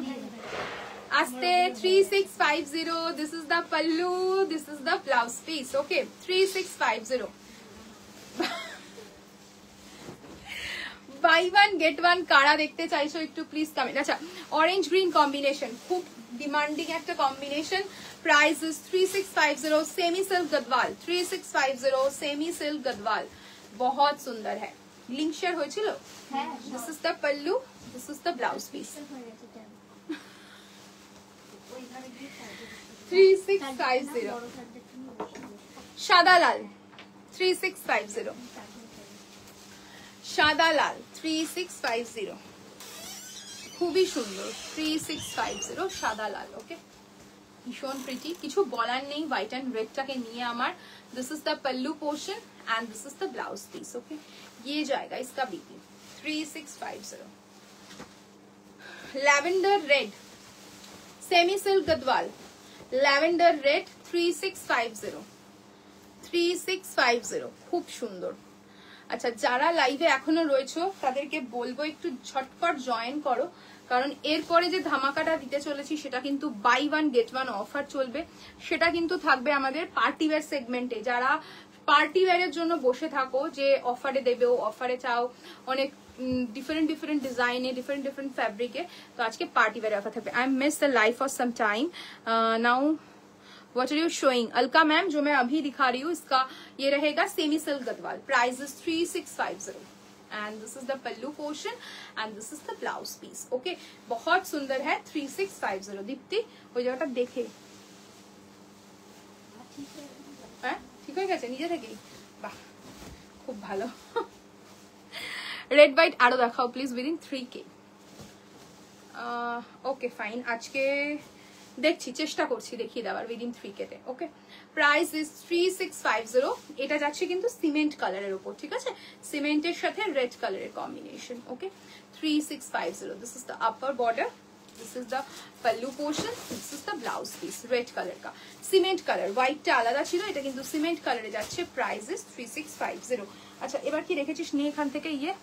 আস্তে 3650 this is the pallu this is the blouse piece okay 3650 buy one get one কারা দেখতে চাইছো একটু প্লিজ কমেন্ট আচ্ছা অরেঞ্জ গ্রিন কম্বিনেশন খুব ডিমান্ডিং একটা combination price is 3650 semi silk Gadwal 3650 semi silk Gadwal बहुत सुंदर है लिंक शेयर হয়েছিল হ্যাঁ this is the pallu this is the blouse piece 3650 সাদা লাল 3650 সাদা লাল 3650 খুবই সুন্দর 3650 সাদা লাল ওকে ভীষণ প্রিটি কিছু বলার নেই হোয়াইট এন্ড রেডটাকে নিয়ে আমার this is the pallu portion and this is the blouse piece okay ये जाएगा इसका BP 3650 lavender red semi silk Gadwal lavender red 3650 খুব সুন্দর আচ্ছা যারা লাইভে এখনো রয়েছো তাদেরকে বলবো একটু ঝটপট জয়েন করো কারণ এরপরে যে ধামাকাটা দিতে চলেছি সেটা কিন্তু buy one get one offer চলবে সেটা কিন্তু থাকবে আমাদের পার্টি ওয়্যার সেগমেন্টে যারা পার্টি ওয়্যারের জন্য বসে থাকো যে অফারে দেবে অফারে চাও অনেক डिफरेंट डिजाइन डिफरेंट फैब्रिक है तो आज के पार्टी वेयर ऑफर थे I miss the life for some time now what are you showing Alka ma'am जो मैं अभी दिखा रही हूँ इसका ये रहेगा semi silk Gadwal price is 3650 and this is the pallu portion and this is the blouse piece okay बहुत सुंदर है 3650 दीप्ति वो जगह देखे ठीक हो गया নিজে থেকেই বাহ খুব ভালো রেড হোয়াইট আরো দেখাও please within 3K okay fine আজকে দেখছি চেষ্টা করছি দেখিয়ে দেওয়ার উইদিন 3K তে ওকে প্রাইস ইজ 3650 এটা যাচ্ছে কিন্তু সিমেন্ট কালারের উপর ঠিক আছে সিমেন্টের সাথে রেড কালারের combination okay 3650 this is the upper border this is the pallu portion this is the blouse piece red colour কা সিমেন্ট কালার হোয়াইটটা আলাদা ছিল এটা কিন্তু সিমেন্ট কালারে যাচ্ছে প্রাইস ইজ 3650 আচ্ছা এবার কি রেখেছিস নিয়ে এখান থেকে ইয়ে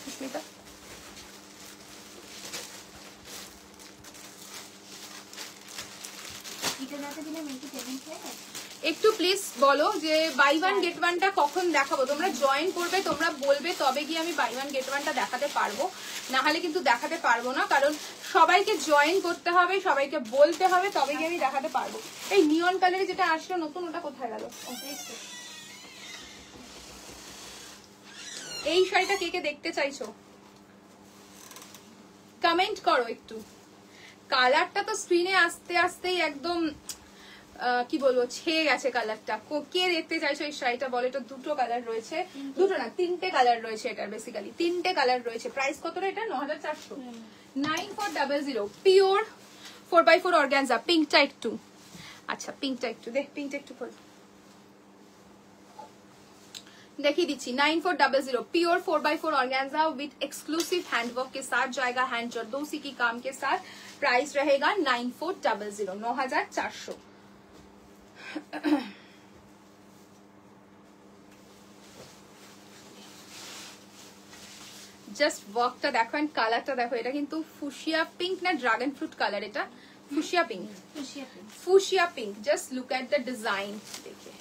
সুস্মিতা একটু প্লিজ বলো যে বাই ওয়ান গেট ওয়ানটা কখন দেখাবো তোমরা জয়েন করবে তোমরা বলবে তবে গিয়ে আমি বাই ওয়ান গেট ওয়ানটা দেখাতে পারবো না হলে কিন্তু দেখাতে পারবো না কারণ সবাইকে জয়েন করতে হবে সবাইকে বলতে হবে তবে গিয়ে আমি দেখাতে পারবো এই নিয়ন কালারে যেটা আসলো নতুন ওটা কোথায় গেল এই শাড়িটা কে কে দেখতে চাইছো কমেন্ট করো একটু কালারটা তো স্ক্রিনে আসতে আসতেই একদম কি বলবো ছেয়ে গেছে কালারটা কে দেখতে চাইছো এই শাড়িটা বলো এটা দুটো কালার রয়েছে দুটো না তিনটে কালার রয়েছে এটার বেসিক্যালি তিনটে কালার রয়েছে প্রাইস কতটা এটা 9400 9400 পিওর 4x4 অর্গানজা পিঙ্কটা একটু আচ্ছা পিঙ্কটা একটু দেখ পিঙ্কটা একটু খোল देखिए दीजिए 9400 pure 4x4 organza with exclusive handwork के साथ जाएगा हैंड जरदोसी की काम के साथ प्राइस रहेगा 9400 9400 জাস্ট ওয়ার্কটা দেখো এন্ড কালারটা দেখো, এটা কিন্তু ফুশিয়া পিঙ্ক না ড্রাগন ফ্রুট কালার, এটা fuchsia pink, fuchsia pink. Just look at the design, देखिए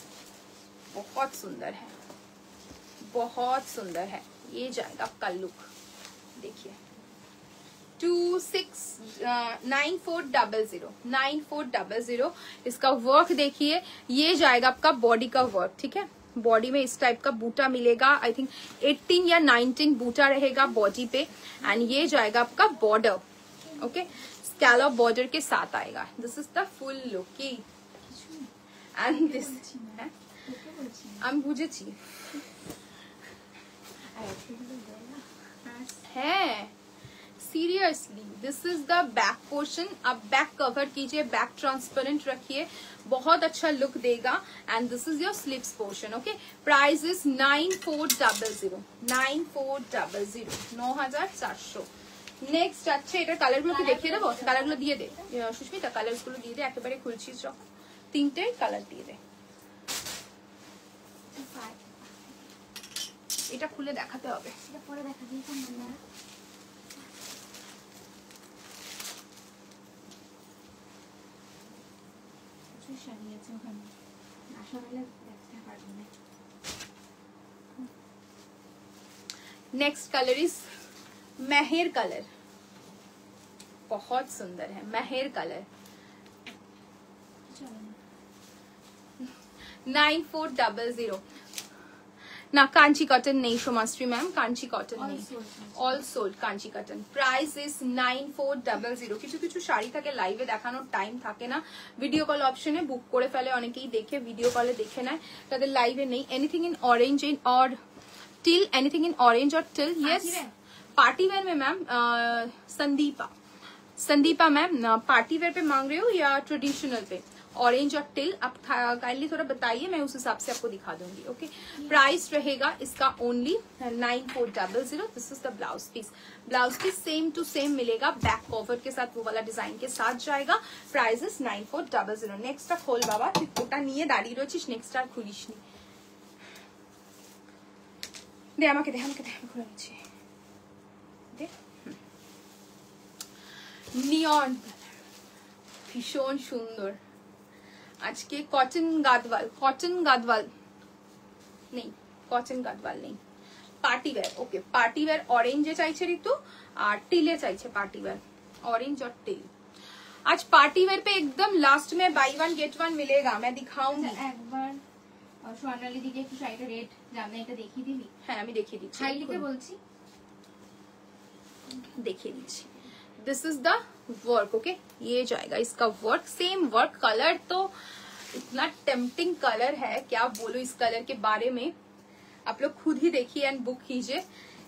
बहुत सुंदर है, बहुत सुंदर है। ये जाएगा आपका लुक, देखिए 9400 इसका वर्क देखिए। ये जाएगा आपका बॉडी का वर्क, ठीक है। बॉडी में इस टाइप का बूटा मिलेगा, आई थिंक 18 या 19 बूटा रहेगा बॉडी पे। एंड ये जाएगा आपका बॉर्डर, ओके, स्कैलप बॉर्डर के साथ आएगा। This is the full look की एंड दिस আমি বুঝেছি है seriously. This is the back portion, आप बैक कवर कीजिए, बैक ट्रांसपेरेंट रखिए, बहुत अच्छा लुक देगा। And this is your sleeves portion, okay. Price is 9400 9400। Next আছে এটা কালারগুলোকে দেখিয়ে দেবো, কালারগুলো দিয়ে দে সুস্মিতা, কালারগুলো দিয়ে দে, একেবারে খুলছিস যখন তিনটে কালার দিয়ে দে। এটা খুলে দেখাতে হবে, এটা পরে দেখা দিয়েছেন না, কিছু সারিয়েছে ওখানে, আশা হলে দেখতে পারবো না। नेक्स्ट कलर इज मेहर कलर, बहुत सुंदर है मेहर कलर। 9400 ना कांची कॉटन नहीं सोमाश्री मैम, कांची कॉटन नहीं, all sold Kanchi cotton. Price is 9400। কিছু কিছু শাড়ি থাকে লাইভে দেখানোর টাইম থাকে না, ভিডিও কল অপশনে বুক করে ফেলে, অনেকেই দেখে ভিডিও কলে দেখে নেয়, তাদের লাইভে নেই। এনিথিং इन ऑरेंज इन और टिल, एनीथिंग इन ऑरेंज और टिल, यस। पार्टी वेयर में ma'am Sandeepa ma'am party wear पे मांग रहे हो या ट्रेडिशनल पे? ऑरेंज और टिल आप काइंडली थोड़ा बताइए, मैं उस हिसाब से आपको दिखा दूंगी, ओके। प्राइस रहेगा इसका only 9400। This is the blouse piece, blouse piece same to same मिलेगा, बैक कवर के साथ वो वाला डिजाइन के साथ जाएगा। Price is 9400। नेक्स्ट खोल बाबा, ওটা নিয়ে দাঁড়িয়ে রয়েছিস, নেক্সট আর খুলিস নি, দে আমাকে দে, আমাকে দে, আমি খুলে নিচ্ছি, দে। নিয়ন কালার ভীষণ সুন্দর। আজকে কটন গাদওয়াল নেই, কটন গাদওয়াল নেই, party wear, okay. Party wear orange চাইছে ঋতু, আর টিলে চাইছে পার্টি वेयर, ऑरेंज और टिल। आज पार्टी वेयर पे एकदम लास्ट में बाई वन गेट वन मिलेगा, मैं दिखाऊंगी একবার সোনালি দিকে একটু শাড়িটা রেড জানলে এটা দেখিয়ে দিবি? হ্যাঁ আমি দেখিয়ে দিচ্ছি, হাইলিকে বলছি देखिए लीजिए। This is the work, okay. ये जाएगा इसका वर्क, सेम वर्क। कलर तो इतना टेम्पटिंग कलर है, क्या बोलूं इस कलर के बारे में, आप लोग खुद ही देखिए एंड बुक कीजिए।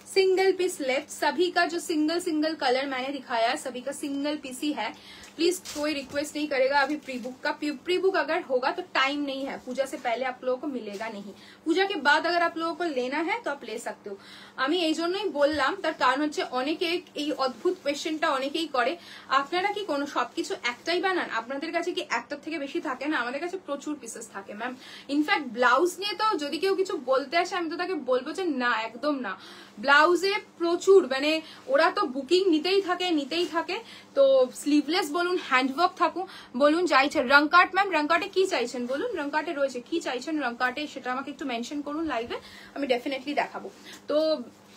सिंगल पीस लेफ्ट, सभी का जो सिंगल कलर मैंने दिखाया है सभी का सिंगल पीस ही है। प्लीज कोई रिक्वेस्ट नहीं करेगा अभी प्री बुक का, प्री बुक अगर होगा तो टाइम नहीं है, पूजा से पहले आप लोगों को मिलेगा नहीं, पूजा के बाद अगर आप लोगों को लेना है तो आप ले सकते हो। আমি এই জন্যই বললাম, তার কারণ হচ্ছে অনেকে এই অদ্ভুত কোয়েশ্চেনটা অনেকেই করে, আপনারা কি কোনো সবকিছু একটাই বানান? আপনাদের কাছে কি একটার থেকে বেশি থাকে না? আমাদের কাছে প্রচুর পিসেস থাকে ম্যাম। ইনফ্যাক্ট ব্লাউজ নিয়ে তো যদি কেউ কিছু বলতে আসে আমি তো তাকে বলবো যে না, একদম না। ব্লাউজে প্রচুর মানে ওরা তো বুকিং নিতেই থাকে, তো স্লিভলেস বলুন, হ্যান্ডওয়ার্ক থাকুন বলুন, চাইছে রংকাট ম্যাম, রংকাটে কি চাইছেন বলুন, রংকাটে রয়েছে কি চাইছেন রংকাটে, সেটা আমাকে একটু মেনশন করুন লাইভে, আমি ডেফিনেটলি দেখাবো। তো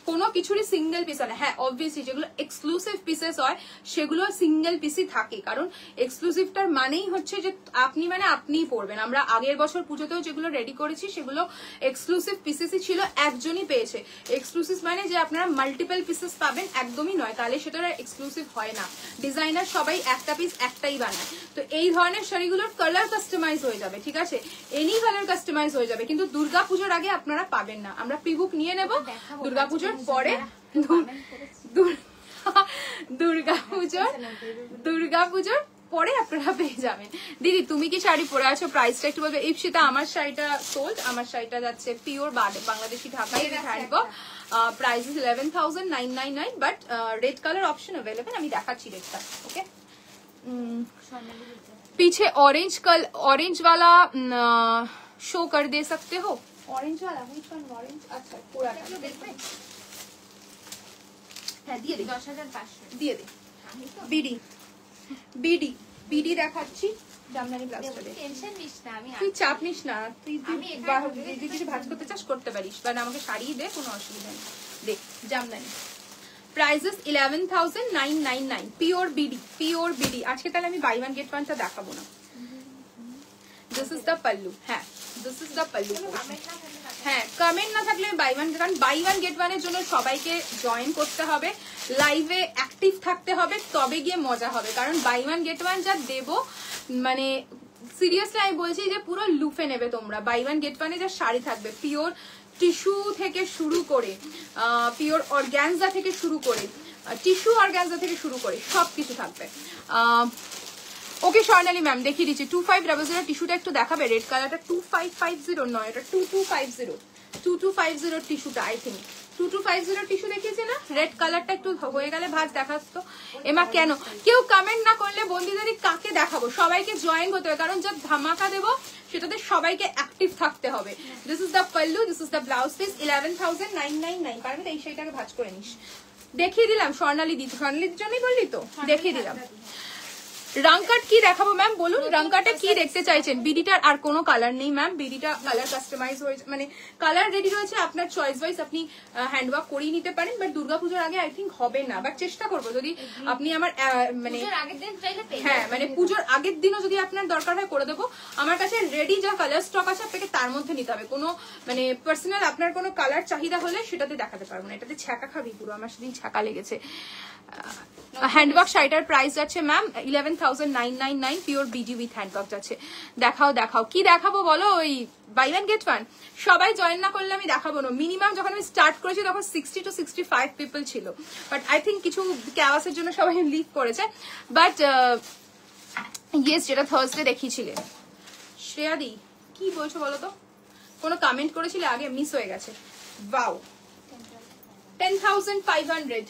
কোনো কিছুরই সিঙ্গেল পিস হয় না। হ্যাঁ অবভিয়াসলি যেগুলো এক্সক্লুসিভ পিসেস হয় সেগুলো সিঙ্গেল পিসই থাকে, কারণ এক্সক্লুসিভটার মানেই হচ্ছে যে আপনি মানে আপনিই পরবেন। আমরা আগের বছর পুজোতেও যেগুলো রেডি করেছি সেগুলো এক্সক্লুসিভ পিসেসই ছিল, একজনই পেয়েছে। এক্সক্লুসিভ মানে যে আপনারা মাল্টিপল পিসেস পাবেন, একদমই নয়, তাহলে সেটা এক্সক্লুসিভ হয় না। ডিজাইনার সবাই একটা পিস একটাই বানায়, তো এই ধরনের শাড়িগুলোর কালার কাস্টমাইজ হয়ে যাবে, ঠিক আছে, এনি কালার কাস্টমাইজ হয়ে যাবে, কিন্তু দুর্গাপুজোর আগে আপনারা পাবেন না। আমরা প্রিবুক নিয়ে নেব, দুর্গাপুজোর পরে দুর্গাপুজোর পরে আপনারা পেয়ে যাবেন। দিদি তুমি কি শাড়ি পরে আছো, প্রাইসটা একটু বলবে? ইপসিতা আমার শাড়িটা সোল্ড, আমার শাড়িটা যাচ্ছে পিওর বাংলাদেশি ঢাকাই হ্যান্ডব, price is 11,999, but red colour option available, আমি দেখাচ্ছি রেডটা, ওকে। पीछे ऑरेंज वाला शो कर दे सकते हो, ऑरेंज वाला, व्हिच वन ऑरेंज? अच्छा पूरा হ্যাঁ দিয়ে দে, 10,500 দিয়ে দে। আমি তো বিডি বিডি বিডি দেখাচ্ছি, জামদানি ব্লাউজটা দে। টেনশন নিস না, আমি তুই চাপ নিস না, তুই আমি একা যদি কিছু ভাজ করতে চাস করতে পারিস, বা আমাকে শাড়ি দে, কোনো অসুবিধা নেই। দেখ Jamdani prices 11,999, pure BD, pure BD. আজকে তাহলে আমি বাই ওয়ান গেট ওয়ানটা দেখাবো না। দিস ইজ দ্য পাল্লু, হ্যাঁ দিস ইজ দ্য পাল্লু। হ্যাঁ কমেন্ট না থাকলে বাই ওয়ান, কারণ বাই ওয়ান গেট ওয়ানের জন্য সবাইকে জয়েন করতে হবে, লাইভে অ্যাক্টিভ থাকতে হবে, তবে গিয়ে মজা হবে। কারণ বাই ওয়ান গেট ওয়ান যা দেবো, মানে সিরিয়াসলি আমি বলছি যে পুরো লুফে নেবে তোমরা। বাই ওয়ান গেট ওয়ানে যা শাড়ি থাকবে, পিওর টিস্যু থেকে শুরু করে, পিওর অর্গ্যানজা থেকে শুরু করে, টিস্যু অর্গ্যানজা থেকে শুরু করে সব কিছু থাকবে। ওকে স্বর্ণালী ম্যাম দেখিয়ে দিচ্ছি 2500 টিস্যুটা একটু দেখাবে। রেড কালারটা 2550 নয়, এটা 2250, 2250 টিস্যুটা আই থিঙ্ক 2250 টিস্যু দেখিয়েছে না। রেড কালারটা একটু হয়ে গেলে ভাজ দেখাস তো। এমা কেন কেউ কমেন্ট না করলে বন্ধুদেরই কাকে দেখাবো? সবাইকে জয়েন করতে হবে, কারণ যা ধামাকা দেবো সেটাতে সবাইকে অ্যাক্টিভ থাকতে হবে। This is the pallu, this is the blouse piece, 11,999। পারবি তো এই শাড়িটাকে ভাজ করে নিস। দেখিয়ে দিলাম স্বর্ণালী দিদি, স্বর্ণালীর জন্যই বললি তো, দেখিয়ে দিলাম। রাংকাট কি দেখাবো ম্যাম বলুন? রাংকাটে কি দেখতে চাইছেন? বিডিটার আর কোনো কালার নেই ম্যাম, বিডিটা কালার কাস্টমাইজ হয়েছে, মানে কালার রেডি রয়েছে, আপনার চয়েস ওয়াইজ আপনি হ্যান্ড ওয়ার্ক করিয়ে নিতে পারেন। বাট দুর্গাপুজোর আগে আই থিঙ্ক হবে না, বাট চেষ্টা করবো যদি আপনি আমার মানে হ্যাঁ মানে পুজোর আগের দিনও যদি আপনার দরকার হয় করে দেবো। আমার কাছে রেডি যা কালার স্টক আছে আপনাকে তার মধ্যে নিতে হবে। কোনো মানে পার্সোনাল আপনার কোনো কালার চাহিদা হলে সেটাতে দেখাতে পারবো না। এটাতে ছ্যাঁকা খাবি পুরো, আমার সেদিন ছ্যাঁকা লেগেছে। হ্যান্ডওয়ার্ক শাড়িটার প্রাইস যাচ্ছে ma'am 11,999, pure BD with handwork যাচ্ছে। দেখাও দেখাও, কি দেখাবো বলো? ওই বাই ওয়ান গেট ওয়ান সবাই জয়েন না করলে আমি দেখাবো না। মিনিমাম যখন আমি স্টার্ট করেছি তখন 60 to 65 পিপল ছিল, বাট আই থিঙ্ক কিছু ক্যাওয়াসের জন্য সবাই লিভ করেছে। বাট ইয়েস, যেটা থার্সডে দেখিয়েছিলে শ্রেয়াদি, কি বলছো বলো তো? কোনো কমেন্ট করেছিলে আগে, মিস হয়ে গেছে। वाओ 10,500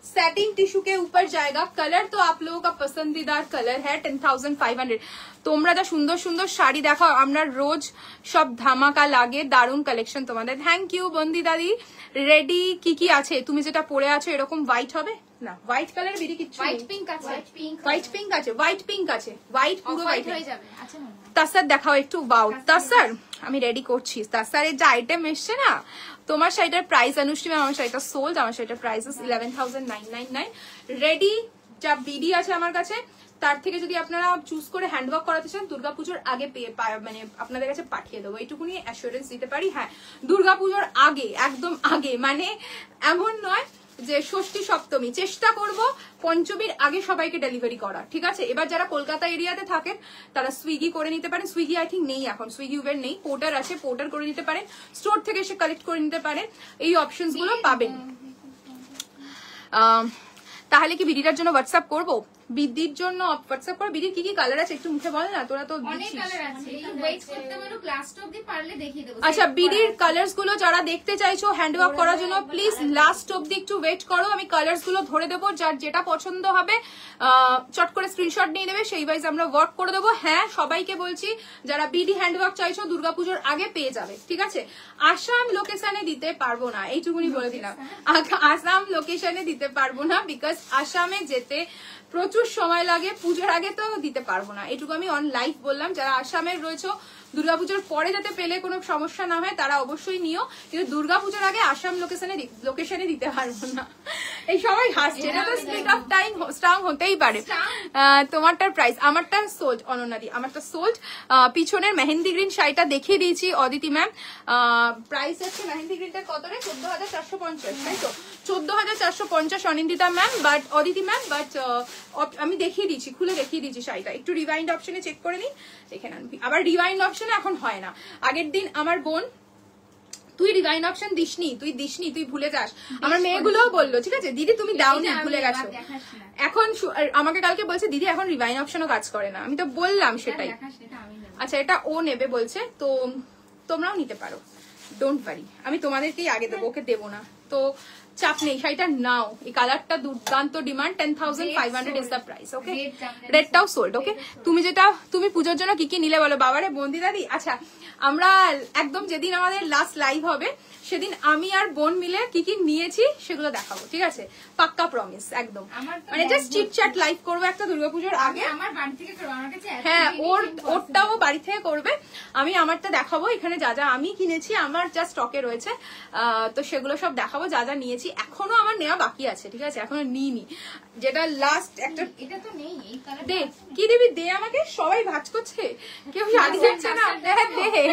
सैटिन टिश्यू के ऊपर जाएगा। कलर तो आप लोगों का पसंदीदा कलर है 10,500। তোমরা যা সুন্দর সুন্দর শাড়ি দেখাও, আমরা রোজ সব ধামাকা লাগে, দারুণ কালেকশন তোমাদের। থ্যাংক ইউ বন্দি দাদি। রেডি কি কি আছে? তুমি যেটা পরে আছো এরকম হোয়াইট হবে না? হোয়াইট কালার বিডি কিছু, হোয়াইট পিঙ্ক আছে, হোয়াইট পিঙ্ক আছে, হোয়াইট পিঙ্ক আছে, হোয়াইট পুরো হোয়াইট হয়ে যাবে। আচ্ছা না তাসার দেখাও একটু। বাউ তাসার আমি রেডি করছি। তাসারের যে আইটেম এসছে না, তোমার শাড়িটার প্রাইস অনুষ্ঠি ম্যাম, আমার শাড়িটা সোল্ড, আমার শাড়িটার প্রাইস 11,999। রেডি যা বিডি আছে আমার কাছে, তার থেকে যদি আপনারা চুজ করে হ্যান্ডওয়ার্ক করাতে চান দুর্গাপুজোর আগে মানে আপনাদের কাছে পাঠিয়ে দেবো, এইটুকুনি অ্যাসুরেন্স দিতে পারি। হ্যাঁ দুর্গাপুজোর আগে, একদম আগে, মানে এমন নয় যে ষষ্ঠী সপ্তমী, চেষ্টা করব পঞ্চমীর আগে সবাইকে ডেলিভারি করা, ঠিক আছে? এবার যারা কলকাতা এরিয়াতে থাকেন তারা সুইগি করে নিতে পারেন। সুইগি আই থিঙ্ক নেই এখন, সুইগি উবের নেই, পোর্টার আছে, পোর্টার করে নিতে পারেন, স্টোর থেকে এসে কালেক্ট করে নিতে পারেন, এই অপশনস গুলো পাবেন। তাহলে কি বিডিটার জন্য হোয়াটসঅ্যাপ করবো? বিডির জন্য হোয়াটসঅ্যাপ করো। বিডির কি কি কালার আছে একটু মুখে বল না, তোরা তো অনেক কালার আছে, ওয়েট করতে পারো, ক্লাস টপ দি পারলে দেখিয়ে দেব। আচ্ছা বিডির কালার্স গুলো যারা দেখতে চাইছো হ্যান্ডওয়ার্ক করার জন্য প্লিজ লাস্ট অবধি একটু ওয়েট করো, আমি কালার্স গুলো ধরে দেবো, যার যেটা পছন্দ হবে চট করে স্ক্রিনশট নিয়ে নেবে, সেই ওয়াইজ আমরা ওয়ার্ক করে দেবো। হ্যাঁ সবাইকে বলছি যারা বিডি হ্যান্ডওয়ার্ক চাইছো দুর্গাপুজোর আগে পেয়ে যাবে, ঠিক আছে? আসাম লোকেশনে দিতে পারবো না, এইটুকুনি বলে দিলাম। আসাম লোকেশনে দিতে পারবো না, বিকজ আসামে যেতে প্রচুর সময় লাগে, পুজোর আগে তো দিতে পারবো না, এটুকু আমি অন লাইভ বললাম। যারা আসামের রয়েছে দুর্গাপুজোর পরে যাতে পেলে কোনো সমস্যা না হয় তারা অবশ্যই নিও, কিন্তু দুর্গাপুজোর আগে আসাম লোকেশনে দিতে পারবো না। এই সবাই হাসছে, এটা তো স্প্লিট অফ টাইম স্ট্রং হতেই পারে। তোমারটার প্রাইস, আমারটা সোল্ড অনন্যাদি, আমারটা সোল্ড। পিছনের মেহেন্দি গ্রিন শাড়িটা দেখিয়ে দিয়েছি অদিতি ম্যাম, প্রাইস আছে মেহেন্দি গ্রিনটার কত রে? 14,450, তাই তো? 14,450 Anindita ma'am, but Aditi ma'am, but আমি দেখিয়ে দিচ্ছি, খুলে দেখিয়ে দিচ্ছি শাড়িটা। একটু রিভাইন্ড অপশনে চেক করে নিন, দেখে নেন। আবার রিভাইন্ড অপশনে এখন হয় না। আগের দিন আমার বোন, তুই রিভাইন্ড অপশন দিসনি, তুই ভুলে যাস। আমার মেয়েগুলোও বললো ঠিক আছে দিদি তুমি দাওনি, ভুলে গেছো। এখন আমাকে কালকে বলছে দিদি এখন রিভাইন্ড অপশনও কাজ করে না, আমি তো বললাম সেটাই। আচ্ছা এটা ও নেবে বলছে, তো তোমরাও নিতে পারো, ডোন্ট ওয়ারি, আমি তোমাদেরকেই আগে দেবো, ওকে দেবো না। তো চাপ নেই, শাড়িটা নাও। এই কালারটা দুর্দান্ত demand, 10,500 is the price. Okay, রেডটাও সোল্ড। ওকে, তুমি পুজোর জন্য কি কি নিলে বলো? বাবারে বন্দি দাদি, আচ্ছা আমরা একদম যেদিন আমাদের লাস্ট লাইভ হবে সেদিন আমি আর বোন মিলে কি কি নিয়েছি সেগুলো দেখাবো, ঠিক আছে? পাক্কা প্রমিস, একদম। মানে জাস্ট চিটচ্যাট লাইভ করবো একটা দুর্গাপুজোর আগে। আমার বাড়ি থেকে করবো, আমার কাছে হ্যাঁ, ওরটাও বাড়ি থেকে করবে, আমি আমারটা দেখাবো। এখানে যা যা আমি কিনেছি আমার যা স্টকে রয়েছে তো সেগুলো সব দেখাবো, যা যা নিয়েছি। এখনো আমার নেওয়া বাকি আছে, ঠিক আছে? এখনো নিইনি, যেটা লাস্ট একটা। এটা তো নেই এই কালার। দে, কি দিবি? দে আমাকে। সবাই ভাঁজ করছে, কেউ শাড়ি দিচ্ছে না। দে,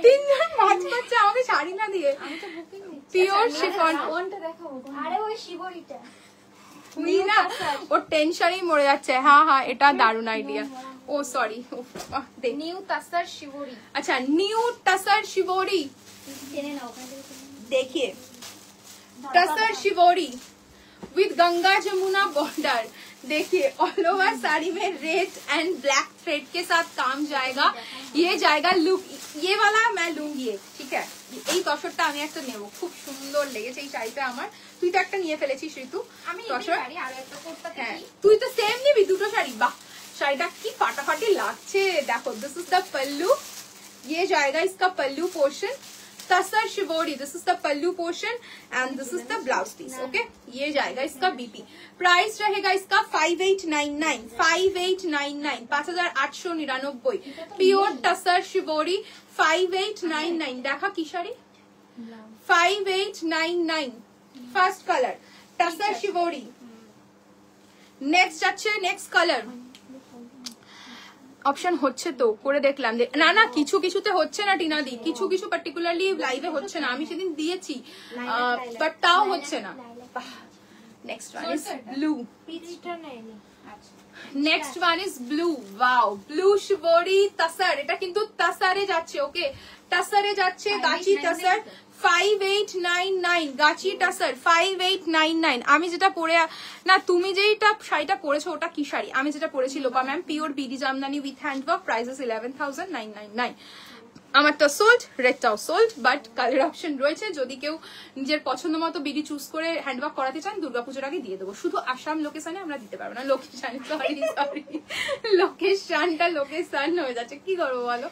তিনজন ভাঁজ করছে আমাকে শাড়ি না দিয়ে। Pure chiffon. আরে ওই শিবরিটা না, ওর টেনশনই মরে যাচ্ছে। হ্যাঁ হ্যাঁ, এটা দারুণ আইডিয়া। ও সরি, নিউ তাসার শিবরি। अच्छा न्यू टसर शिवोरी, জেনে নাও ওখানে देखिए tussar shibori with Ganga Jamuna border. देखिए ऑल ओवर साड़ी में रेड एंड ब्लैक थ्रेड के साथ काम जाएगा। ये जाएगा लुक, ये वाला मैं लूंगी एक, ঠিক আছে? এই তসরটা আমি একটা নেব, খুব সুন্দর লেগেছে এই শাড়িটা আমার। তুই তো একটা নিয়ে ফেলেছিস ঋতু, আমি তসর। শাড়ি আর একটা কুর্তা হ্যাঁ, দেখি। তুই তো সেম নিবি, দুটো শাড়ি। বাহ, শাড়িটা কি ফাটাফাটি লাগছে দেখো। दिस इज द पल्लू, ये जाएगा इसका pallu portion. Tussar shibori, this is the pallu portion and this is the blouse piece. Okay, ये जाएगा इसका बीपी। प्राइस रहेगा इसका 5899, 5899, 5899। Pure tussar shibori 5899। देखा की sari 5899, first colour tussar শিবরি। Next যাচ্ছে, নেক্সট কালার অপশন হচ্ছে তো করে দেখলাম যে না না কিছু কিছুতে হচ্ছে না টিনাদি, কিছু কিছু পার্টিকুলারলি লাইভে হচ্ছে না। আমি সেদিন দিয়েছি বাট তাও হচ্ছে না। নেক্সট ওয়ান ইজ ব্লু, পিচটা নেয়নি। Next one is blue. Wow, blue shibori tussar. এটা কিন্তু তাসারে যাচ্ছে। ওকে, তাসারে যাচ্ছে, গাছি তাসার 5899, গাছি টাসার 5899। আমি যেটা পরে, না তুমি যেইটা শাড়িটা পরেছো ওটা কি শাড়ি? আমি যেটা পরেছি Lopa ma'am, pure BD jamdani with handwork, prices 11,999। আমারটা সোল্ড, রেডটাও সোল্ড, বাট কালার অপশন রয়েছে। যদি কেউ নিজের পছন্দ মতো বিডি চুজ করে হ্যান্ডওয়ার্ক করাতে চান দুর্গাপুজোর আগে দিয়ে দেবো। শুধু আসাম লোকেশনে আমরা দিতে পারবো না। লোকেশন, সরি সরি, লোকেশনটা লোকেশন হয়ে যাচ্ছে, কি করবো বলো?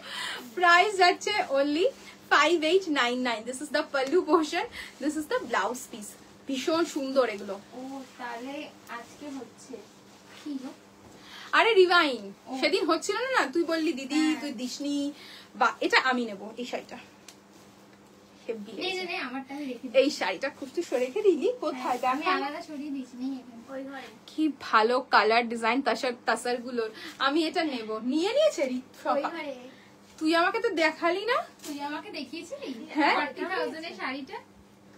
প্রাইস যাচ্ছে only 5899। This is the pallu portion, this is the blouse piece। ভীষণ সুন্দর এগুলো। ও তাহলে আজকে হচ্ছে কি গো? আরে রিভাইন সেদিন হচ্ছিল না, তুই বললি দিদি তুই দিসনি, বা এটা আমি নেব। এই শাড়িটা হেভি, এই যে নে আমারটা আমি রেখে দিই। এই শাড়িটা খুব তুই সরে রেখে দিলি কোথায়? আমি দেখা আলাদা ছড়িয়ে দিয়েছি নেই এখানে। ওই ঘরে কি ভালো কালার ডিজাইন তাসার গুলোর। আমি এটা নেব। নিয়ে নিয়েছে ওই সকাল, ঘরে তুই আমাকে তো দেখালি না। তুই আমাকে দেখিয়েছিলি হ্যাঁ। 40,000 এর শাড়িটা।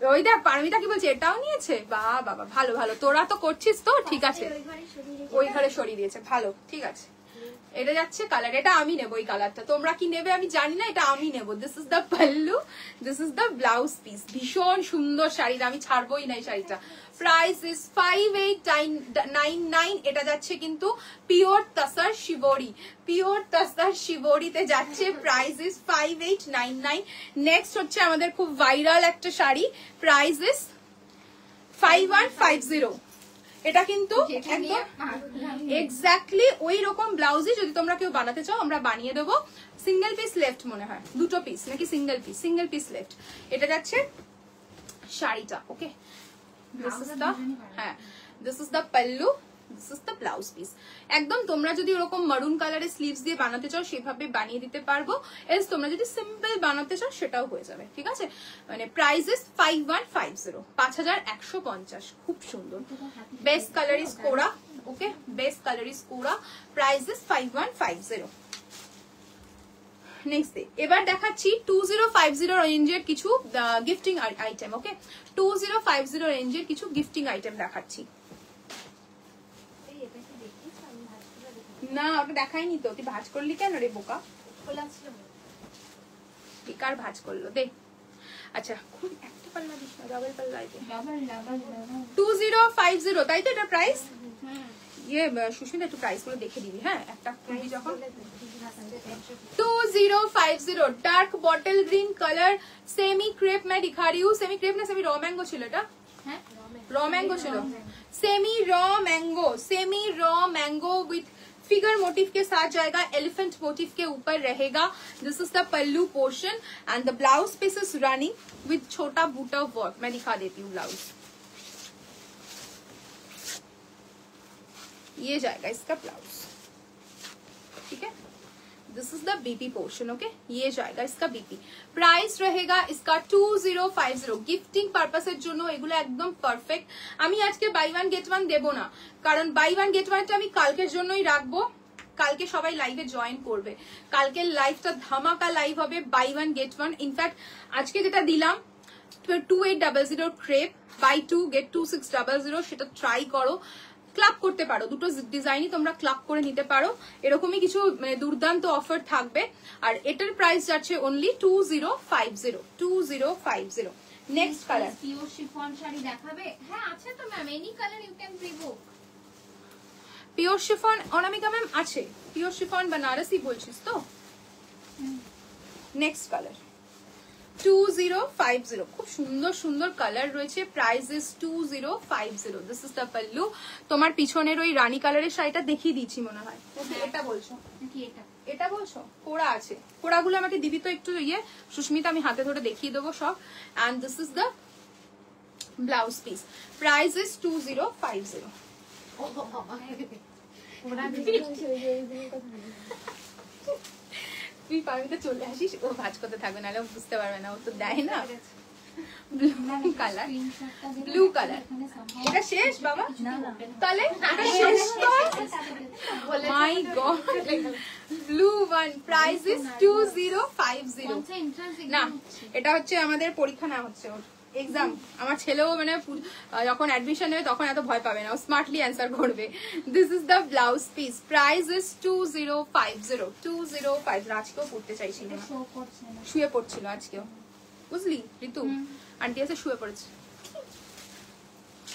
ওই দেখ পারমিতা কি বলছে, এটাও নিয়েছে। বাহ বাবা, ভালো ভালো, তোরা তো করছিস তো, ঠিক আছে। ওই ঘরে সরিয়ে রেখে ওই ঘরে সরিয়ে দিয়েছে, ভালো, ঠিক আছে। এটা যাচ্ছে কালার, এটা আমি নেবো। এই কালারটা তোমরা কি নেবে আমি জানি না, এটা আমি নেবো। This is the pallu, this is the blouse piece. ভীষণ সুন্দর শাড়িটা, আমি ছাড়বোই না এই শাড়িটা। Price is 5899। এটা যাচ্ছে কিন্তু পিওর তাসার শিবরি, পিওর তাসার শিবরিতে যাচ্ছে। Price is 5899। নেক্সট হচ্ছে আমাদের খুব ভাইরাল একটা শাড়ি, প্রাইস ইজ 5150। এটা কিন্তু একদম এক্স্যাক্টলি ওই রকম ব্লাউজই যদি তোমরা কেউ বানাতে চাও আমরা বানিয়ে দেবো। সিঙ্গেল পিস লেফট মনে হয়, দুটো পিস নাকি single piece? Single piece left. এটা যাচ্ছে শাড়িটা। ওকে, দিস ইজ দা, হ্যাঁ this is the pallu, this is the blouse piece. একদম তোমরা যদি ওরকম মারুন কালারের স্লিভস দিয়ে বানাতে চাও সেভাবে বানিয়ে দিতে পারবো। এলস তোমরা যদি সিম্পল বানাতে চাও সেটাও হয়ে যাবে, ঠিক আছে? মানে প্রাইস ইজ 5150, 5150। খুব সুন্দর। বেস্ট কালার ইজ কোরা। ওকে, বেস্ট কালার ইজ কোরা। Price is 5150। নেক্সট ডে এবার দেখাচ্ছি 2050 রেঞ্জের কিছু গিফটিং আইটেম। ওকে, 2050 রেঞ্জের কিছু গিফটিং আইটেম দেখাচ্ছি। না ওটা দেখাইনি তো, তুই ভাঁজ করলি কেন রে বোকা? খোলা ছিল বেকার ভাঁজ করলো দে। আচ্ছা, খুব একটা পাল্লা দিস না, ডাবল পাল্লা আছে। ডাবল ডাবল ডাবল 2050, তাই তো এটা প্রাইস? ইয়ে সুস্মিতা একটু প্রাইস গুলো দেখে দিবি, হ্যাঁ একটা খুবই যখন 2050 dark bottle green colour semi crepe मैं दिखा रही हूँ सेमी क्रेप ना सेमी रॉ मैंगो ছিল এটা হ্যাঁ रॉ मैंगो ছিল semi raw mango with figure motif के साथ जाएगा एलिफेंट मोटिव के ऊपर रहेगा this is the pallu portion and the blouse piece is running with छोटा बूटा वर्क मैं दिखा देती हूँ ब्लाउज ये जाएगा इसका ब्लाउज ठीक है this is the BP portion okay ये जाएगा इसका बीपी प्राइस रहेगा इसका 2050 गिफ्टिंग पारपासेर জন্য এগুলো একদম পারফেক্ট আমি আজকে বাই ওয়ান গেট ওয়ান দেব না কারণ বাই ওয়ান গেট ওয়ানটা আমি কালকের জন্যই রাখবো কালকে সবাই লাইভে জয়েন করবে কালকে লাইভটা ধামাকা লাইভ হবে buy one get one in fact আজকে যেটা দিলাম 2800 ক্রেপ বাই 2 গেট 2600 সেটা ট্রাই করো ক্লাব করতে পারো দুটো ডিজাইনই তোমরা ক্লাব করে নিতে পারো এরকমই কিছু মানে দুর্দান্ত অফার থাকবে আর এটার প্রাইস যাচ্ছে only 2050 next colour pure chiffon sari দেখাবে হ্যাঁ আছে তো ma'am any colour you can prebook pure chiffon Anamika ma'am আছে পিওর শিফন বেনারসি বলছিস তো নেক্সট কালার 2050 খুব সুন্দর সুন্দর কালার রয়েছে price is 2050 this is the pallu তোমার পিছনের ওই রানী কালারের শাড়িটা দেখিয়ে দিচ্ছি মনে হয় এটা বলছো নাকি এটা বলছো কোড়া আছে কোড়াগুলো আমাকে দিবি তো একটু ইয়ে সুস্মিতা আমি হাতে ধরে দেখিয়ে দেবো সব and this is the blouse piece price is 2050 তুই পারমিতে চলে আসিস ও ভাজ করতে থাকবে নাহলে বুঝতে পারবে না ও তো দেয় না ব্লু কালার ব্লু কালার এটা শেষ বাবা তাহলে এটা শেষ তো my god blue one price is 2050 না এটা হচ্ছে আমাদের পরীক্ষা না হচ্ছে ওর এক্সাম আমার ছেলেও মানে যখন অ্যাডমিশন নেবে তখন এত ভয় পাবে না ও স্মার্টলি অ্যান্সার করবে this is the blouse piece price is 2050 আজকেও পড়তে চাইছিল না শুয়ে পড়ছিল আজকেও বুঝলি ঋতু আন্টি আছে শুয়ে পড়েছে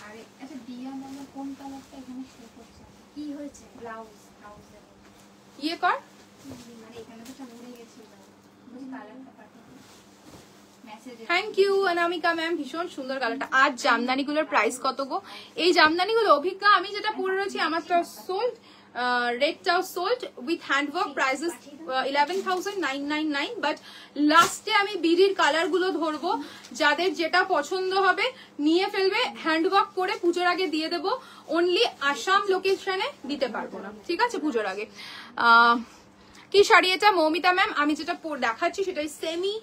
আরে আচ্ছা দিয়া মামা কোন কালারটা এখানে শো করছে কি হয়েছে ব্লাউজ ইয়ে কর মানে এখানে তো সব উড়ে গেছিল বুঝি কালারটা পাঠিয়ে মেসেজে থ্যাংক ইউ অনামিকা ম্যাম ভীষণ সুন্দর কালারটা আজ জামদানিগুলোর প্রাইস কত গো এই জামদানিগুলো অভিজ্ঞা আমি যেটা পরে রয়েছি আমারটা সোল্ড রেডটাও sold with handwork prices 11,999 but লাস্টে আমি বিড়ির কালার গুলো ধরবো যাদের যেটা পছন্দ হবে নিয়ে ফেলবে হ্যান্ডওয়ার্ক করে পুজোর আগে দিয়ে দেবো অনলি আসাম লোকেশনে দিতে পারবো না ঠিক আছে পুজোর আগে কি শাড়ি এটা মৌমিতা ম্যাম আমি যেটা দেখাচ্ছি সেটা semi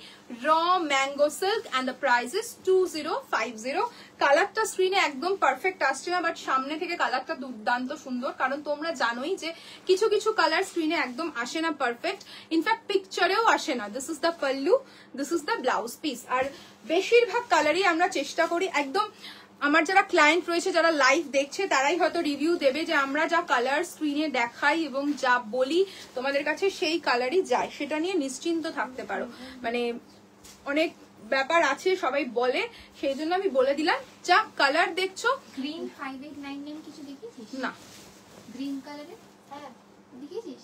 raw mango silk and the price is 2050 কালারটা স্ক্রিনে একদম পারফেক্ট আসছে না বাট সামনে থেকে কালারটা দুর্দান্ত সুন্দর কারণ তোমরা জানোই যে কিছু কিছু কালার স্ক্রিনে একদম আসে না পারফেক্ট ইনফ্যাক্ট পিকচারেও আসে না this is the pallu this is the blouse piece আর বেশিরভাগ কালারই আমরা চেষ্টা করি একদম আমার যারা ক্লায়েন্ট রয়েছে যারা লাইভ দেখছে তারাই হয়তো রিভিউ দেবে যে আমরা যা কালার স্ক্রিনে দেখাই এবং যা বলি তোমাদের কাছে সেই কালারই যায় সেটা নিয়ে নিশ্চিন্ত থাকতে পারো মানে অনেক ব্যাপার আছে সবাই বলে সেই জন্য আমি বলে দিলাম যা কালার দেখছো গ্রিন 5899 কিছু দেখিয়েছিস না গ্রিন কালারে হ্যাঁ দেখিয়েছিস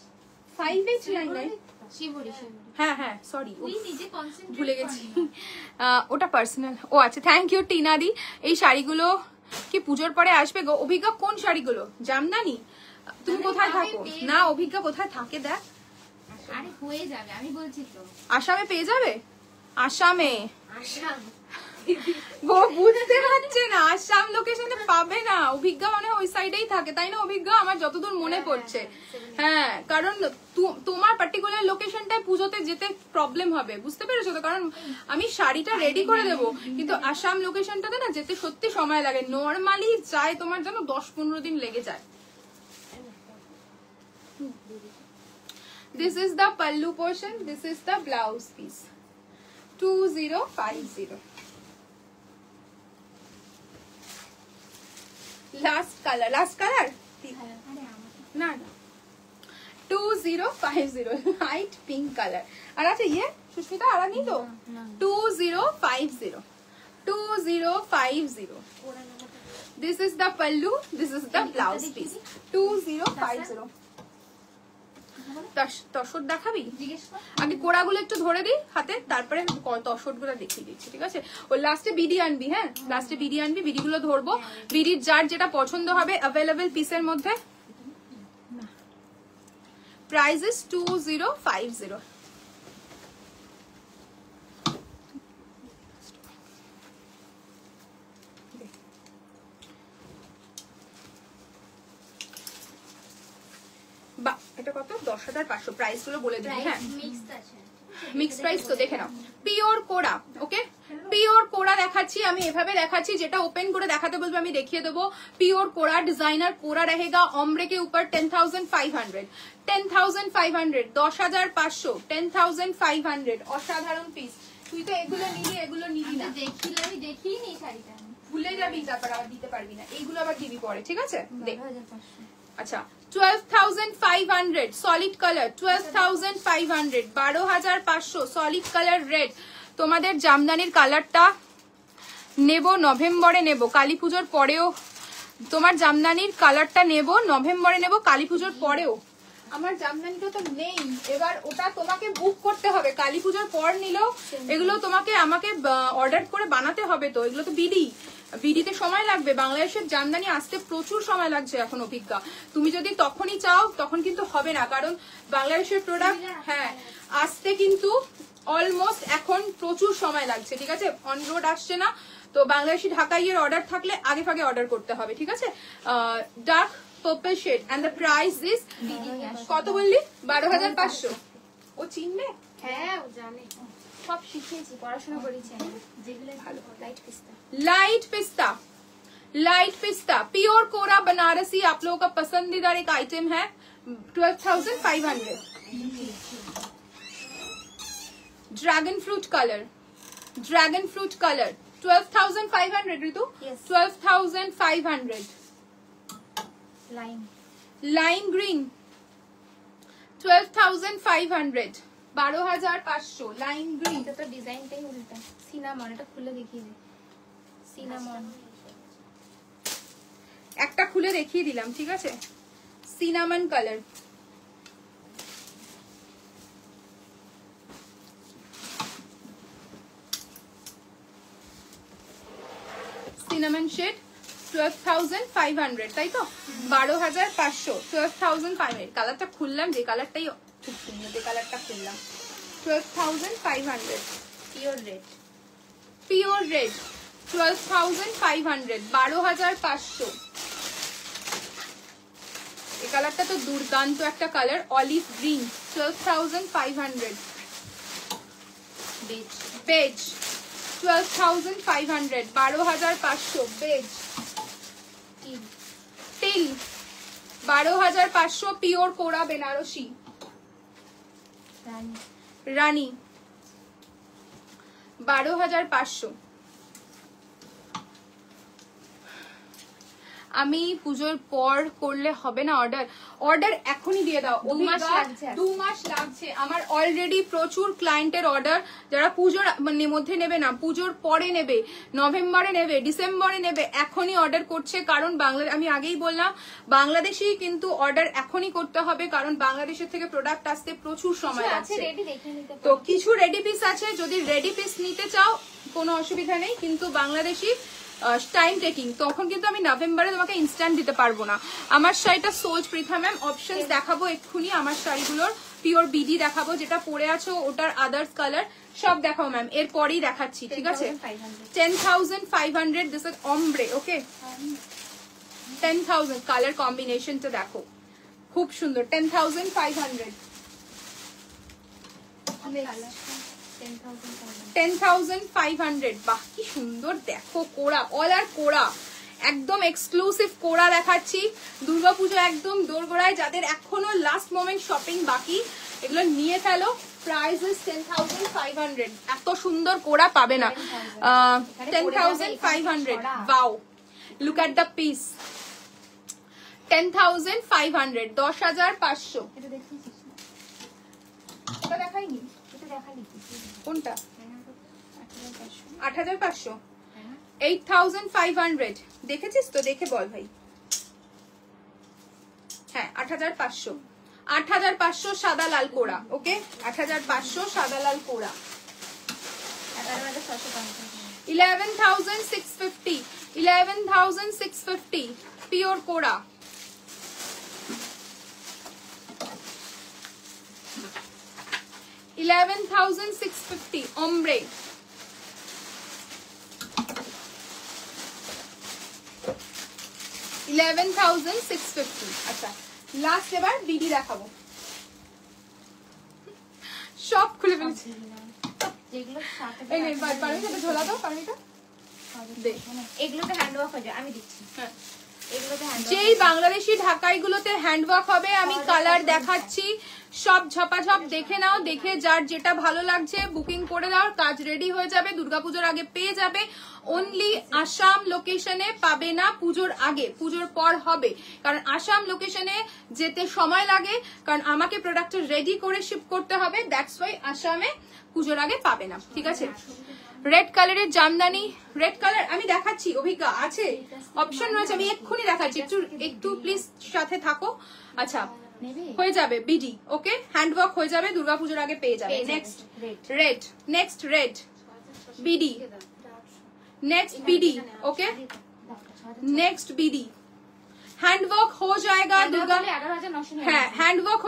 5899 শিবরি হ্যাঁ হ্যাঁ সরি তুই নিজে কনসেন্ট্রেট ভুলে গেছি ওটা পার্সোনাল ও আচ্ছা থ্যাংক ইউ টিনা দি এই শাড়িগুলো কি পুজোর পরে আসবে গো অভিজ্ঞা কোন শাড়িগুলো জামদানি তুমি কোথায় থাকো না অভিজ্ঞা কোথায় থাকে দেখ আরে হয়ে যাবে আমি বলছি তো আসামে পেয়ে যাবে আসামে আসাম ও বুঝতে পারছে না আসাম লোকেশনে পাবে না অভিজ্ঞা মানে ওই সাইডেই থাকে তাই না অভিজ্ঞা আমার যতদূর মনে পড়ছে হ্যাঁ কারণ তোমার পার্টিকুলার লোকেশনটায় পুজোতে যেতে প্রবলেম হবে বুঝতে পেরেছো তো কারণ আমি শাড়িটা রেডি করে দেবো কিন্তু আসাম লোকেশনটাতে না যেতে সত্যি সময় লাগে নর্মালি যায় তোমার জন্য 10-15 দিন লেগে যায় This is the pallu portion. This is the blouse piece. 2050. Last color. না 2050 light pink color. আর আছে ইয়ে সুস্মিতা আর নেই তো 2050. This is the pallu. This is the blouse piece. 2050. Tussar দেখাবি? জিজ্ঞেস কর। আগে কোড়াগুলো একটু ধরে দিই হাতে, তারপরে তসর গুলো দেখিয়ে দিচ্ছি, ঠিক আছে? ওই লাস্টে বিডি আনবি, হ্যাঁ লাস্টে বিডি আনবি, বিডিগুলো ধরবো। বিডির যার যেটা পছন্দ হবে অ্যাভেলেবেল পিসের মধ্যে। Price is 2050। বা এটা কত? 10,500। প্রাইস গুলো বলে দিবি, হ্যাঁ মিক্সড আছে। মিক্স প্রাইস তো দেখে নাও। পিওর কোড়া, ওকে পিওর কোড়া দেখাচ্ছি আমি, এভাবে দেখাচ্ছি, যেটা ওপেন করে দেখাতে বলবো আমি দেখিয়ে দেবো। পিওর কোড়া, ডিজাइनर कोरा रहेगा, ओम्ब्रे के ऊपर 10,500, 10,500, 10,500, 10,500। অসাধারণ পিস। তুই তো এগুলো নিলি না, দেখিনি শাড়িটা। ভুলে যাবি, তারপর আবার দিতে পারবি না। এইগুলো আবার দিবি পরে, ঠিক আছে? দেখ 12,500। আচ্ছা 12,500 solid colour, 12,500, 12,500 solid colour red. তোমাদের জামদানির কালারটা নেব নভেম্বরে, নেব কালী পুজোর পরেও। তোমার জামদানির কালারটা নেব নভেম্বরে, নেব কালী পুজোর পরেও। আমার জামদানিটা তো নেই, এবার ওটা তোমাকে বুক করতে হবে। কালী পুজোর পর নিলেও এগুলো তোমাকে আমাকে অর্ডার করে বানাতে হবে। তো এগুলো তো বিডিতে সময় লাগবে। বাংলাদেশের জামদানি আসতে প্রচুর সময় লাগছে এখন অভিজ্ঞা। তুমি যদি তখনই চাও তখন কিন্তু হবে না, কারণ বাংলাদেশের প্রোডাক্ট হ্যাঁ আসতে কিন্তু অলমোস্ট এখন প্রচুর সময় লাগছে, ঠিক আছে? অন রোড আসছে না, তো বাংলাদেশি ঢাকাইয়ের অর্ডার থাকলে আগে ভাগে অর্ডার করতে হবে, ঠিক আছে? Dark purple shade and the price is কত বললি? 12,500। ও চিনবে? হ্যাঁ ও জানে, সব শিখিয়েছি, পড়াশোনা করেছি আমি। যেগুলো ভালো লাইট পিস্তা। लाइट पिस्ता प्योर कोरा बनारसी आप लोगों का पसंदीदा एक आइटम है। 12,500। ड्रैगन फ्रूट कलर 12,500 ऋतु। Yes. 12,500। Lime green 12,500, 12,500 lime green. এটা তো ডিজাইনটাই উল্টা। সিনামন, এটা খুলে দেখিয়ে দে। সিনামন একটা খুলে দেখিয়ে দিলাম, ঠিক আছে? সিনামন কালার, সিনামন শেড 12,500, তাই তো? 12,500, 12,500। কালারটা খুললাম, যে কালারটাই খুব সুন্দর, যে কালারটা খুললাম 12,500। Pure red, pure red 12,500, 12,500। এই কালারটা তো দুর্দান্ত একটা কালার, olive green 12,500। Beige, beige 12,500, 12,500 beige. Teal 12,500 pure kora Banarasi. রানী 12,500। আমি পুজোর পর করলে হবে না অর্ডার এখনই দিয়ে দাও। 2 মাস লাগছে। 2 মাস লাগছে। আমার অলরেডি প্রচুর ক্লায়েন্টের অর্ডার, যারা পুজোর মধ্যে নেবে না, পুজোর পরে নেবে, নভেম্বরে নেবে, ডিসেম্বরে নেবে, এখনই অর্ডার করছে। কারণ আমি আগেই বললাম বাংলাদেশি কিন্তু অর্ডার এখনই করতে হবে, কারণ বাংলাদেশের থেকে প্রোডাক্ট আসতে প্রচুর সময় আছে লাগছে। রেডি দেখে নিতে তো কিছু রেডি পিস আছে, যদি রেডি পিস নিতে চাও কোনো অসুবিধা নেই, কিন্তু বাংলাদেশি টাইম টেকিং, তখন কিন্তু আমি নভেম্বরে তোমাকে ইনস্ট্যান্ট দিতে পারবো না। আমার শাড়িটা সোজ পৃথা ম্যাম, অপশন দেখাবো এক্ষুনি। আমার শাড়িগুলোর পিওর বিডি দেখাবো, যেটা পরে আছো ওটার আদার্স কালার সব দেখাও ম্যাম, এরপরেই দেখাচ্ছি, ঠিক আছে? 10,500, দিস ইজ অমব্রে, ওকে 10,000। কালার কম্বিনেশনটা দেখো খুব সুন্দর, 10,500। 10,500, বাহ কি সুন্দর দেখো কোড়া, অল আর কোড়া, একদম এক্সক্লুসিভ কোড়া দেখাচ্ছি। দুর্গাপুজো একদম দোরগোড়ায়, যাদের এখনো লাস্ট মোমেন্ট শপিং বাকি এগুলো নিয়ে ফেলো। Price is 10,500। এত সুন্দর কোড়া পাবে না। 10,500, wow look at the piece. 10,500, 10,500। এটা দেখিয়েছিস না? এটা দেখাইনি, এটা দেখালি কি? কোনটা? 8,500। 8,500, 8,500 দেখেছিস তো? দেখে বল ভাই। হ্যাঁ 8,500, 8500 সাদা লাল কোড়া। ওকে 8500 সাদা লাল কোড়া। 11,650 11,650 পিওর কোড়া। 11,650 ombre। আচ্ছা লাস্ট এবার বিডি দেখাবো। সব খুলে ফেলছি। যেগুলো সাথে এই নে পারমিটা ঝোলা দাও, পারমিটা দে। এগুলোতে হ্যান্ড ওয়ার্ক হয়ে যায়, আমি দিচ্ছি। হ্যাঁ এগুলোতে হ্যান্ড যেই বাংলাদেশি ঢাকাইগুলোতে হ্যান্ডওয়ার্ক হবে আমি কালার দেখাচ্ছি, সব ঝপাঝপ দেখে নাও, দেখে যার যেটা ভালো লাগছে বুকিং করে দাও, কাজ রেডি হয়ে যাবে, দুর্গাপুজোর আগে পেয়ে যাবে। অনলি আসাম লোকেশনে পাবে না পুজোর আগে, পুজোর পর হবে, কারণ আসাম লোকেশনে যেতে সময় লাগে, কারণ আমাকে প্রোডাক্টটা রেডি করে শিপ করতে হবে, দ্যাটস ওয়াই আসামে পুজোর আগে পাবে না। ঠিক আছে, রেড কালারের জামদানি, রেড কালার আমি দেখাচ্ছি, অভিজ্ঞা আছে, অপশন রয়েছে, আমি এক্ষুনি দেখাচ্ছি, একটু প্লিজ সাথে থাকো। আচ্ছা হয়ে যাবে বিডি। ওকে হ্যান্ডওয়ার্ক হয়ে যাবে, দুর্গাপুজোর আগে পেয়ে যাবে। Next red, next red BD, next BD. Okay next BD handwork हो जाएगा दुर्गा। হ্যাঁ হ্যান্ডওয়ার্ক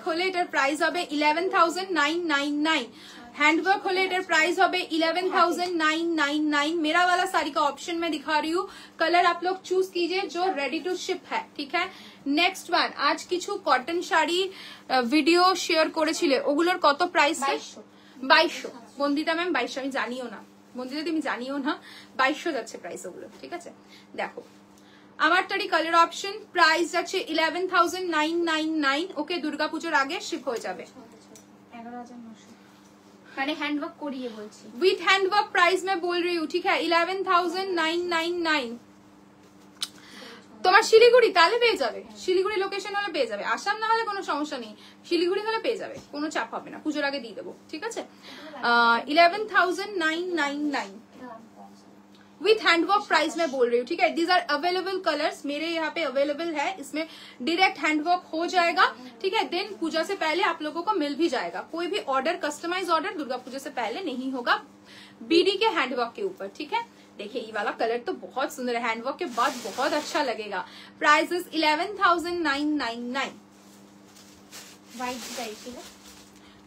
হলে এটার প্রাইস হবে 11,999। हैंडवर्क होले इधर प्राइस होबे 11,999। मेरा वाला साड़ी का ऑप्शन मैं दिखा रही हूँ, कलर आप लोग चूज कीजिए जो रेडी टू शिप है। ठीक है नेक्स्ट वन, आज किछु कॉटन शाड़ी ভিডিও শেয়ার করেছিলে, ওগুলোর কত প্রাইস? 2200। বন্দিতা ম্যাম 2200, আমি জানিও না বন্দিতা, তুমি জানিও না 2200 যাচ্ছে প্রাইস ওগুলো। ঠিক আছে দেখো আমারটারই কালার অপশন, প্রাইস যাচ্ছে 11,999। ওকে দুর্গাপুজোর আগে শিপ হয়ে যাবে। 11,900 মানে হ্যান্ডওয়ার্ক করিয়ে বলছি, विथ हैंडवर्क प्राइस मैं बोल रही हूँ। ठीक है 11,999। তোমার শিলিগুড়ি তাহলে পেয়ে যাবে, শিলিগুড়ি লোকেশন হলে পেয়ে যাবে, আসাম না হলে কোনো সমস্যা নেই, শিলিগুড়ি হলে পেয়ে যাবে, কোনো চাপ হবে না, পুজোর আগে দিয়ে দেবো। ঠিক আছে 11,999 विथ हैंडवर्क प्राइस मैं बोल रही हूँ। ठीक है दीज आर अवेलेबल कलर्स, मेरे यहाँ पे अवेलेबल है, इसमें डायरेक्ट हैंडवर्क हो जाएगा। ठीक है देन पूजा से पहले आप लोगों को मिल भी जाएगा। कोई भी order customise order Durga Puja से पहले नहीं होगा बीडी के हैंडवर्क के ऊपर। ठीक है देखिए ये वाला कलर तो बहुत सुंदर है, हैंडवर्क के बाद बहुत अच्छा लगेगा। Price is 11,999।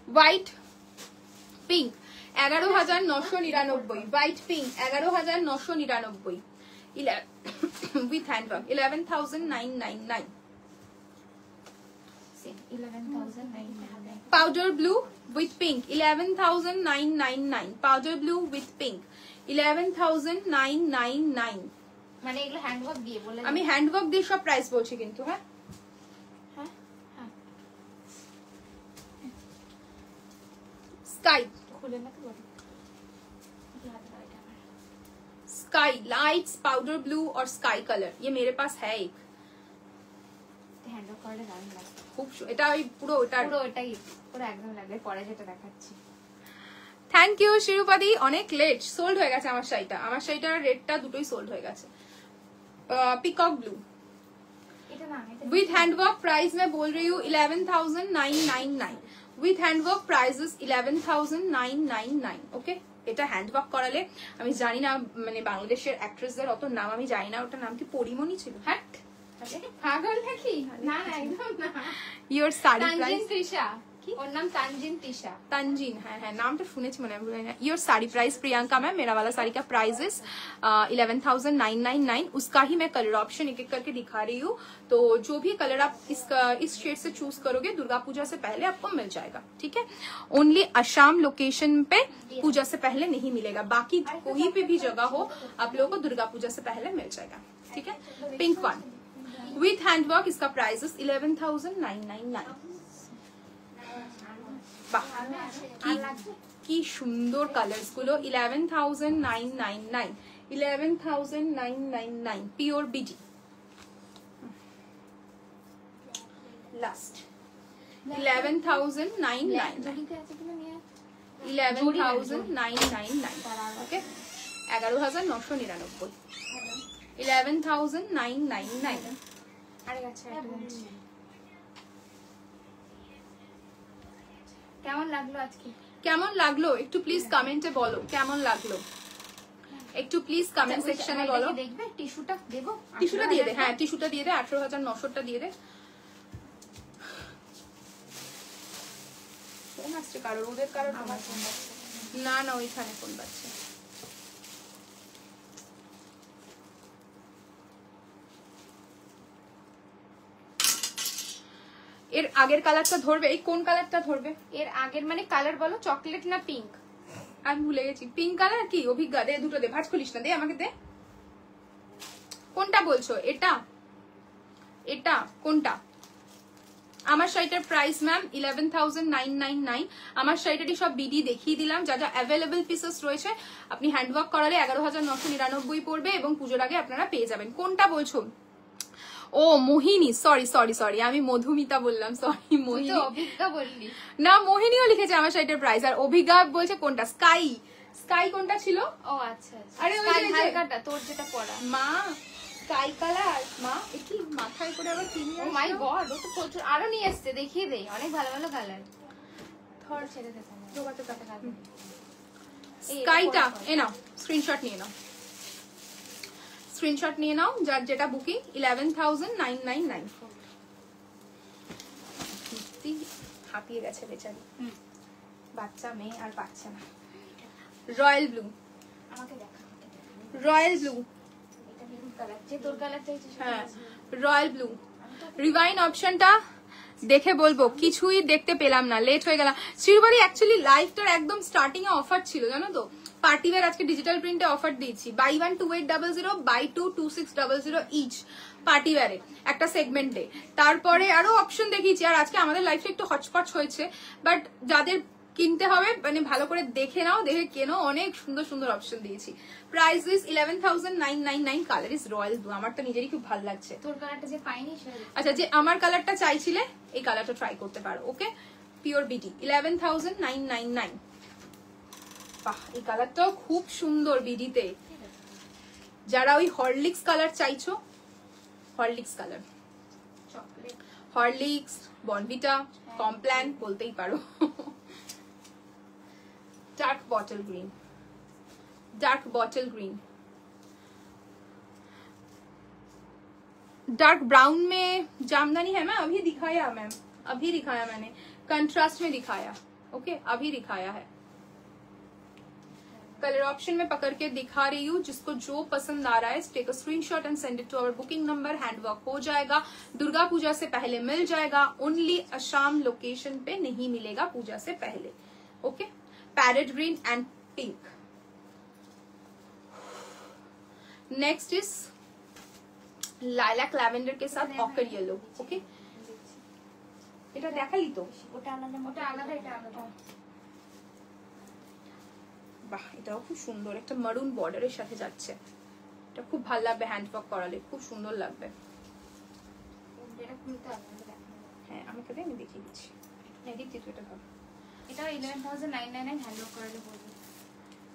White pink 11,999। White pink 11,999 with handwork 11,999। Powder blue with pink 11,999। Powder blue with pink 11,999। মানে এগুলো হ্যান্ডওয়ার্ক দিয়ে বলে আমি হ্যান্ডওয়ার্ক দিয়ে সব প্রাইস বলছি কিন্তু। হ্যাঁ sky sky lights powder blue और स्काई कलर, ये मेरे पास है एक। হ্যান্ডওয়ার্ক করলে দারুণ লাগে, খুব এটা ওই পুরো ওটার পুরো এটাই পুরো একদম লাগবে। পরে যেটা দেখাচ্ছি। থ্যাংক ইউ শিরুপাদি, অনেক লেট সোল্ড হয়ে গেছে আমার শাড়িটা, আমার শাড়িটার রেটটা দুটোই সোল্ড হয়ে গেছে। পিকক ব্লু এটা না विथ हैंडवर्क प्राइस मैं बोल रही हूँ 11,999। With handwork price 11,999। ओके এটা হ্যান্ডওয়ার্ক করালে, আমি জানি না মানে বাংলাদেশের অ্যাক্ট্রেসদের অত নাম আমি জানি না, ওটার নাম কি পরিমণি ছিল? হ্যাঁ পাগল নাকি? না না একদম না। ইওর শাড়ি তানজিন প্রাইস তৃষা, ওর নাম তানজিন তৃষা। तंजीन है नाम तो सुने मने your sari price Priyanka ma'am, मेरा वाला साड़ी का प्राइस इज 11,999। उसका ही मैं कलर ऑप्शन एक एक करके दिखा रही हूँ, तो जो भी कलर आप इस शेड से चूज करोगे दुर्गा पूजा से पहले आपको मिल जाएगा। ठीक है ओनली असम लोकेशन पे पूजा से पहले नहीं मिलेगा, बाकी कोई भी जगह हो आप लोगों को दुर्गा पूजा से पहले मिल जाएगा। ठीक है पिंक वन विथ हैंडवर्क, इसका प्राइस इज 11,999। কি সুন্দর কালার্স গুলো 11,999 11,999 পিওর বিডি। লাস্ট 11,999 11,999 ওকে 11,999 11,999 আরে আচ্ছা এটা কেমন লাগলো আজকে? কেমন লাগলো একটু প্লিজ কমেন্টে বলো, কেমন লাগলো একটু প্লিজ কমেন্ট সেকশনে বলো। দেখবে টিস্যুটা দেবো? টিস্যুটা দিয়ে দে, হ্যাঁ টিস্যুটা দিয়ে দে, 18,900টা দিয়ে দে। ফোন আসছে কারোর, ওদের কারোর? আমার ফোন আছে। না না ওইখানে ফোন পাচ্ছে। এর আগের কালারটা ধরবে? এই কোন কালারটা ধরবে? এর আগের মানে কালার বলো, চকলেট না পিঙ্ক? আমি ভুলে গেছি। পিঙ্ক কালার কি অভিজ্ঞা? দে দুটো দে, ভাঁজ খুলিস না, দে আমাকে দে। কোনটা বলছো? এটা এটা কোনটা? আমার শাড়িটার প্রাইস ম্যাম 11,999। আমার শাড়িটারই সব বিডি দেখিয়ে দিলাম, যা যা অ্যাভেলেবল পিসেস রয়েছে। আপনি হ্যান্ডওয়ার্ক করালে 11,999 পড়বে এবং পুজোর আগে আপনারা পেয়ে যাবেন। কোনটা বলছো? ও মোহিনী, সরি সরি সরি, আমি মধুমিতা বললাম, সরি মোহিনী। অভিজ্ঞা বললি না, মোহিনীও লিখেছে আমার শাড়িটার প্রাইস, আর অভিজ্ঞা বলছে কোনটা? স্কাই। স্কাই কোনটা ছিল? ও আচ্ছা আচ্ছা, আরে ওই যে হালকাটা তোর যেটা পরা। মা স্কাই কালার। মা এ কি মাথায় করে আবার কিনে ও মাই গড, ও তো প্রচুর আরো নিয়ে এসছে, দেখিয়ে দেই, অনেক ভালো ভালো কালার। ধর ছেড়ে দে দোকাতে কাটে। এই স্কাইটা পর। এ নাও, স্ক্রিনশট নিয়ে নাও, স্ক্রিনশট নিয়ে নাও, যার যেটা বুকিং 11,999। হাঁপিয়ে গেছে বেচারি, বাচ্চা মেয়ে আর পাচ্ছে না। রয়্যাল ব্লু, আমাকে দেখা, রয়্যাল ব্লু, এটা মেরুন কালার, যে তোর কালার চাইছে সেটা হ্যাঁ আছে। Royal blue. রিভাইন অপশনটা দেখে বলবো, কিছুই দেখতে পেলাম না, লেট হয়ে গেলাম। শ্রীবাড়ি অ্যাকচুয়ালি লাইভটার একদম স্টার্টিং এ অফার ছিল জানো তো, পার্টিওয়্যার আজকে ডিজিটাল প্রিন্টে অফার দিয়েছি, বাই 1 2800, বাই 2 2600 ইচ পার্টিওয়্যারে একটা সেগমেন্টে। তারপরে আরো অপশন দেখিয়েছি, আর আজকে আমাদের লাইফে একটু হচপচ হয়েছে, বাট যাদের কিনতে হবে মানে ভালো করে দেখে নাও, দেখে কেনো, অনেক সুন্দর সুন্দর অপশন দিয়েছি। Price is 11,999, colour is royal blue. আমার তো নিজেরই খুব ভালো লাগছে। তোর কালারটা যে পাইনি সেটা দেখি। আচ্ছা, যে আমার কালারটা চাইছিলে এই কালারটা ট্রাই করতে পারো। Okay, pure BD 11,999। বাহ, এই কালারটাও খুব সুন্দর বিডিতে। যারা ওই হরলিক্স কালার চাইছো, Horlicks colour, chocolate Horlicks, Bournvita, Complan বলতেই পারো। Dark bottle green, dark bottle green, dark brown में जामदानी है मैम, अभी दिखाया मैम, अभी दिखाया मैंने, कंट्रास्ट में दिखाया। ओके, अभी दिखाया है। कलर ऑप्शन में पकड़ के दिखा रही हूँ, जिसको जो पसंद आ रहा है take a screenshot and send it to our booking number. Handwork हो जाएगा, दुर्गा पूजा से पहले मिल जाएगा, ओनली असम लोकेशन पे नहीं मिलेगा पूजा से पहले। Okay, parrot green and pink. Next is lilac lavender के साथ ऑकर येलो। ओके, এটা দেখালি তো, ওটা আলাদা, ওটা আলাদা, এটা আলাদা। বাহ, এটাও খুব সুন্দর, একটা মারুন বর্ডারের সাথে যাচ্ছে, এটা খুব ভালো লাগবে, হ্যান্ডওয়ার্ক করালে খুব সুন্দর লাগবে। এটা খুলতে হবে, হ্যাঁ আমাকে দে, আমি দেখিয়ে দিচ্ছি। এদিক থেকে এটা ধর, এটা 11,999 হ্যান্ডওয়ার্ক করালে বলবো।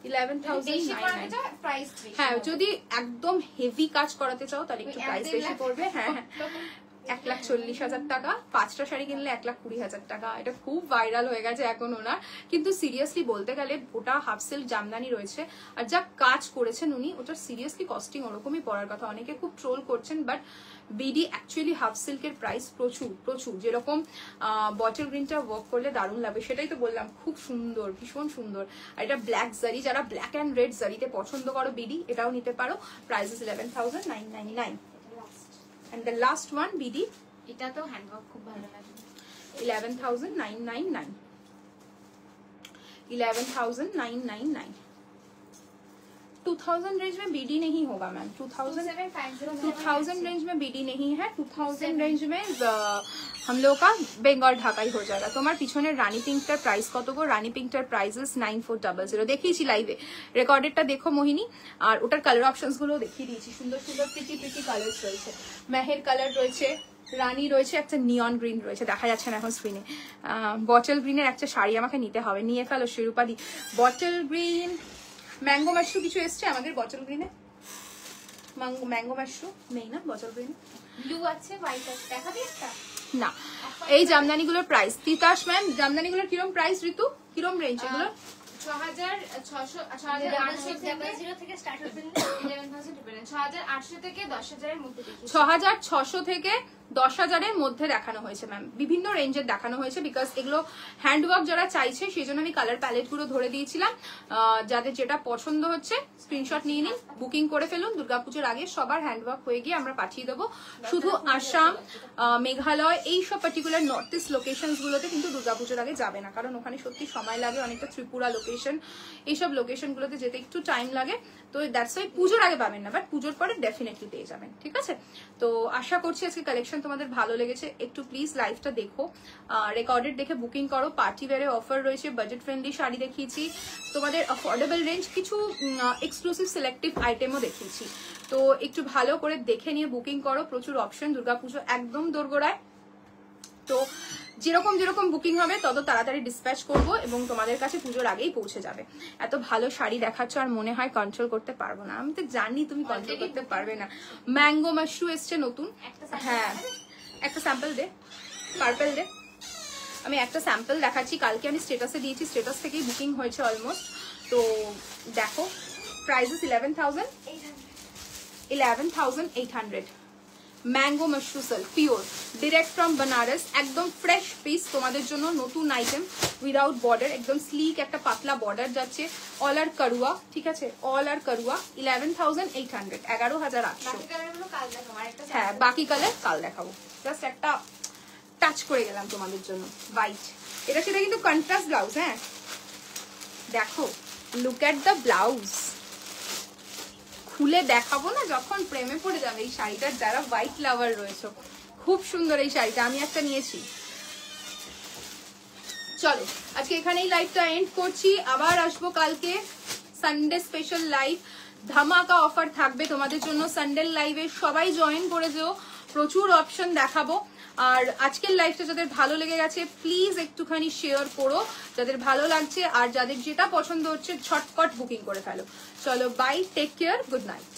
11,999। প্রাইস বেশি। হ্যাঁ, যদি একদম হেভি কাজ করাতে চাও তাহলে একটু ওই প্রাইস 1.5 বেশি লাখ। পড়বে। হ্যাঁ হ্যাঁ, 1,40,000 টাকা। 5টা শাড়ি কিনলে 1,20,000 টাকা। এটা খুব ভাইরাল হয়ে গেছে এখন ওনার, কিন্তু সিরিয়াসলি বলতে গেলে ওটা হাফ সিল্ক জামদানি রয়েছে, আর যা কাজ করেছেন উনি, ওটা সিরিয়াসলি কস্টিং ওরকমই পড়ার কথা। অনেকে খুব ট্রোল করছেন, বাট বিডি অ্যাকচুয়ালি হাফ সিল্কের প্রাইস প্রচুর প্রচুর। যেরকম বটল গ্রিনটা ওয়ার্ক করলে দারুণ লাগবে, সেটাই তো বললাম, খুব সুন্দর, ভীষণ সুন্দর। আর এটা ব্ল্যাক জারি, যারা ব্ল্যাক অ্যান্ড রেড জারিতে পছন্দ করো বিডি, এটাও নিতে পারো। Price is 11,999। And the last one BD, এটা তো হ্যান্ডওয়ার্ক খুব ভালো লাগে। 11,999, 11,999। 2000 रेंज में BD नहीं होगा मैम, 2000 रेंज में BD नहीं है। 2000 रेंज में हम लोग का बेंगल ढाकाई हो जाएगा। তোমার পিছনের রানী পিঙ্কটার প্রাইস কত গো? রানী পিঙ্কটার প্রাইস 9400। দেখিয়েছি লাইভে, রেকর্ডেডটা দেখো মোহিনী, আর ওটার কালার অপশনস গুলো দেখিয়ে দিয়েছি। সুন্দর সুন্দর প্রিটি প্রিটি কালার্স রয়েছে, মেহের কালার রয়েছে, রানী রয়েছে, একটা নিয়ন গ্রিন রয়েছে, দেখা যাচ্ছে না এখন স্ক্রিনে। বটল গ্রিনের একটা শাড়ি আমাকে নিতে হবে, নিয়ে ফেলো শিরুপাদি। বটল গ্রিন, ম্যাঙ্গো মাশরু কিছু এসছে আমাদের বটল গ্রিনে? ম্যাঙ্গো মাশরু নেই না বটল গ্রিনে? ব্লু আছে, হোয়াইট আছে, দেখাবি একটা? না। এই জামদানিগুলোর প্রাইস, তিতাস ম্যাম জামদানিগুলোর কিরম প্রাইস ঋতু, কিরম রেঞ্জ এগুলো? 6,800 থেকে স্টার্ট হবে 6,800 থেকে 10,000 মধ্যে দেখি। 6,600 থেকে 10,000 মধ্যে দেখানো হয়েছে ম্যাম, বিভিন্ন রেঞ্জের দেখানো হয়েছে, বিকজ এগুলো হ্যান্ডওয়ার্ক যারা চাইছে সেই জন্য আমি কালার প্যালেট গুলো ধরে দিয়েছিলাম। যাদের যেটা পছন্দ হচ্ছে স্ক্রিনশট নিয়ে নিন, বুকিং করে ফেলুন, দুর্গাপুজোর আগে সবার হ্যান্ডওয়ার্ক হয়ে গিয়ে আমরা পাঠিয়ে দেবো। শুধু আসাম, মেঘালয় এইসব পার্টিকুলার নর্থ ইস্ট লোকেশন গুলোতে কিন্তু দুর্গাপুজোর আগে যাবে না, কারণ ওখানে সত্যি সময় লাগে, অনেকটা ত্রিপুরা লোকেশন, এইসব লোকেশন গুলোতে যেতে একটু টাইম লাগে। তো দ্যাটস ওয়াই পুজোর আগে পাবেন না, বাট পুজোর পরে ডেফিনেটলি পেয়ে যাবেন, ঠিক আছে? তো আশা করছি আজকে কালেকশন তোমাদের ভালো লেগেছে। একটু প্লিজ লাইভটা দেখো, রেকর্ডেড দেখে বুকিং করো। পার্টি ওয়্যারে অফার রয়েছে, বাজেট ফ্রেন্ডলি শাড়ি দেখিয়েছি তোমাদের, অ্যাফোর্ডেবল রেঞ্জ, কিছু এক্সক্লুসিভ সিলেক্টিভ আইটেমও দেখিয়েছি। তো একটু ভালো করে দেখে নিয়ে বুকিং করো, প্রচুর অপশন, দুর্গাপুজো একদম দোরগোড়ায়। তো যেরকম যেরকম বুকিং হবে তত তাড়াতাড়ি ডিসপ্যাচ করব এবং তোমাদের কাছে পুজোর আগেই পৌঁছে যাবে। এত ভালো শাড়ি দেখাচ্ছ আর মনে হয় কন্ট্রোল করতে পারবো না, আমি তো জানি তুমি কন্ট্রোল করতে পারবে না। ম্যাঙ্গো মাশরু এসছে নতুন, হ্যাঁ একটা স্যাম্পল দে, পার্পল দে। আমি একটা স্যাম্পল দেখাচ্ছি, কালকে আমি স্টেটাসে দিয়েছি, স্টেটাস থেকেই বুকিং হয়েছে অলমোস্ট। তো দেখো prices 11,800 mango mashru silk pure direct from Banaras, একদম ফ্রেশ পিস তোমাদের জন্য, নতুন আইটেম, উইদাউট বর্ডার, একদম স্লিক একটা পাতলা বর্ডার যাচ্ছে, অল আর কারুয়া, ঠিক আছে, অল আর কারুয়া। 11,800, 11,800। হ্যাঁ বাকি কালার কাল দেখাবো, জাস্ট একটা টাচ করে গেলাম তোমাদের জন্য। হোয়াইট, এটা সেটা কিন্তু কন্ট্রাস্ট ব্লাউজ। হ্যাঁ দেখো, লুক এট দ্য ব্লাউজ, খুলে দেখাবো না যখন প্রেমে পড়ে যাবে এই শাড়িটার, যারা হোয়াইট লাভার রয়েছে। খুব সুন্দর এই শাড়িটা, আমি একটা নিয়েছি। চলো আজকে এখানেই লাইভটা এন্ড করছি, আবার আসবো কালকে সানডে স্পেশাল লাইভ, ধামাকা অফার থাকবে তোমাদের জন্য সানডে লাইভে, সবাই জয়েন করে যেও, প্রচুর অপশন দেখাবো। আর আজকের লাইভটা যাদের ভালো লেগে গেছে প্লিজ একটুখানি শেয়ার করো যাদের ভালো লাগছে, আর যাদের যেটা পছন্দ হচ্ছে ঝটপট বুকিং করে ফেলো। চলো bye, take care, good night.